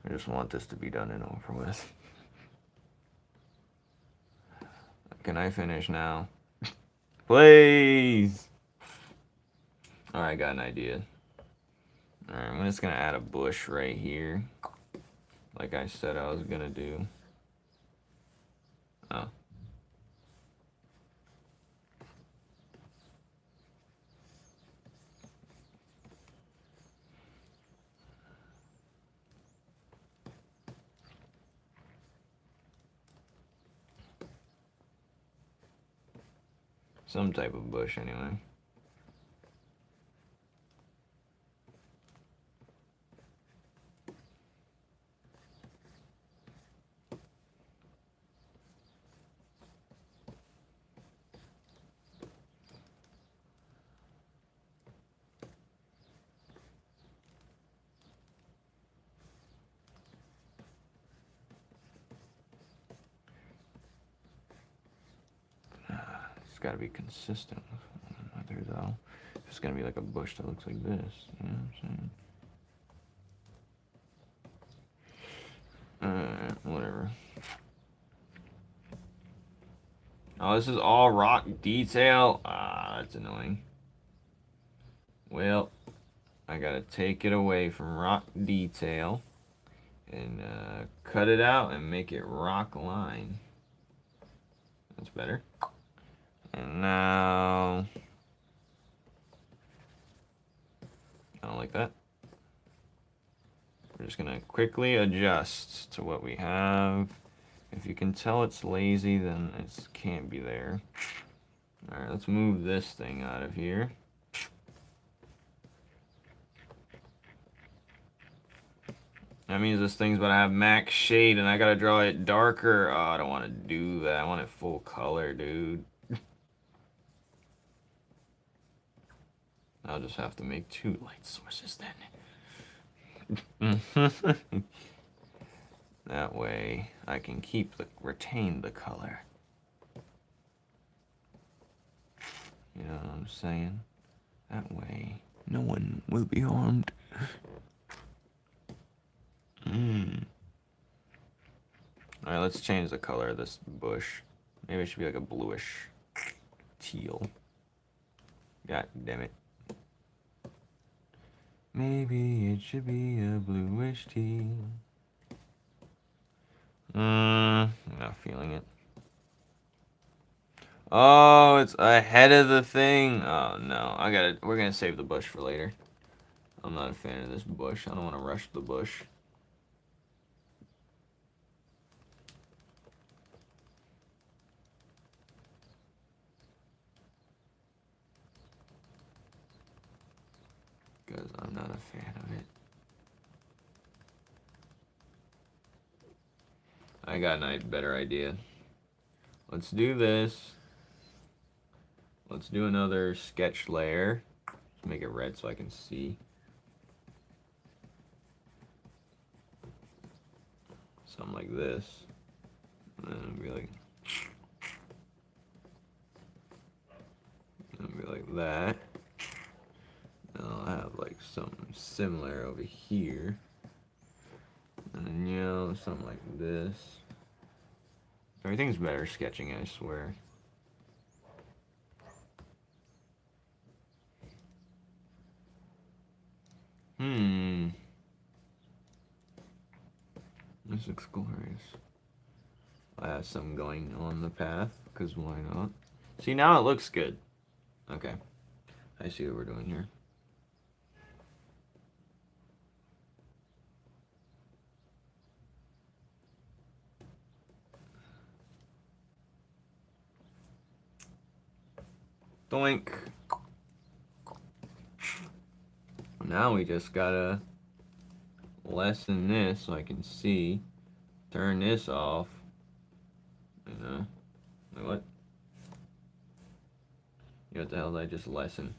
I just want this to be done and over with. Can I finish now? Please! Alright, I got an idea. Alright, I'm just gonna add a bush right here. Like I said I was gonna do. Oh. Some type of bush, anyway. It's gotta be consistent with one another, though. It's gonna be like a bush that looks like this. You know what I'm saying? Whatever. Oh, this is all rock detail? Ah, that's annoying. Well, I gotta take it away from rock detail and cut it out and make it rock line. That's better. And now... I don't like that. We're just gonna quickly adjust to what we have. If you can tell it's lazy, then it can't be there. Alright, let's move this thing out of here. That means this thing's about to have max shade and I gotta draw it darker. Oh, I don't want to do that. I want it full color, dude. I'll just have to make 2 light sources then. That way I can retain the color. You know what I'm saying? That way no one will be harmed. Alright, let's change the color of this bush. Maybe it should be like a bluish teal. God damn it. Maybe it should be a bluish teal. I'm not feeling it. Oh, it's ahead of the thing. Oh no, we're gonna save the bush for later. I'm not a fan of this bush. I don't want to rush the bush. Because I'm not a fan of it. I got a better idea. Let's do this. Let's do another sketch layer. Make it red so I can see. Something like this. And then it'll be like that. And I'll have like something similar over here. And then, you know, something like this. Everything's better sketching, I swear. This looks glorious. I have some going on the path, because why not? See, now it looks good. Okay. I see what we're doing here. Doink. Now we just gotta lessen this so I can see. Turn this off. You know? Wait, what? What the hell did I just lessen?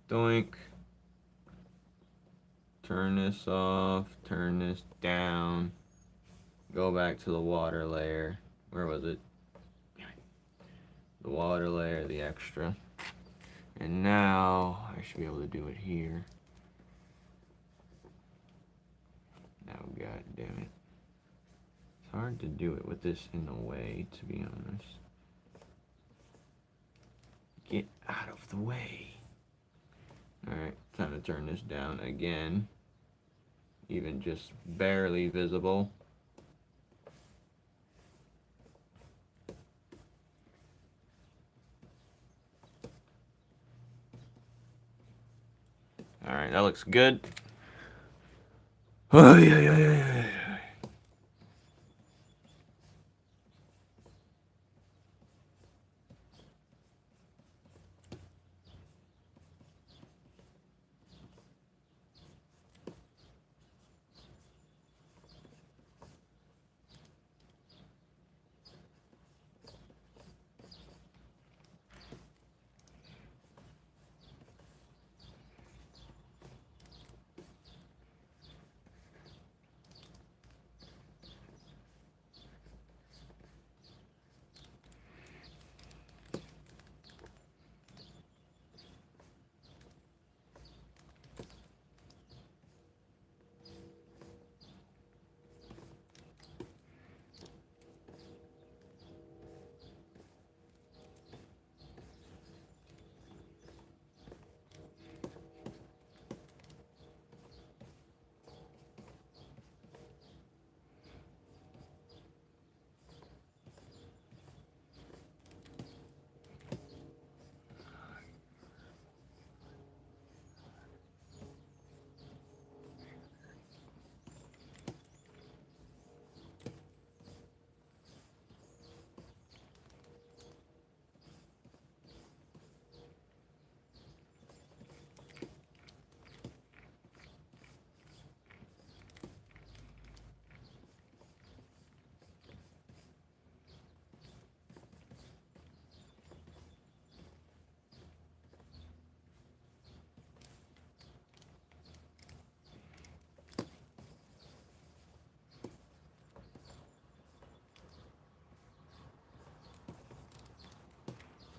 Doink. Turn this off. Turn this down. Go back to the water layer. Where was it? The water layer, the extra. And now I should be able to do it here. Now, god damn it. It's hard to do it with this in the way, to be honest. Get out of the way. Alright, time to turn this down again. Even just barely visible. Alright, that looks good. Oh, yeah.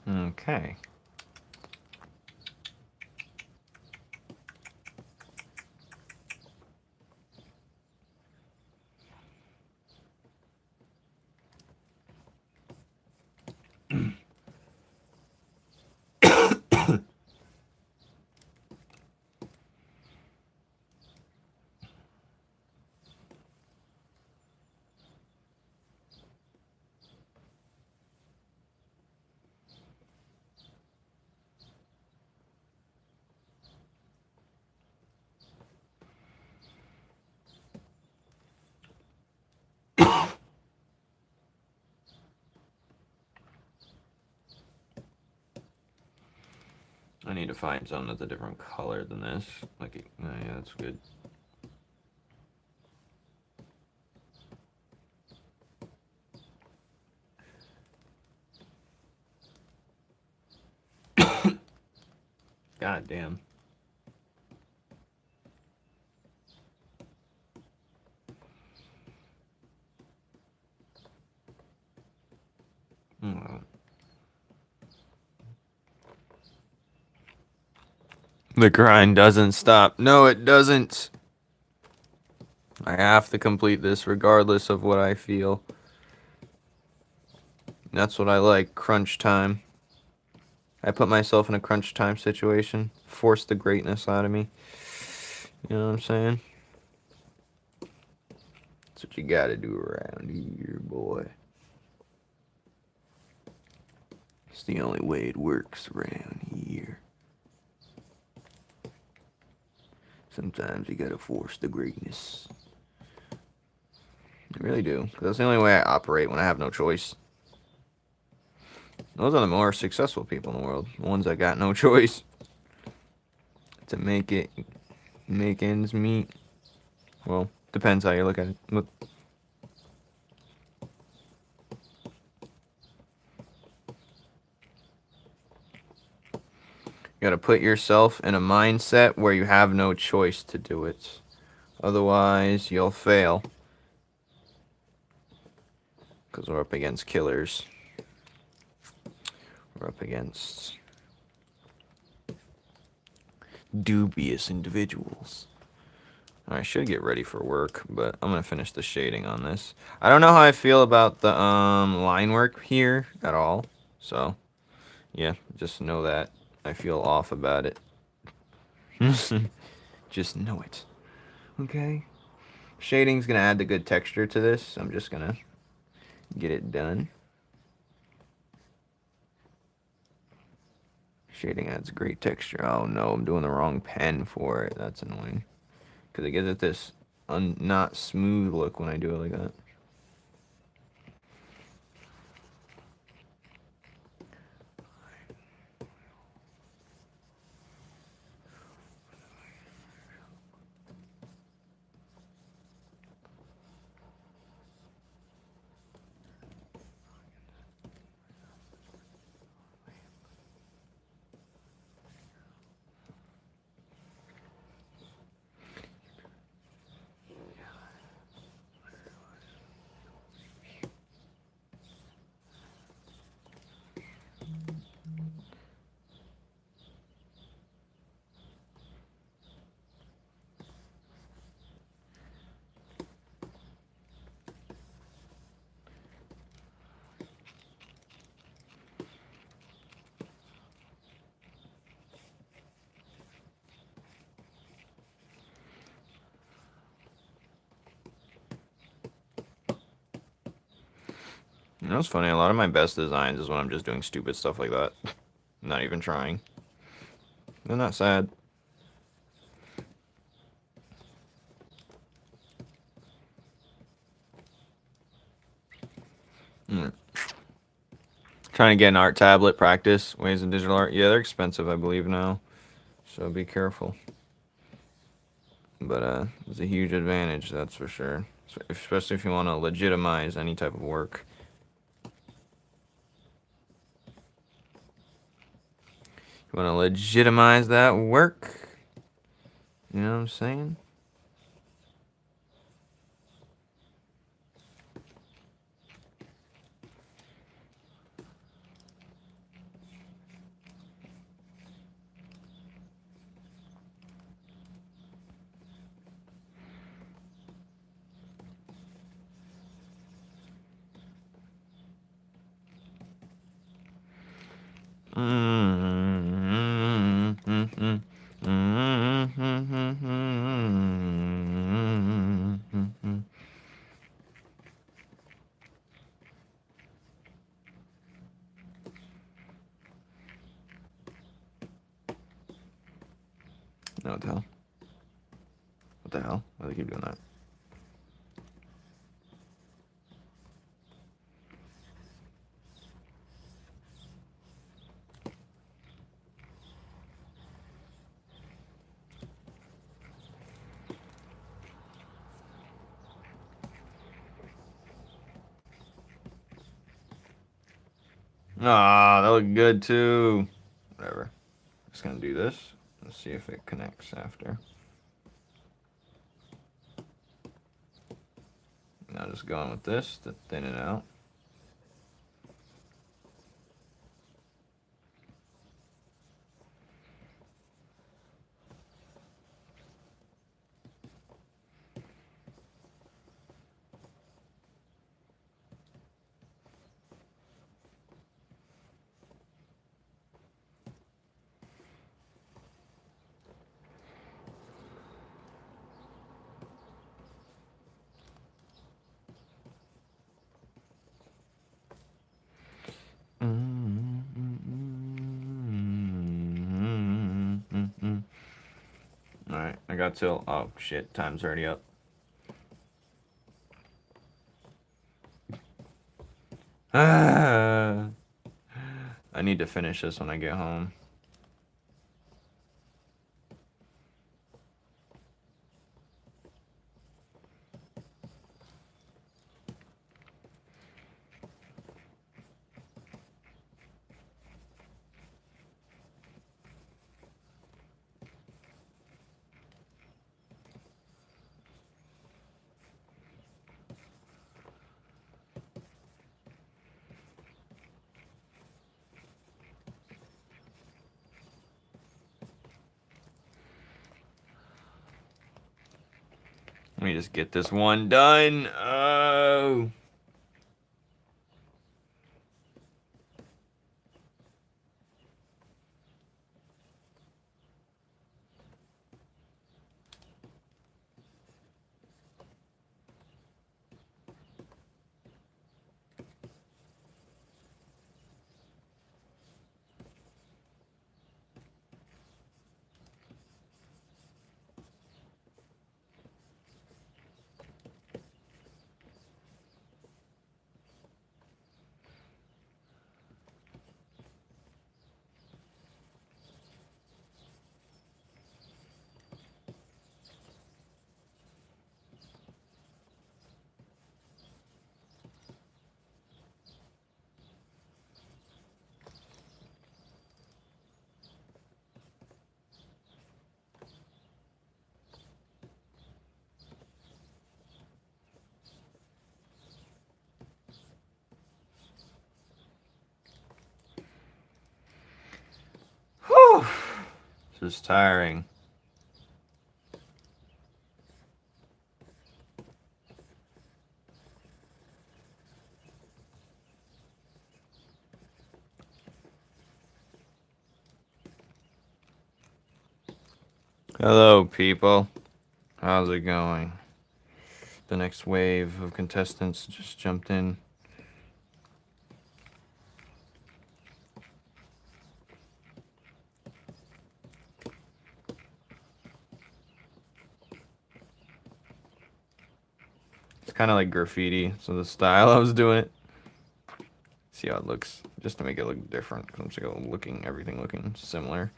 Okay. I need to find something that's a different color than this. Like, oh yeah, that's good. God damn. The grind doesn't stop. No, it doesn't. I have to complete this regardless of what I feel. That's what I like, crunch time. I put myself in a crunch time situation, force the greatness out of me. You know what I'm saying? That's what you gotta do around here, boy. It's the only way it works around here. Sometimes you gotta force the greatness. I really do. 'Cause that's the only way I operate when I have no choice. Those are the more successful people in the world. The ones that got no choice to make ends meet. Well, depends how you look at it. Look. You gotta put yourself in a mindset where you have no choice to do it. Otherwise, you'll fail. Because we're up against killers. We're up against dubious individuals. I should get ready for work, but I'm gonna finish the shading on this. I don't know how I feel about the line work here at all. So, yeah, just know that I feel off about it. Just know it. Okay? Shading's gonna add the good texture to this. I'm just gonna get it done. Shading adds great texture. Oh no, I'm doing the wrong pen for it. That's annoying. Because it gives it this not smooth look when I do it like that. You know what's funny? A lot of my best designs is when I'm just doing stupid stuff like that. Not even trying. Isn't that sad? Trying to get an art tablet, practice ways in digital art. Yeah, they're expensive, I believe, now. So be careful. But it's a huge advantage, that's for sure. Especially if you want to legitimize any type of work. You want to legitimize that work? You know what I'm saying? No, what the hell? What the hell? Why do they keep doing that? Ah, that looked good too. Whatever. Just gonna do this. Let's see if it connects after. Now just going with this to thin it out. Alright, I got till... Oh, shit. Time's already up. I need to finish this when I get home. Let me just get this one done. Oh. Whew. This is tiring. Hello, people. How's it going? The next wave of contestants just jumped in. It's kind of like graffiti, so the style I was doing it. See how it looks, just to make it look different, because I'm sick of everything looking similar.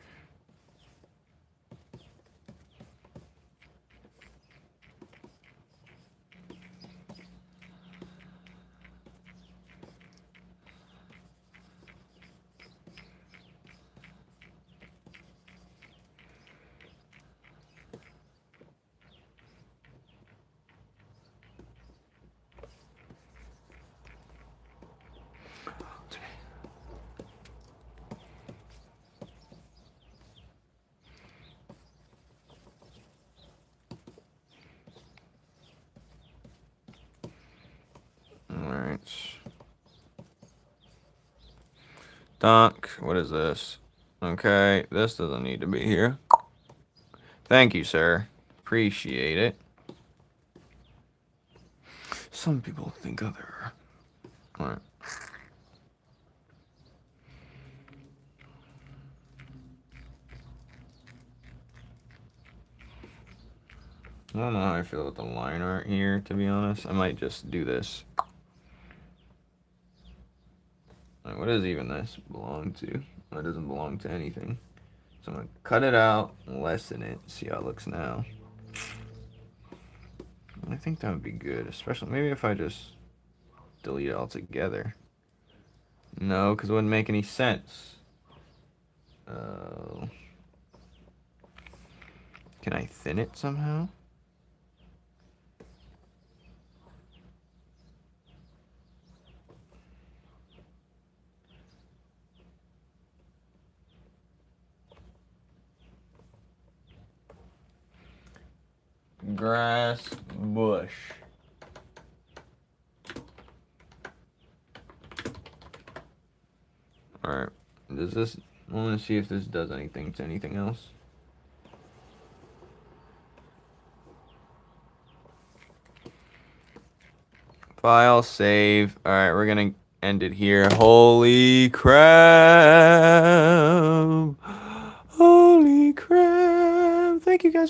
Alright. Dunk, what is this? Okay, this doesn't need to be here. Thank you, sir. Appreciate it. Some people think other. Alright. I don't know how I feel about the line art here, to be honest. I might just do this. Right, what does even this belong to? Well, it doesn't belong to anything. So I'm going to cut it out, lessen it, see how it looks now. I think that would be good, especially maybe if I just delete it altogether. No, because it wouldn't make any sense. Can I thin it somehow? Grass bush. Alright. Does this... I want to see if this does anything to anything else. File, save. Alright, we're gonna end it here. Holy crap! Holy crap! Thank you guys.